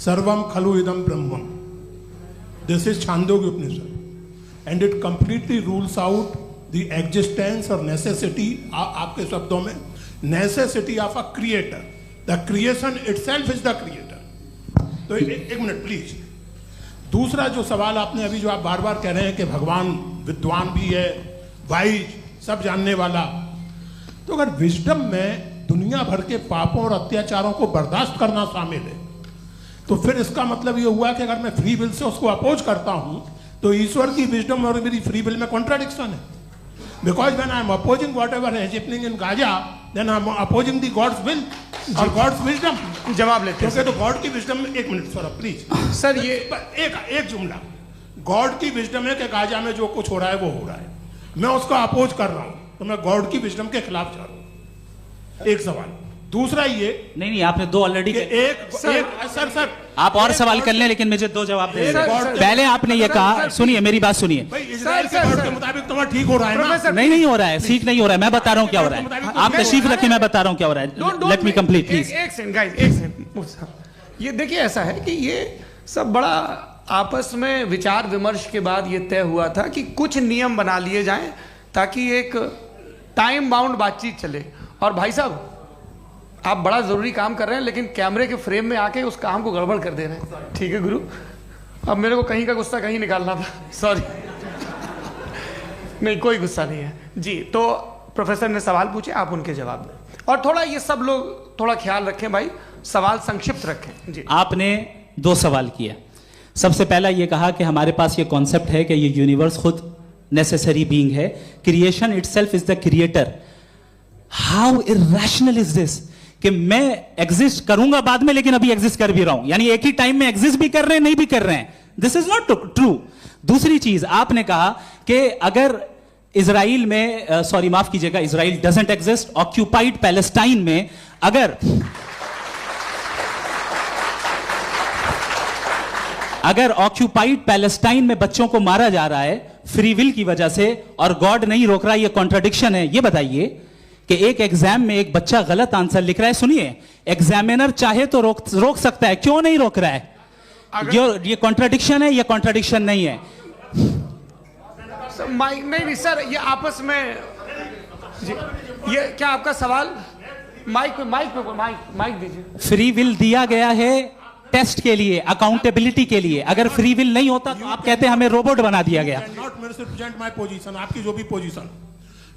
सर्वम खलु इदम ब्रह्मम, this is Chandogya Upanishad, and it completely rules out the existence or necessity, आपके शब्दों में necessity of a creator. The creation itself is the creator. तो एक मिनट प्लीज। दूसरा जो सवाल आपने अभी जो आप बार बार कह रहे हैं कि भगवान विद्वान भी है, वाइज, सब जानने वाला, तो अगर विजडम में दुनिया भर के पापों और अत्याचारों को बर्दाश्त करना शामिल है, तो फिर इसका मतलब ये हुआ कि अगर मैं फ्री विल से उसको अपोज करता हूं तो ईश्वर की विजडम और मेरी फ्री विल में कॉन्ट्राडिक्शन है। Because when I am opposing whatever is happening in Gaza, then I am opposing the god's will और गॉड्स विजडम। जवाब लेते हैं तो गॉड की विजडम, एक मिनट सौरभ प्लीज सर, ये एक जुमला। गॉड की विजडम है कि गाजा में जो कुछ हो रहा है वो हो रहा है, मैं उसका अपोज कर रहा हूं, तो मैं गॉड की विजडम के खिलाफ जा रहा हूं। एक सवाल। दूसरा ये नहीं आपने दो ऑलरेडी। सर आप और सवाल कर लें, लेकिन मुझे दो जवाब दे। पहले आपने ये कहा, सुनिए मेरी बात सुनिए। इजराइल के गॉड के मुताबिक तुम्हारा ठीक हो रहा है ना? नहीं हो रहा है, ठीक नहीं हो रहा है। मैं बता रहा हूँ क्या हो रहा है, आप तशरीफ रखिए, मैं बता रहा हूँ क्या हो रहा है। Let me complete please. एक सेकंड गाइस, एक सेकंड। ये देखिए, ऐसा है कि ये सब बड़ा आपस में विचार विमर्श के बाद ये तय हुआ था कि कुछ नियम बना लिए जाएं ताकि एक टाइम बाउंड बातचीत चले। और भाई साहब, आप बड़ा जरूरी काम कर रहे हैं, लेकिन कैमरे के फ्रेम में आके उस काम को गड़बड़ कर दे रहे हैं। ठीक है गुरु, अब मेरे को कहीं का गुस्सा कहीं निकालना था, सॉरी। नहीं, कोई गुस्सा नहीं है जी। तो प्रोफेसर ने सवाल पूछे, आप उनके जवाब दें, और थोड़ा ये सब लोग थोड़ा ख्याल रखें भाई, सवाल संक्षिप्त रखें जी। आपने दो सवाल किया। सबसे पहला ये कहा कि हमारे पास ये कॉन्सेप्ट है कि ये यूनिवर्स खुद नेसेसरी बीइंग है, creation itself is the creator. How irrational is this कि मैं एग्जिस्ट करूंगा बाद में, लेकिन अभी एग्जिस्ट कर भी रहा हूं, यानी एक ही टाइम में एग्जिस्ट भी कर रहे हैं, नहीं भी कर रहे हैं। This is not true. दूसरी चीज आपने कहा कि अगर इजराइल में, सॉरी माफ कीजिएगा, Israel doesn't exist, occupied Palestine में अगर ऑक्यूपाइड पैलेस्टाइन में बच्चों को मारा जा रहा है फ्री विल की वजह से और गॉड नहीं रोक रहा, ये कॉन्ट्रडिक्शन है। ये बताइए कि एक एग्जाम में एक बच्चा गलत आंसर लिख रहा है, सुनिए, एग्जामिनर चाहे तो रोक सकता है, क्यों नहीं रोक रहा है? ये कॉन्ट्रडिक्शन है, ये कॉन्ट्रडिक्शन नहीं है। माइक नहीं सर, ये आपस में जी, ये क्या आपका सवाल? माइक दीजिए। फ्री विल दिया गया है टेस्ट के लिए, अकाउंटेबिलिटी के लिए। अगर फ्री विल नहीं होता तो आप कहते हैं हमें रोबोट बना दिया गया। नॉट मिसरिप्रेजेंट माय पोजीशन, आपकी जो भी पोजीशन,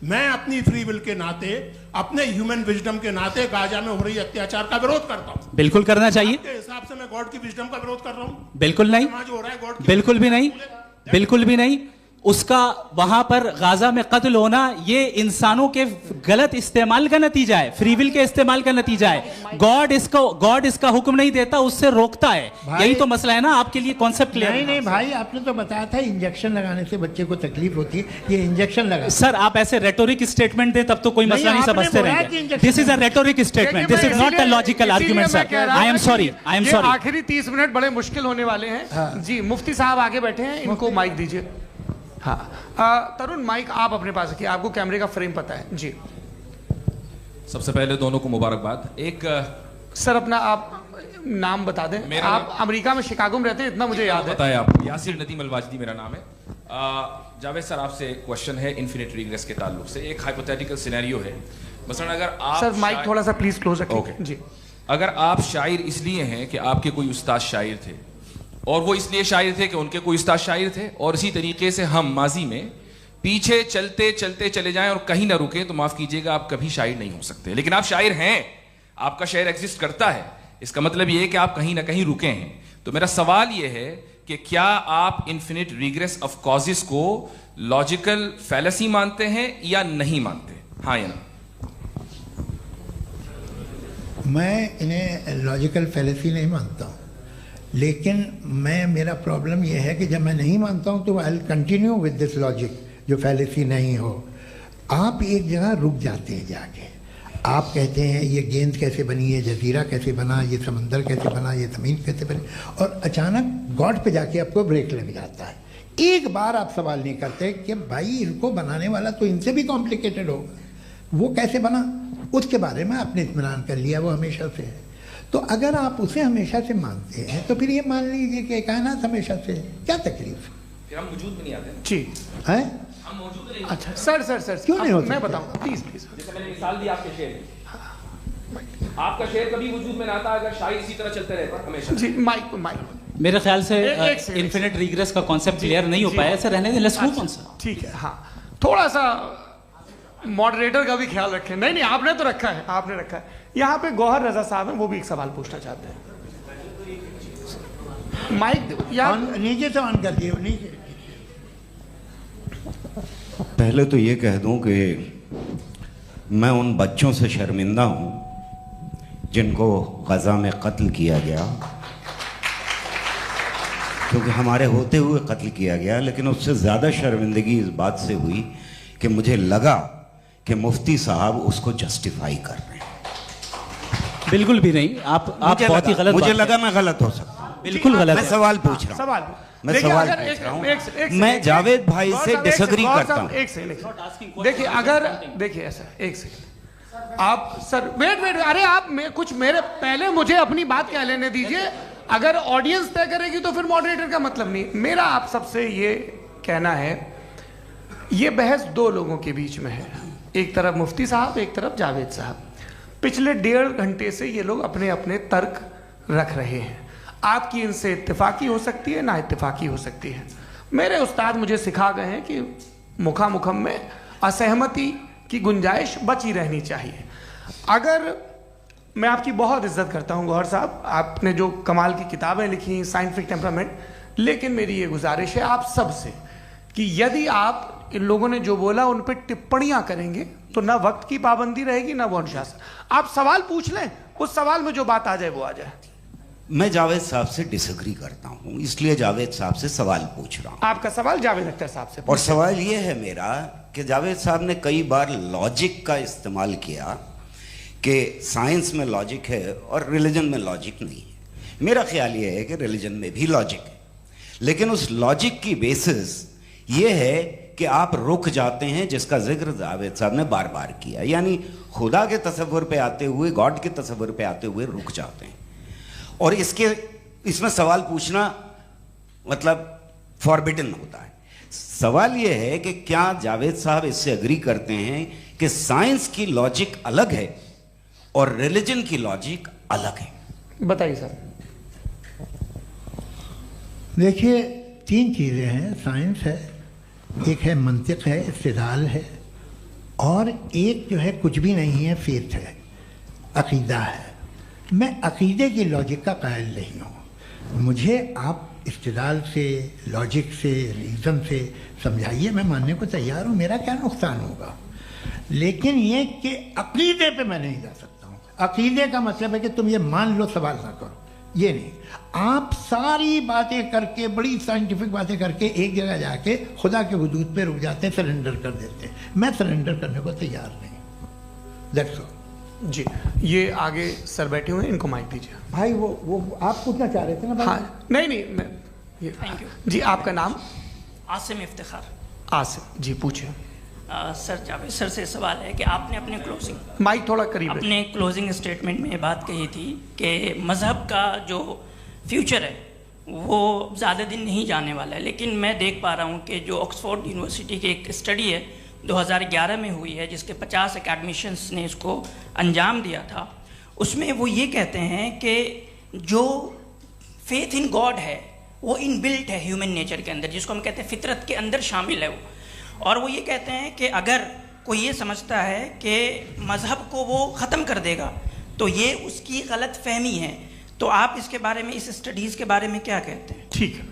मैं अपनी फ्री विल के नाते, अपने ह्यूमन विजडम के नाते गाजा में हो रही अत्याचार का विरोध करता हूं। बिल्कुल करना चाहिए। के हिसाब से मैं गॉड की विजडम का विरोध कर रहा हूं? बिल्कुल नहीं, जो हो रहा है गॉड की, बिल्कुल भी नहीं, बिल्कुल भी नहीं। उसका वहां पर गाजा में कत्ल होना ये इंसानों के गलत इस्तेमाल का नतीजा है, फ्री विल के इस्तेमाल का नतीजा है। गॉड इसका हुक्म नहीं देता, उससे रोकता है। यही तो मसला है ना, आपके लिए कॉन्सेप्ट क्लियर नहीं भाई, आपने तो बताया था इंजेक्शन लगाने से बच्चे को तकलीफ होती है, ये इंजेक्शन लगा। सर आप ऐसे रेटोरिक स्टेटमेंट दे तब तो कोई मसला नहीं समझते रहेंगे। This is a rhetoric statement, this is not a logical argument sir. I am sorry, I am sorry. आखिरी 30 मिनट बड़े मुश्किल होने वाले हैं जी। मुफ्ती साहब आगे बैठे हैं, इनको माइक दीजिए। हाँ, तरुण माइक आप अपने पास रखिए, आपको कैमरे का फ्रेम पता है जी। सबसे पहले दोनों को मुबारकबाद। एक सर अपना आप नाम बता दें। आप अमेरिका में शिकागो में रहते हैं, इतना मुझे याद है। बताया आपको, यासिर नदीम अलवाजदी मेरा नाम है। जावेद सर, आपसे क्वेश्चन है इन्फिनिट रिग्रेस के ताल्लुक से। एक हाइपोथेटिकल सिनेरियो है, मसलन अगर आप सर माइक थोड़ा सा प्लीज क्लोज रखिए। ओके जी। अगर आप शायर इसलिए हैं कि आपके कोई उस्ताद शायर थे, और वो इसलिए शायर थे कि उनके कोई उस्ताद शायर थे, और इसी तरीके से हम माजी में पीछे चलते चलते चले जाएं और कहीं ना रुके, तो माफ कीजिएगा आप कभी शायर नहीं हो सकते। लेकिन आप शायर हैं, आपका शायर एग्जिस्ट करता है, इसका मतलब ये है कि आप कहीं ना कहीं रुके हैं। तो मेरा सवाल ये है कि क्या आप इन्फिनिट रिग्रेस ऑफ कॉजेस को लॉजिकल फैलेसी मानते हैं या नहीं मानते? हाँ या ना? मैं इन्हें लॉजिकल फैलेसी नहीं मानता हूँ, लेकिन मेरा प्रॉब्लम यह है कि जब मैं नहीं मानता हूँ तो I will continue with this logic जो फैलेसी नहीं हो। आप एक जगह रुक जाते हैं जाके, आप कहते हैं ये गेंद कैसे बनी, ये जजीरा कैसे बना, ये समंदर कैसे बना, ये ज़मीन कैसे बनी, और अचानक गॉड पे जाके आपको ब्रेक लग जाता है। एक बार आप सवाल नहीं करते कि भाई इनको बनाने वाला तो इनसे भी कॉम्प्लिकेटेड होगा, वो कैसे बना, उसके बारे में आपने इत्मीनान कर लिया, वो हमेशा से है। तो अगर आप उसे हमेशा से मानते हैं तो फिर ये मान लीजिए कि कायनात हमेशा से है, क्या तकलीफ? फिर हम वजूद में नहीं आते जी है? हम मौजूद नहीं। अच्छा सर क्यों नहीं हो मैं सकते? बताऊंगा प्लीज प्लीज। जैसे मैंने मिसाल दी आपके शेर की, आपका शेर कभी वजूद में ना आता अगर शायद इसी तरह चलते रहते हमेशा। जी माइक मेरे ख्याल से एक सेकंड, इन्फिनिट रिग्रेस का कॉन्सेप्ट क्लियर नहीं हो पाया, सर रहने दें, लेट्स मूव ऑन सर। ठीक है। हाँ थोड़ा सा मॉडरेटर का भी ख्याल रखें। नहीं आपने तो रखा है, आपने रखा है। यहाँ पे गौहर रजा साहब हैं, वो भी एक सवाल पूछना चाहते हैं। माइक यहाँ नीचे से ऑन कर दिए नीचे। पहले तो ये कह दूं कि मैं उन बच्चों से शर्मिंदा हूं जिनको गजा में कत्ल किया गया, क्योंकि हमारे होते हुए कत्ल किया गया। लेकिन उससे ज़्यादा शर्मिंदगी इस बात से हुई कि मुझे लगा कि मुफ्ती साहब उसको जस्टिफाई कर रहे हैं। बिल्कुल भी नहीं, आप बहुत ही गलत। मुझे लगा मैं गलत हो सकता हूं, बिल्कुल गलत। मैं सवाल पूछ रहा हूं, सवाल मैं सवाल पूछ रहा हूं। मैं जावेद भाई से डिसएग्री करता हूं। एक सेकंड देखिए, अगर देखिए ऐसा एक सेकंड आप सर वेट अरे आप कुछ मेरे पहले मुझे अपनी बात कह लेने दीजिए। अगर ऑडियंस तय करेगी तो फिर मॉडरेटर का मतलब नहीं। मेरा आप सबसे ये कहना है, ये बहस दो लोगों के बीच में है, एक तरफ मुफ्ती साहब, एक तरफ जावेद साहब। पिछले 1.5 घंटे से ये लोग अपने अपने तर्क रख रहे हैं। आपकी इनसे इत्तेफाकी हो सकती है, ना इत्तेफाकी हो सकती है। मेरे उस्ताद मुझे सिखा गए हैं कि मुखामुखम में असहमति की गुंजाइश बची रहनी चाहिए। अगर मैं आपकी बहुत इज्जत करता हूं गौहर साहब, आपने जो कमाल की किताबें लिखी, साइंटिफिक टेम्परामेंट, लेकिन मेरी ये गुजारिश है आप सबसे कि यदि आप इन लोगों ने जो बोला उन पर टिप्पणियां करेंगे तो ना वक्त की पाबंदी रहेगी, ना वो अनुशासन। आप सवाल पूछ लें, उस सवाल में जो बात आ जाए वो आ जाए। मैं जावेद साहब से डिसएग्री करता हूं, इसलिए जावेद साहब से सवाल पूछ रहा हूं। आपका सवाल जावेद अख्तर साहब से। और सवाल यह है मेरा कि जावेद साहब ने कई बार लॉजिक का इस्तेमाल किया कि साइंस में लॉजिक है और रिलीजन में लॉजिक नहीं है। मेरा ख्याल यह है कि रिलीजन में भी लॉजिक है, लेकिन उस लॉजिक की बेसिस ये है कि आप रुक जाते हैं, जिसका जिक्र जावेद साहब ने बार बार किया, यानी खुदा के तसव्वुर पे आते हुए, गॉड के तसव्वुर पे आते हुए रुक जाते हैं। और इसमें सवाल पूछना मतलब फॉरबिडन होता है। सवाल यह है कि क्या जावेद साहब इससे एग्री करते हैं कि साइंस की लॉजिक अलग है और रिलीजन की लॉजिक अलग है? बताइए सर। देखिए 3 चीज़ें हैं, साइंस है, एक है मंतिक है, इस्तिदलाल है, और एक जो है कुछ भी नहीं है, फेथ है, अकीदा है। मैं अकीदे की लॉजिक का कायल नहीं हूँ। मुझे आप इस्तिदलाल से, लॉजिक से, रीज़न से समझाइए, मैं मानने को तैयार हूँ, मेरा क्या नुकसान होगा। लेकिन ये कि अकीदे पे मैं नहीं जा सकता हूँ। अकीदे का मतलब है कि तुम ये मान लो, सवाल ना करो, ये नहीं। आप सारी बातें करके, बड़ी साइंटिफिक बातें करके एक जगह जाके खुदा के वजूद पे रुक जाते हैं, सरेंडर कर देते हैं। मैं सरेंडर करने को तैयार नहीं। That's all. जी ये आगे सर बैठे हुए हैं, इनको माइक दीजिए। भाई वो आप पूछना चाह रहे थे ना भाई? हाँ नहीं मैं ये थैंक यू जी। आपका नाम? आसिम इफ्तिखार। आसिम जी, पूछिए। सर जावेद सर से सवाल है कि आपने अपने माइक थोड़ा करीब है। अपने क्लोजिंग स्टेटमेंट में ये बात कही थी कि मज़हब का जो फ्यूचर है वो ज़्यादा दिन नहीं जाने वाला है, लेकिन मैं देख पा रहा हूँ कि जो ऑक्सफोर्ड यूनिवर्सिटी की एक स्टडी है 2011 में हुई है, जिसके 50 एकेडमिशियंस ने इसको अंजाम दिया था, उसमें वो ये कहते हैं कि जो फेथ इन गॉड है वो इनबिल्ट है ह्यूमन नेचर के अंदर, जिसको हम कहते हैं फितरत के अंदर शामिल है वो। और वो ये कहते हैं कि अगर कोई ये समझता है कि मज़हब को वो ख़त्म कर देगा तो ये उसकी गलत फहमी है। तो आप इसके बारे में, इस स्टडीज़ के बारे में क्या कहते हैं? ठीक है,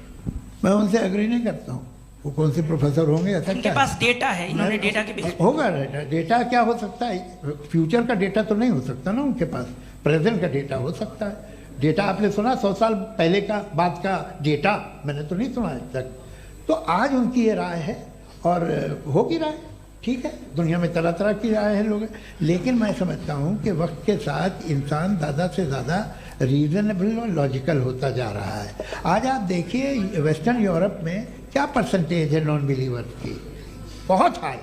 मैं उनसे एग्री नहीं करता हूँ। वो कौन से प्रोफेसर होंगे? ऐसा उनके पास डेटा है, इन्होंने डेटा के बेस होगा। डेटा क्या हो सकता है? फ्यूचर का डेटा तो नहीं हो सकता ना उनके पास, प्रेजेंट का डेटा हो सकता है। डेटा आपने सुना 100 साल पहले का बाद का डेटा? मैंने तो नहीं सुना आज तक। तो आज उनकी ये राय है और हो भी राय, ठीक है, दुनिया में तरह तरह की राय है लोग, लेकिन मैं समझता हूँ कि वक्त के साथ इंसान ज़्यादा से ज़्यादा रीजनेबल और लॉजिकल होता जा रहा है। आज आप देखिए वेस्टर्न यूरोप में क्या परसेंटेज है नॉन बिलीवर्स की, बहुत हाई,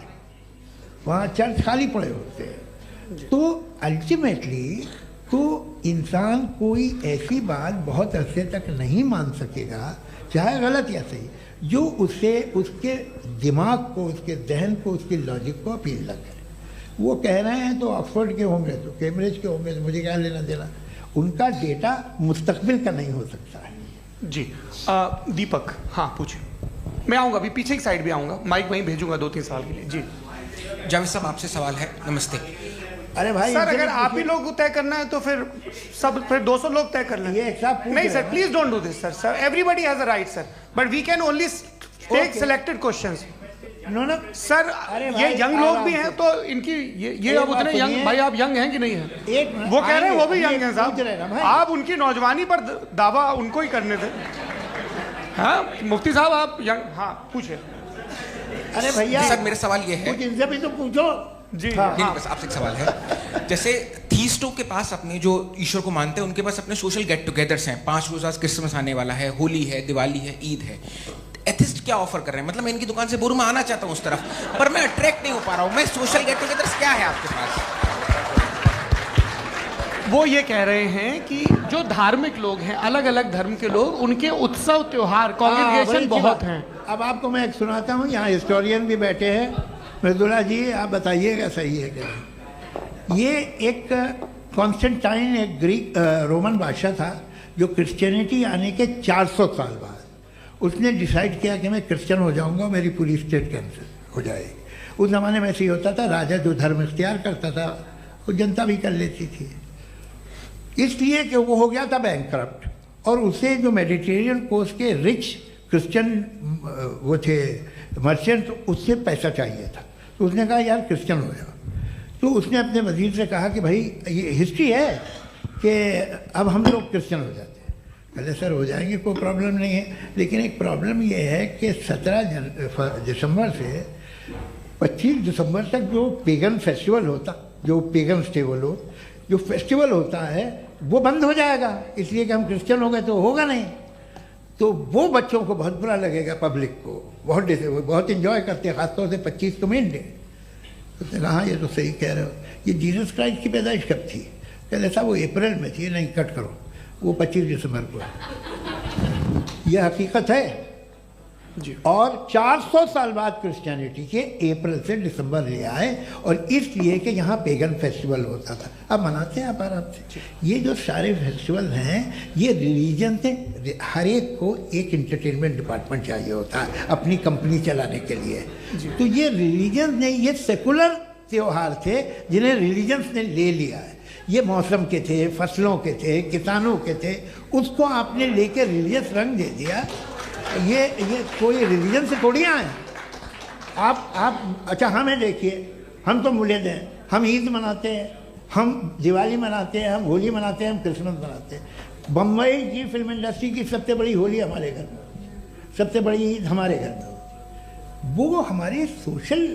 वहाँ चर्च खाली पड़े होते हैं। तो अल्टीमेटली तो इंसान कोई ऐसी बात बहुत अरसे तक नहीं मान सकेगा, चाहे गलत या सही, जो उसे उसके दिमाग को, उसके जहन को, उसकी लॉजिक को अपील न करे। वो कह रहे हैं तो ऑक्सफोर्ड के होंगे तो कैम्ब्रिज के होंगे, तो मुझे क्या लेना देना, उनका डेटा मुस्तकबिल का नहीं हो सकता है। जी दीपक, हाँ पूछिए। मैं आऊँगा, अभी पीछे की साइड भी आऊँगा, माइक वहीं भेजूंगा 2-3 साल के लिए। जी जावेद साहब, आपसे सवाल है। नमस्ते। अरे भाई सर, अगर आप ही लोग तय करना है तो फिर 200 लोग तय कर लें। ये सब नहीं sir, please don't do this sir. Sir everybody has a right sir, but we can only take selected questions. No sir, ये यंग लोग भी हैं तो इनकी ये अब उतने यंग, भाई आप यंग हैं कि नहीं है? वो कह रहे हैं वो भी यंग हैं साहब, आप उनकी नौजवानी पर दावा उनको ही करने थे। हाँ मुफ्ती साहब आप यंग, हाँ पूछे। अरे भैया सर मेरा सवाल ये है, कुछ इनसे भी तो पूछो। जी नहीं, बस आपसे एक सवाल है। जैसे थीस्टों के पास अपने जो ईश्वर को मानते हैं उनके पास अपने सोशल गेट टुगेदर्स हैं, 5 रोज़ा क्रिसमस आने वाला है, होली है, दिवाली है, ईद है। एथिस्ट क्या ऑफर कर रहे हैं? मतलब मैं इनकी दुकान से बोलूं मैं आना चाहता हूं उस तरफ, पर मैं अट्रैक्ट नहीं हो पा रहा हूं। मैं सोशल गेट टुगेदर्स क्या है आपके पास? वो ये कह रहे हैं कि जो धार्मिक लोग हैं, अलग अलग धर्म के लोग, उनके उत्सव त्योहार कॉन्ग्रेगेशन बहुत हैं। अब आपको मैं एक सुनाता हूँ, यहाँ हिस्टोरियन भी बैठे हैं। मृदुला जी आप बताइएगा सही है क्या? ये एक कॉन्स्टेंटाइन, एक ग्रीक रोमन बादशाह था जो क्रिश्चियनिटी आने के 400 साल बाद उसने डिसाइड किया कि मैं क्रिश्चियन हो जाऊंगा, मेरी पूरी स्टेट कैंसिल हो जाएगी। उस ज़माने में ऐसे ही होता था, राजा जो धर्म इख्तियार करता था वो जनता भी कर लेती थी, इसलिए कि वो हो गया था बैंकरप्ट, और उसे जो मेडिटेरियन कोस्ट के रिच क्रिश्चियन वो थे मर्चेंट, उससे पैसा चाहिए था। तो उसने कहा यार क्रिश्चियन हो जाओ। तो उसने अपने वजीर से कहा कि भाई ये हिस्ट्री है कि अब हम लोग क्रिश्चियन हो जाते हैं। कहले सर हो जाएंगे, कोई प्रॉब्लम नहीं है, लेकिन एक प्रॉब्लम ये है कि 17 दिसंबर से 25 दिसंबर तक जो पेगन फेस्टिवल होता, जो पेगन जो फेस्टिवल होता है वो बंद हो जाएगा, इसलिए कि हम क्रिश्चियन हो गए तो होगा नहीं। तो वो बच्चों को बहुत बुरा लगेगा, पब्लिक को बहुत इंजॉय करते हैं, खासतौर से 25 को मेन डे। उसने कहा हाँ ये तो सही कह रहे हो, ये जीसस क्राइस्ट की पैदाइश कब थी? कहले साहब वो अप्रैल में थी। नहीं कट करो, वो 25 दिसंबर को है। यह हकीकत है जी। और 400 साल बाद क्रिश्चियनिटी के अप्रैल से दिसंबर ले आए, और इसलिए कि यहाँ पेगन फेस्टिवल होता था। अब मनाते हैं आप आराम से। ये जो सारे फेस्टिवल हैं ये रिलीजन से, हर एक को एक इंटरटेनमेंट डिपार्टमेंट चाहिए होता है अपनी कंपनी चलाने के लिए। तो ये रिलीजन ने, ये सेकुलर त्योहार थे जिन्हें रिलीजन्स ने ले लिया है। ये मौसम के थे, फसलों के थे, किसानों के थे, उसको आपने लेके रिलीजियस रंग दे दिया। ये कोई रिलीजन से थोड़ी आए आप। अच्छा हमें देखिए, हम तो मुल्द हैं, हम ईद मनाते हैं, हम दिवाली मनाते हैं, हम होली मनाते हैं, हम क्रिसमस मनाते हैं। बम्बई की फिल्म इंडस्ट्री की सबसे बड़ी होली हमारे घर में, सबसे बड़ी ईद हमारे घर में। वो हमारी सोशल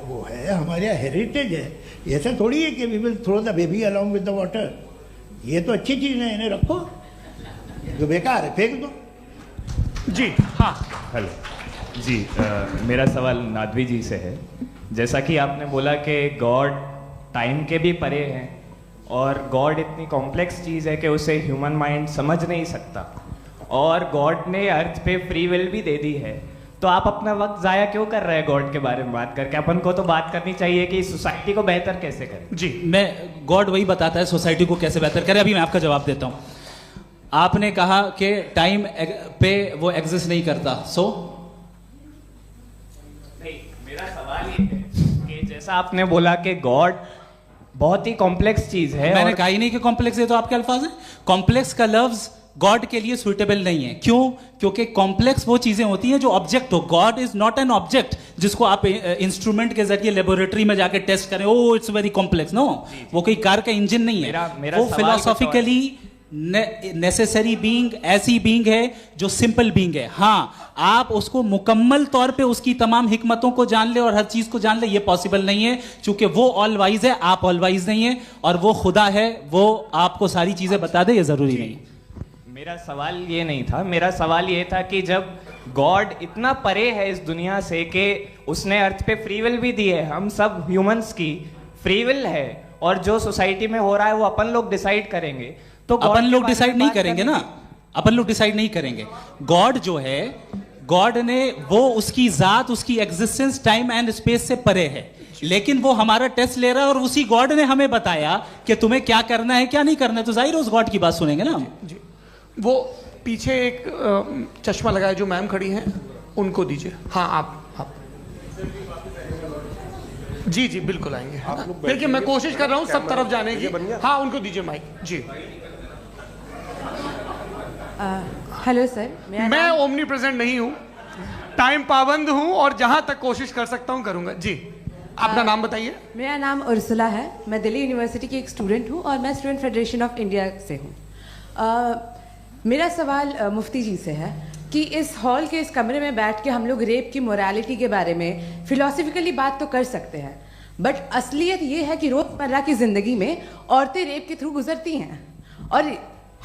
वो है, हमारा हेरिटेज है। ऐसा थोड़ी है कि we will throw the baby along with the water. ये तो अच्छी चीज़ है, इन्हें रखो, जो बेकार है फेंक दो। जी हाँ हेलो जी, मेरा सवाल नादवी जी से है। जैसा कि आपने बोला कि गॉड टाइम के भी परे हैं, और गॉड इतनी कॉम्प्लेक्स चीज़ है कि उसे ह्यूमन माइंड समझ नहीं सकता, और गॉड ने अर्थ पे फ्री विल भी दे दी है। तो आप अपना वक्त ज़ाया क्यों कर रहे हैं गॉड के बारे में बात करके? अपन को तो बात करनी चाहिए कि सोसाइटी को बेहतर कैसे करें। जी, मैं गॉड वही बताता है सोसाइटी को कैसे बेहतर करें। अभी मैं आपका जवाब देता हूँ। आपने कहा कि टाइम पे वो एग्जिस्ट नहीं करता, सो नहीं, मेरा सवाल ये है कि जैसा आपने बोला कि गॉड बहुत ही कॉम्प्लेक्स चीज है। मैंने कहा ही नहीं कि कॉम्प्लेक्स है, तो आपके अल्फाज हैं। कॉम्प्लेक्स का लफ्ज गॉड के लिए सुइटेबल नहीं है। क्यों? क्योंकि कॉम्प्लेक्स वो चीजें होती हैं जो ऑब्जेक्ट हो। God is not an object जिसको आप इंस्ट्रूमेंट के जरिए लेबोरेटरी में जाके टेस्ट करें, oh it's very complex. No, वो कोई कार का इंजन नहीं है। वो फिलोसॉफिकली नेसेसरी बीइंग ऐसी बीइंग है जो सिंपल बीइंग है। हाँ, आप उसको मुकम्मल तौर पे उसकी तमाम हिकमतों को जान ले और हर चीज को जान ले, ये पॉसिबल नहीं है, क्योंकि वो ऑल वाइज है, आप ऑल वाइज नहीं है, और वो खुदा है, वो आपको सारी चीजें बता दे, ये जरूरी नहीं। मेरा सवाल ये नहीं था, मेरा सवाल ये था कि जब गॉड इतना परे है इस दुनिया से कि उसने अर्थ पे फ्री विल भी दी है, हम सब ह्यूमंस की फ्री विल है, और जो सोसाइटी में हो रहा है वो अपन लोग डिसाइड करेंगे, तो अपन लोग डिसाइड नहीं करेंगे ना, अपन लोग डिसाइड नहीं करेंगे। गॉड जो है, गॉड ने वो उसकी जात, उसकी एग्जिस्टेंस टाइम एंड स्पेस से परे है, लेकिन वो हमारा टेस्ट ले रहा है और उसी गॉड ने हमें बताया कि तुम्हें क्या करना है क्या नहीं करना है, तो जाहिर है उस गॉड की बात सुनेंगे ना हम। जी, वो पीछे एक चश्मा लगाए जो मैम खड़ी हैं, उनको दीजिए। हाँ, आप जी जी बिल्कुल आएंगे। देखिए मैं कोशिश कर रहा हूँ सब तरफ जाने की। हाँ, उनको दीजिए माइक। जी, हेलो सर, मैं ओमनी प्रेजेंट नहीं हूँ, टाइम पाबंद हूँ और जहां तक कोशिश कर सकता हूँ करूंगा। जी, अपना नाम बताइए। मेरा नाम उर्सुला है, मैं दिल्ली यूनिवर्सिटी की एक स्टूडेंट हूँ और मैं स्टूडेंट फेडरेशन ऑफ इंडिया से हूँ। मेरा सवाल मुफ्ती जी से है कि इस हॉल के इस कमरे में बैठ के हम लोग रेप की मोरालिटी के बारे में फिलोसफिकली बात तो कर सकते हैं, बट असलियत ये है कि रोजमर्रा की ज़िंदगी में औरतें रेप के थ्रू गुजरती हैं, और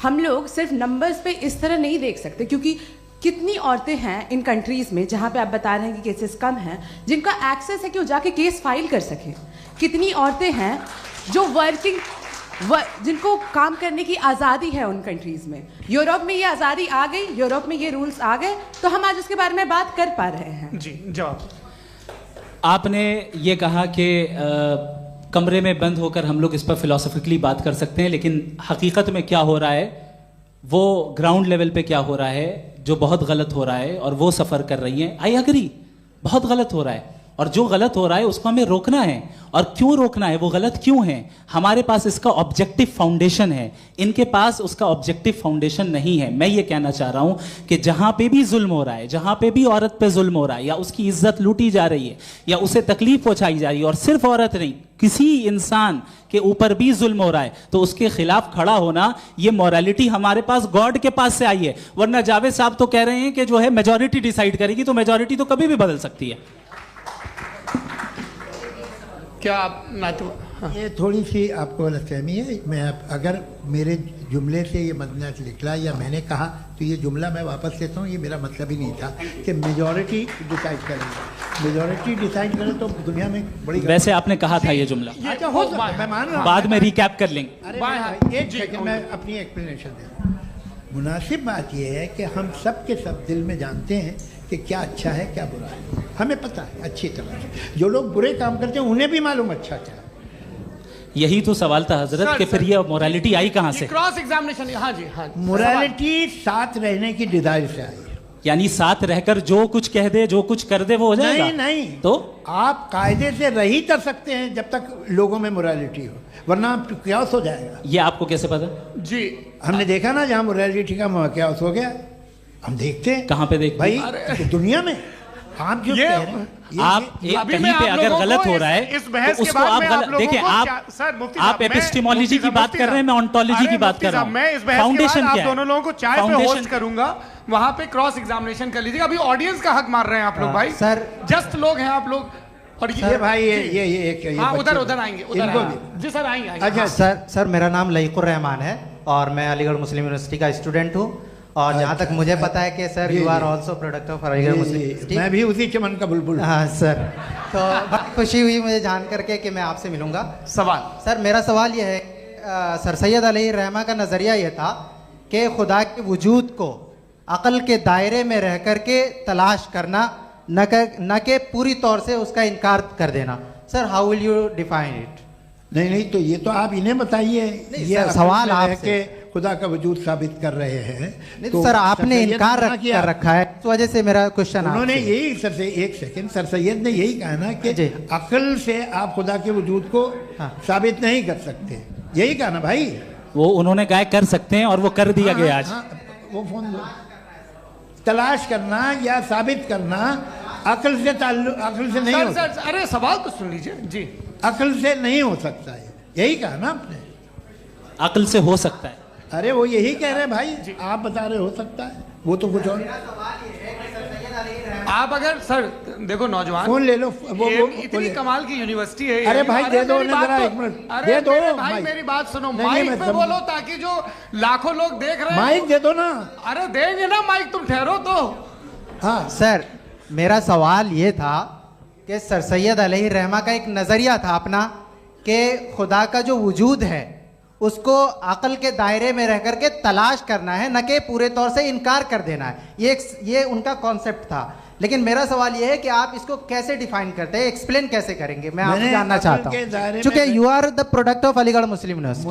हम लोग सिर्फ नंबर्स पे इस तरह नहीं देख सकते, क्योंकि कितनी औरतें हैं इन कंट्रीज़ में जहाँ पे आप बता रहे हैं कि केसेस कम हैं, जिनका एक्सेस है कि वो जाके केस फाइल कर सकें। कितनी औरतें हैं जो जिनको काम करने की आज़ादी है उन कंट्रीज़ में। यूरोप में ये आज़ादी आ गई, यूरोप में ये रूल्स आ गए, तो हम आज उसके बारे में बात कर पा रहे हैं। जी, जवाब। आपने ये कहा कि कमरे में बंद होकर हम लोग इस पर फिलोसफिकली बात कर सकते हैं, लेकिन हकीकत में क्या हो रहा है, वो ग्राउंड लेवल पे क्या हो रहा है, जो बहुत गलत हो रहा है, और वो सफ़र कर रही हैं। आई अग्री, बहुत गलत हो रहा है, और जो गलत हो रहा है उसको हमें रोकना है। और क्यों रोकना है, वो गलत क्यों है, हमारे पास इसका ऑब्जेक्टिव फाउंडेशन है, इनके पास उसका ऑब्जेक्टिव फाउंडेशन नहीं है। मैं ये कहना चाह रहा हूं कि जहां पे भी जुल्म हो रहा है, जहां पे भी औरत पे जुल्म हो रहा है, या उसकी इज्जत लूटी जा रही है, या उसे तकलीफ पहुंचाई जा रही है, और सिर्फ औरत नहीं, किसी इंसान के ऊपर भी जुल्म हो रहा है, तो उसके खिलाफ खड़ा होना, ये मॉरलिटी हमारे पास गॉड के पास से आई है। वरना जावेद साहब तो कह रहे हैं कि जो है मेजॉरिटी डिसाइड करेगी, तो मेजॉरिटी तो कभी भी बदल सकती है। क्या आप हाँ। ये थोड़ी सी आपको गलतफहमी है। मैं अगर मेरे जुमले से ये मतलब निकला या मैंने कहा, तो ये जुमला मैं वापस लेता हूँ, ये मेरा मतलब ही नहीं था कि मेजॉरिटी डिसाइड करेंगे। मेजॉरिटी डिसाइड करे तो दुनिया में बड़ी, वैसे आपने कहा था ये जुमला। अच्छा, हो सकता है, मैं मान रहा हूँ, बाद में रिकैप कर लेंगे। एक सेकंड मैं अपनी एक्सप्लेनेशन दे रहा हूँ। मुनासिब बात यह है कि हम सब के सब दिल में जानते हैं कि क्या अच्छा है क्या बुरा है, हमें पता है अच्छी तरह से। जो लोग बुरे काम करते हैं उन्हें भी मालूम अच्छा क्या है। यही तो सवाल था हजरत कि फिर ये मोरालिटी आई कहाँ से? Cross examination. हाँ जी, हाँ। मोरालिटी साथ रहने की डिजायर से आई है, यानी साथ रहकर जो कुछ कह दे, जो कुछ कर दे, वो हो जाएगा? नहीं नहीं, तो आप कायदे से रह ही कर सकते हैं जब तक लोगों में मोरालिटी हो, वरना क्यास हो जाएगा। ये आपको कैसे पता? जी, हमने देखा ना, जहाँ मोरालिटी का क्यास हो गया, हम देखते हैं। कहाँ पे देखते भाई? दुनिया में। आप जो कह रहे हैं, आप कहीं पे अगर गलत हो रहा है तो उसको आप गलत देखिए। आप एपिस्टेमोलॉजी की बात कर रहे हैं, मैं ऑन्टोलॉजी की बात कर रहा हूं। मैं इस बहस के बाद आप दोनों लोगों को चाय पे होस्ट करूंगा, वहां पे क्रॉस एग्जामिनेशन कर लीजिएगा। अभी ऑडियंस का हक मार रहे हैं आप लोग भाई, सर जस्ट लोग हैं आप लोग। और ये भाई ये हाँ, उधर आएंगे, उधर जी सर आएंगे। अच्छा सर, मेरा नाम लईकुर रहमान है और मैं अलीगढ़ मुस्लिम यूनिवर्सिटी का स्टूडेंट हूँ, और जहाँ तक मुझे पता है कि sir you are also product of Aligarh Muslim University. मैं भी उसी चमन का बुलबुल। हाँ सर, तो बहुत खुशी हुई मुझे जान करके कि मैं आपसे मिलूंगा। सवाल सर, मेरा सवाल यह है, सर सैयद अलैहि रहमा का नज़रिया यह था कि खुदा के वजूद को अक़ल के दायरे में रह कर के तलाश करना, न कि पूरी तौर से उसका इनकार कर देना। Sir, how will you define it? नहीं, तो ये तो आप इन्हें बताइए। ये सवाल आपसे खुदा का वजूद साबित कर रहे हैं। नहीं तो सर, आपने इनकार कर रखा है, इस वजह से मेरा क्वेश्चन। उन्होंने यही सर से एक सेकंड, सर सैयद ने यही कहा ना कि अक्ल से आप खुदा के वजूद को साबित नहीं कर सकते, यही कहा ना भाई। वो उन्होंने कहा कर सकते हैं और वो कर दिया गया आज। वो फोन तलाश करना या साबित करना अक्ल से नहीं हो सकता। अरे सवाल तो सुन लीजिए जी। अक्ल से नहीं हो सकता है, यही कहा ना आपने। अक्ल से हो सकता है। अरे वो यही कह रहे हैं भाई, आप बता रहे हो सकता है, वो तो कुछ और। आप अगर सर देखो नौजवान फोन ले लो, वो इतनी कमाल की यूनिवर्सिटी है। अरे भाई दे दो ना जरा, एक मिनट दे दो भाई, मेरी बात सुनो, माइक पे बोलो ताकि जो लाखों लोग देख रहे हैं। माइक दे दो ना। अरे देंगे ना माइक, तुम ठहरो तो। हाँ सर, मेरा सवाल ये था कि सर सैयद अलैहि रहमा का एक नज़रिया था अपना कि खुदा का जो वजूद है उसको अकल के दायरे में रह करके तलाश करना है, न कि पूरे तौर से इनकार कर देना है। ये उनका कॉन्सेप्ट था। लेकिन मेरा सवाल ये है कि आप इसको कैसे डिफाइन करते हैं, एक्सप्लेन कैसे करेंगे, मैं आपसे जानना चाहता हूँ, क्योंकि you are the product of Aligarh Muslim University.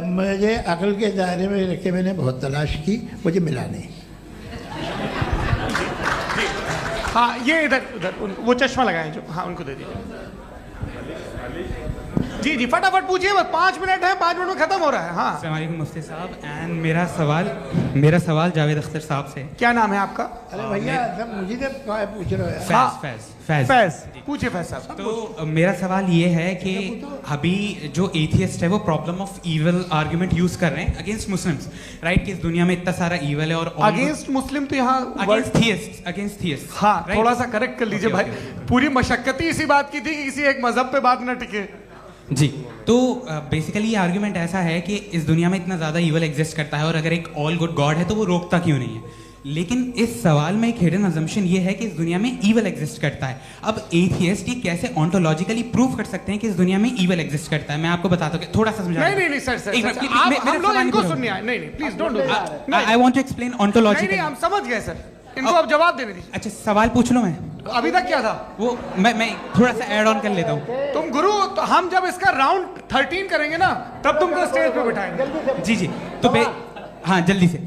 मुझे अकल के दायरे में रख के मैंने बहुत तलाश की, मुझे मिला नहीं। हाँ ये इधर वो चश्मा लगाए जो, हाँ उनको दे दीजिए। जी जी फटाफट पूछिए, बस 5 मिनट है, 5 मिनट में खत्म हो रहा है। हाँ अस्सलाम वालेकुम मुफ्ती साहब, एंड मेरा सवाल जावेद अख्तर साहब से। क्या नाम है आपका? अरे भैया सब मुझे पूछ रहे हो। फैज पूछिए फैज साहब। तो मेरा सवाल ये है कि अभी जो एथियस्ट है वो problem of evil argument use कर रहे हैं अगेंस्ट मुस्लिम्स, राइट? कि इस दुनिया में इतना सारा इविल है और अगेंस्ट मुस्लिम तो यहाँ अगेंस्ट थियस्ट। हाँ थोड़ा सा करेक्ट कर लीजिए भाई, पूरी मशक्कत ही इसी बात की थी कि किसी एक मजहब पे बात न टिके। जी, तो बेसिकली ये आर्ग्यूमेंट ऐसा है कि इस दुनिया में इतना ज़्यादा ईवल एग्जिस्ट करता है और अगर एक ऑल गुड गॉड है तो वो रोकता क्यों नहीं है? लेकिन इस सवाल में एक हिडन अजम्पशन ये है कि इस दुनिया में ईवल एग्जिस्ट करता है। अब एथियस्ट ये कैसे ऑन्टोलॉजिकली प्रूव कर सकते हैं कि इस दुनिया में ईवल एग्जिस्ट करता है? मैं आपको बताता हूँ, थोड़ा सा समझा। नहीं सर हम लोग इनको सुनिए। नहीं please don't do that. I want to explain ontologically. हम समझ गए सर, इनको अब जवाब देने दीजिए। अच्छा सवाल पूछ लो। मैं अभी तक क्या था वो मैं थोड़ा सा ऐड ऑन कर लेता हूँ। तुम गुरु, तो हम जब इसका राउंड 13 करेंगे ना तब तुमको स्टेज पे बिठाएंगे। जी तो हाँ जल्दी से।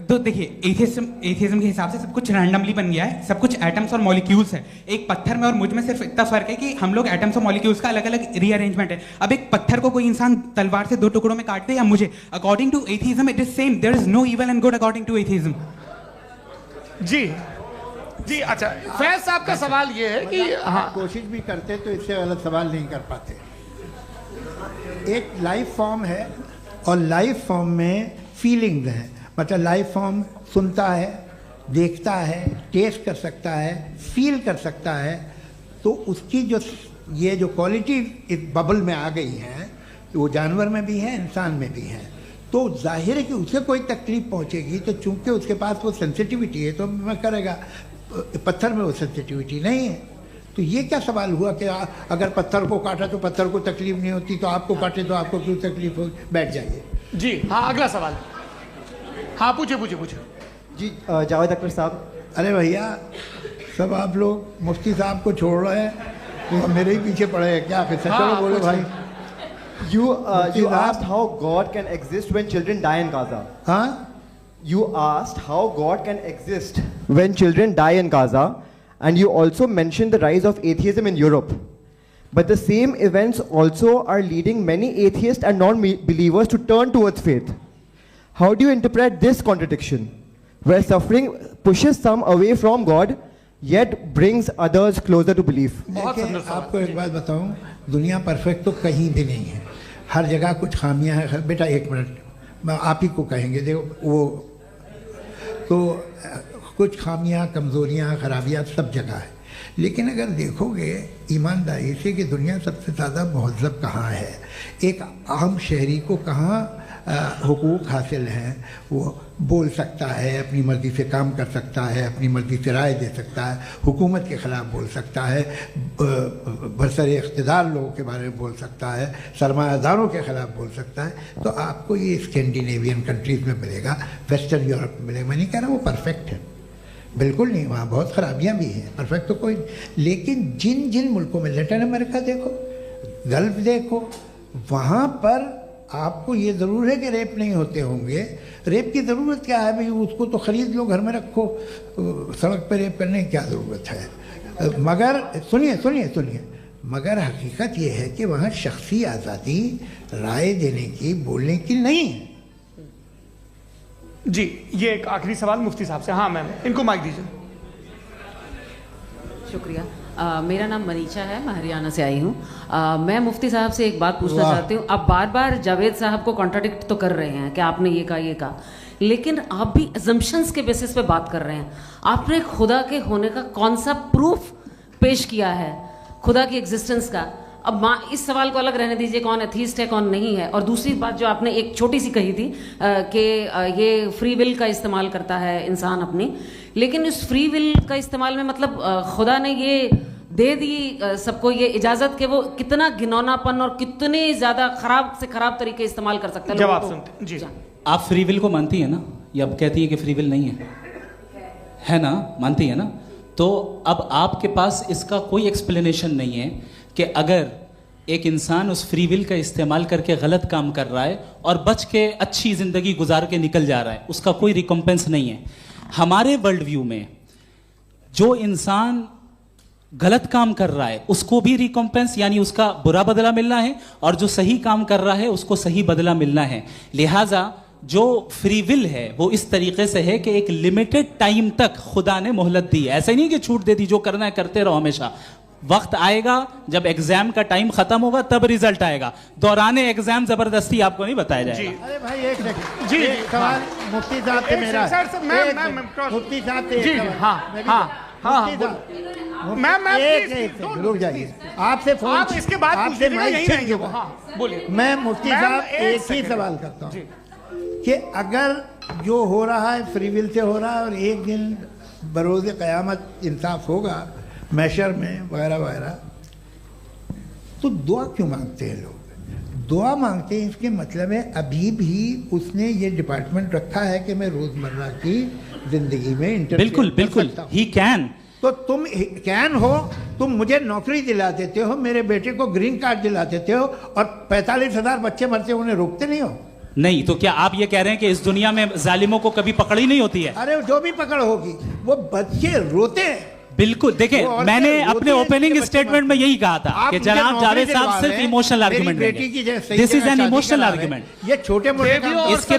तो देखिए एथियज्म के हिसाब से सब कुछ रैंडमली बन गया है, सब कुछ एटम्स और मॉलिक्यूल्स है। एक पत्थर में और मुझ में सिर्फ इतना फर्क है कि हम लोग एटम्स और मॉलिक्यूल्स का अलग अलग रीअरेंजमेंट है। अब एक पत्थर को कोई इंसान तलवार से 2 टुकड़ों में काट दे या मुझे, according to atheism it is same. There is no evil and good according to atheism. जी अच्छा, फैज साहब का सवाल ये है कि हाँ कोशिश भी करते तो इससे गलत सवाल नहीं कर पाते। एक लाइफ फॉर्म है और लाइफ फॉर्म में फीलिंग्स हैं, मतलब लाइफ फॉर्म सुनता है, देखता है, टेस्ट कर सकता है, फील कर सकता है। तो उसकी ये जो क्वालिटी इस बबल में आ गई हैं, वो जानवर में भी है, इंसान में भी है। तो जाहिर है कि उसे कोई तकलीफ पहुंचेगी, तो चूंकि उसके पास वो सेंसिटिविटी है तो मैं करेगा। पत्थर में वो सेंसिटिविटी नहीं है। तो ये क्या सवाल हुआ कि अगर पत्थर को काटा तो पत्थर को तकलीफ नहीं होती, तो आपको काटे तो आपको क्यों तकलीफ हो? बैठ जाइए। जी हाँ अगला सवाल। हाँ पूछे जी जावेद अख्तर साहब। अरे भैया सब आप लोग मुफ्ती साहब को छोड़ रहे हैं और मेरे ही पीछे पड़े हैं क्या? फिर चलो बोलो भाई। You asked how God can exist when children die in Gaza. Huh? You asked how God can exist when children die in Gaza, and you also mentioned the rise of atheism in Europe. But the same events also are leading many atheists and non-believers to turn towards faith. How do you interpret this contradiction, where suffering pushes some away from God, yet brings others closer to belief? आपको एक बात बताऊं, दुनिया perfect तो कहीं भी नहीं है, हर जगह कुछ खामियां हैं। बेटा एक मिनट, मैं आप ही को कहेंगे, देखो वो तो कुछ खामियां, कमज़ोरियां, खराबियां सब जगह है। लेकिन अगर देखोगे ईमानदारी से कि दुनिया सबसे ज़्यादा महज़्ज़ब कहाँ है, एक आम शहरी को कहाँ हुकूक हासिल हैं, वो बोल सकता है, अपनी मर्ज़ी से काम कर सकता है, अपनी मर्ज़ी से राय दे सकता है, हुकूमत के ख़िलाफ़ बोल सकता है, बरसरे इक़्तिदार लोगों के बारे में बोल सकता है, सरमायादारों के ख़िलाफ़ बोल सकता है। तो आपको ये स्कैंडिनेवियन कंट्रीज़ में मिलेगा, वेस्टर्न यूरोप में मिलेगा। मैं नहीं कह रहा वो परफेक्ट है, बिल्कुल नहीं, वहाँ बहुत ख़राबियाँ भी हैं, परफेक्ट तो कोई। लेकिन जिन जिन मुल्कों में, लैटिन अमेरिका देखो, गल्फ़ देखो, वहाँ पर आपको ये ज़रूर है कि रेप नहीं होते होंगे। रेप की ज़रूरत क्या है भाई? उसको तो ख़रीद लो, घर में रखो, सड़क पर रेप करने की क्या ज़रूरत है? मगर सुनिए, मगर हकीकत ये है कि वहाँ शख्सी आज़ादी राय देने की, बोलने की नहीं है। जी ये एक आखिरी सवाल मुफ्ती साहब से। हाँ मैम, इनको माइक दीजिए। शुक्रिया। मेरा नाम मनीषा है, मैं हरियाणा से आई हूँ। मैं मुफ्ती साहब से एक बात पूछना चाहती हूँ। आप बार बार जावेद साहब को कॉन्ट्राडिक्ट तो कर रहे हैं कि आपने ये कहा, लेकिन आप भी अजम्पशंस के बेसिस पे बात कर रहे हैं। आपने खुदा के होने का कौन सा प्रूफ पेश किया है खुदा की एग्जिस्टेंस का? अब इस सवाल को अलग रहने दीजिए, कौन एथीस्ट है कौन नहीं है। और दूसरी बात जो आपने एक छोटी सी कही थी कि ये फ्री विल का इस्तेमाल करता है इंसान अपनी, लेकिन इस फ्री विल का इस्तेमाल में मतलब खुदा ने ये दे दी सबको ये इजाज़त कि वो कितना घिनौनापन और कितने ज़्यादा ख़राब से ख़राब तरीके इस्तेमाल कर सकता है। जवाब सुनते जी। आप फ्री विल को मानती है ना, या अब कहती है कि फ्री विल नहीं है ना? मानती है ना? तो अब आपके पास इसका कोई एक्सप्लेनेशन नहीं है कि अगर एक इंसान उस फ्री विल का इस्तेमाल करके गलत काम कर रहा है और बच के अच्छी ज़िंदगी गुजार के निकल जा रहा है, उसका कोई रिकम्पेंस नहीं है। हमारे वर्ल्ड व्यू में जो इंसान गलत काम कर रहा है उसको भी रिकम्पेंस यानी उसका बुरा बदला मिलना है, और जो सही काम कर रहा है उसको सही बदला मिलना है। लिहाजा जो फ्री विल है वो इस तरीके से है कि एक लिमिटेड टाइम तक खुदा ने मोहलत दी है। ऐसा नहीं कि छूट दे दी, जो करना है करते रहो हमेशा। वक्त आएगा जब एग्जाम का टाइम खत्म होगा तब रिजल्ट आएगा। दौराने एग्जाम जबरदस्ती आपको नहीं बताया जाएगा। अरे भाई एक सेकंड, जी सवाल मुफ्ती साहब से मेरा, मुफ्ती साहब से जी हाँ रुक जाइए, आपसे फोन, आप इसके बाद आपसे यही रहेंगे वो। हाँ बोलिए। मैं मुफ्ती साहब एक ही सवाल करता हूँ कि अगर जो हो रहा है फ्री विल से हो रहा है और एक दिन बरोज़ क़यामत इंसाफ होगा मैशर में वगैरह वगैरह, तो दुआ क्यों मांगते हैं लोग? दुआ मांगते हैं इसके मतलब है अभी भी उसने ये डिपार्टमेंट रखा है कि मैं रोज़मर्रा की ज़िंदगी में बिल्कुल ही कैन। तो तुम कैन हो, तुम मुझे नौकरी दिला देते हो, मेरे बेटे को ग्रीन कार्ड दिला देते हो, और 45,000 बच्चे मरते उन्हें रोकते नहीं हो। नहीं तो क्या आप ये कह रहे हैं कि इस दुनिया में जालिमों को कभी पकड़ ही नहीं होती है? अरे जो भी पकड़ होगी वो बच्चे रोते हैं। बिल्कुल, देखें मैंने अपने ओपनिंग स्टेटमेंट में यही कहा था कि जनाब जावेद साहब सिर्फ इमोशनल आर्गुमेंट देंगे। This is an emotional argument. ये छोटे मोटे इसके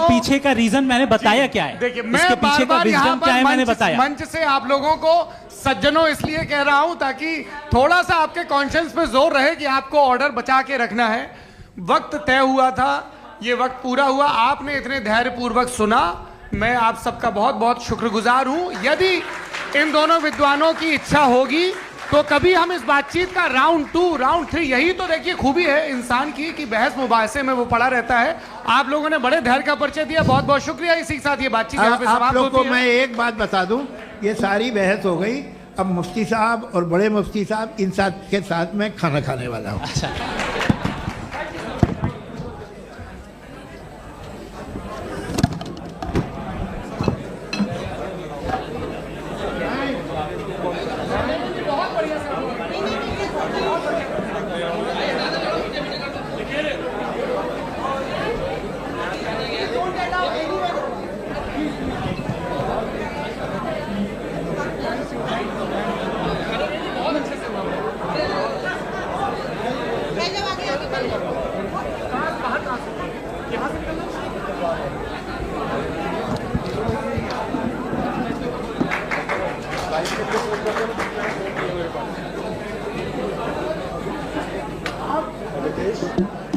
पीछे का रीजन मैंने बताया क्या है, इसके पीछे का विजडम क्या है मैंने बताया। मंच से आप लोगों को सज्जनों इसलिए कह रहा हूं ताकि थोड़ा सा आपके कॉन्शियंस पे जोर रहे कि आपको ऑर्डर बचा के रखना है। वक्त तय हुआ था, ये वक्त पूरा हुआ, आपने इतने धैर्यपूर्वक सुना, मैं आप सबका बहुत बहुत शुक्रगुजार हूं। यदि इन दोनों विद्वानों की इच्छा होगी तो कभी हम इस बातचीत का राउंड 2, राउंड 3, यही तो देखिए खूबी है इंसान की कि बहस मुबाहसे में वो पड़ा रहता है। आप लोगों ने बड़े धैर्य का परिचय दिया, बहुत बहुत शुक्रिया। इसी के साथ ये बातचीत यहाँ पे समाप्त होती है। आप लोग को मैं एक बात बता दूं, ये सारी बहस हो गई, अब मुफ्ती साहब और बड़े मुफ्ती साहब इन साथ के साथ मैं खाना खाने वाला हूँ। अच्छा आप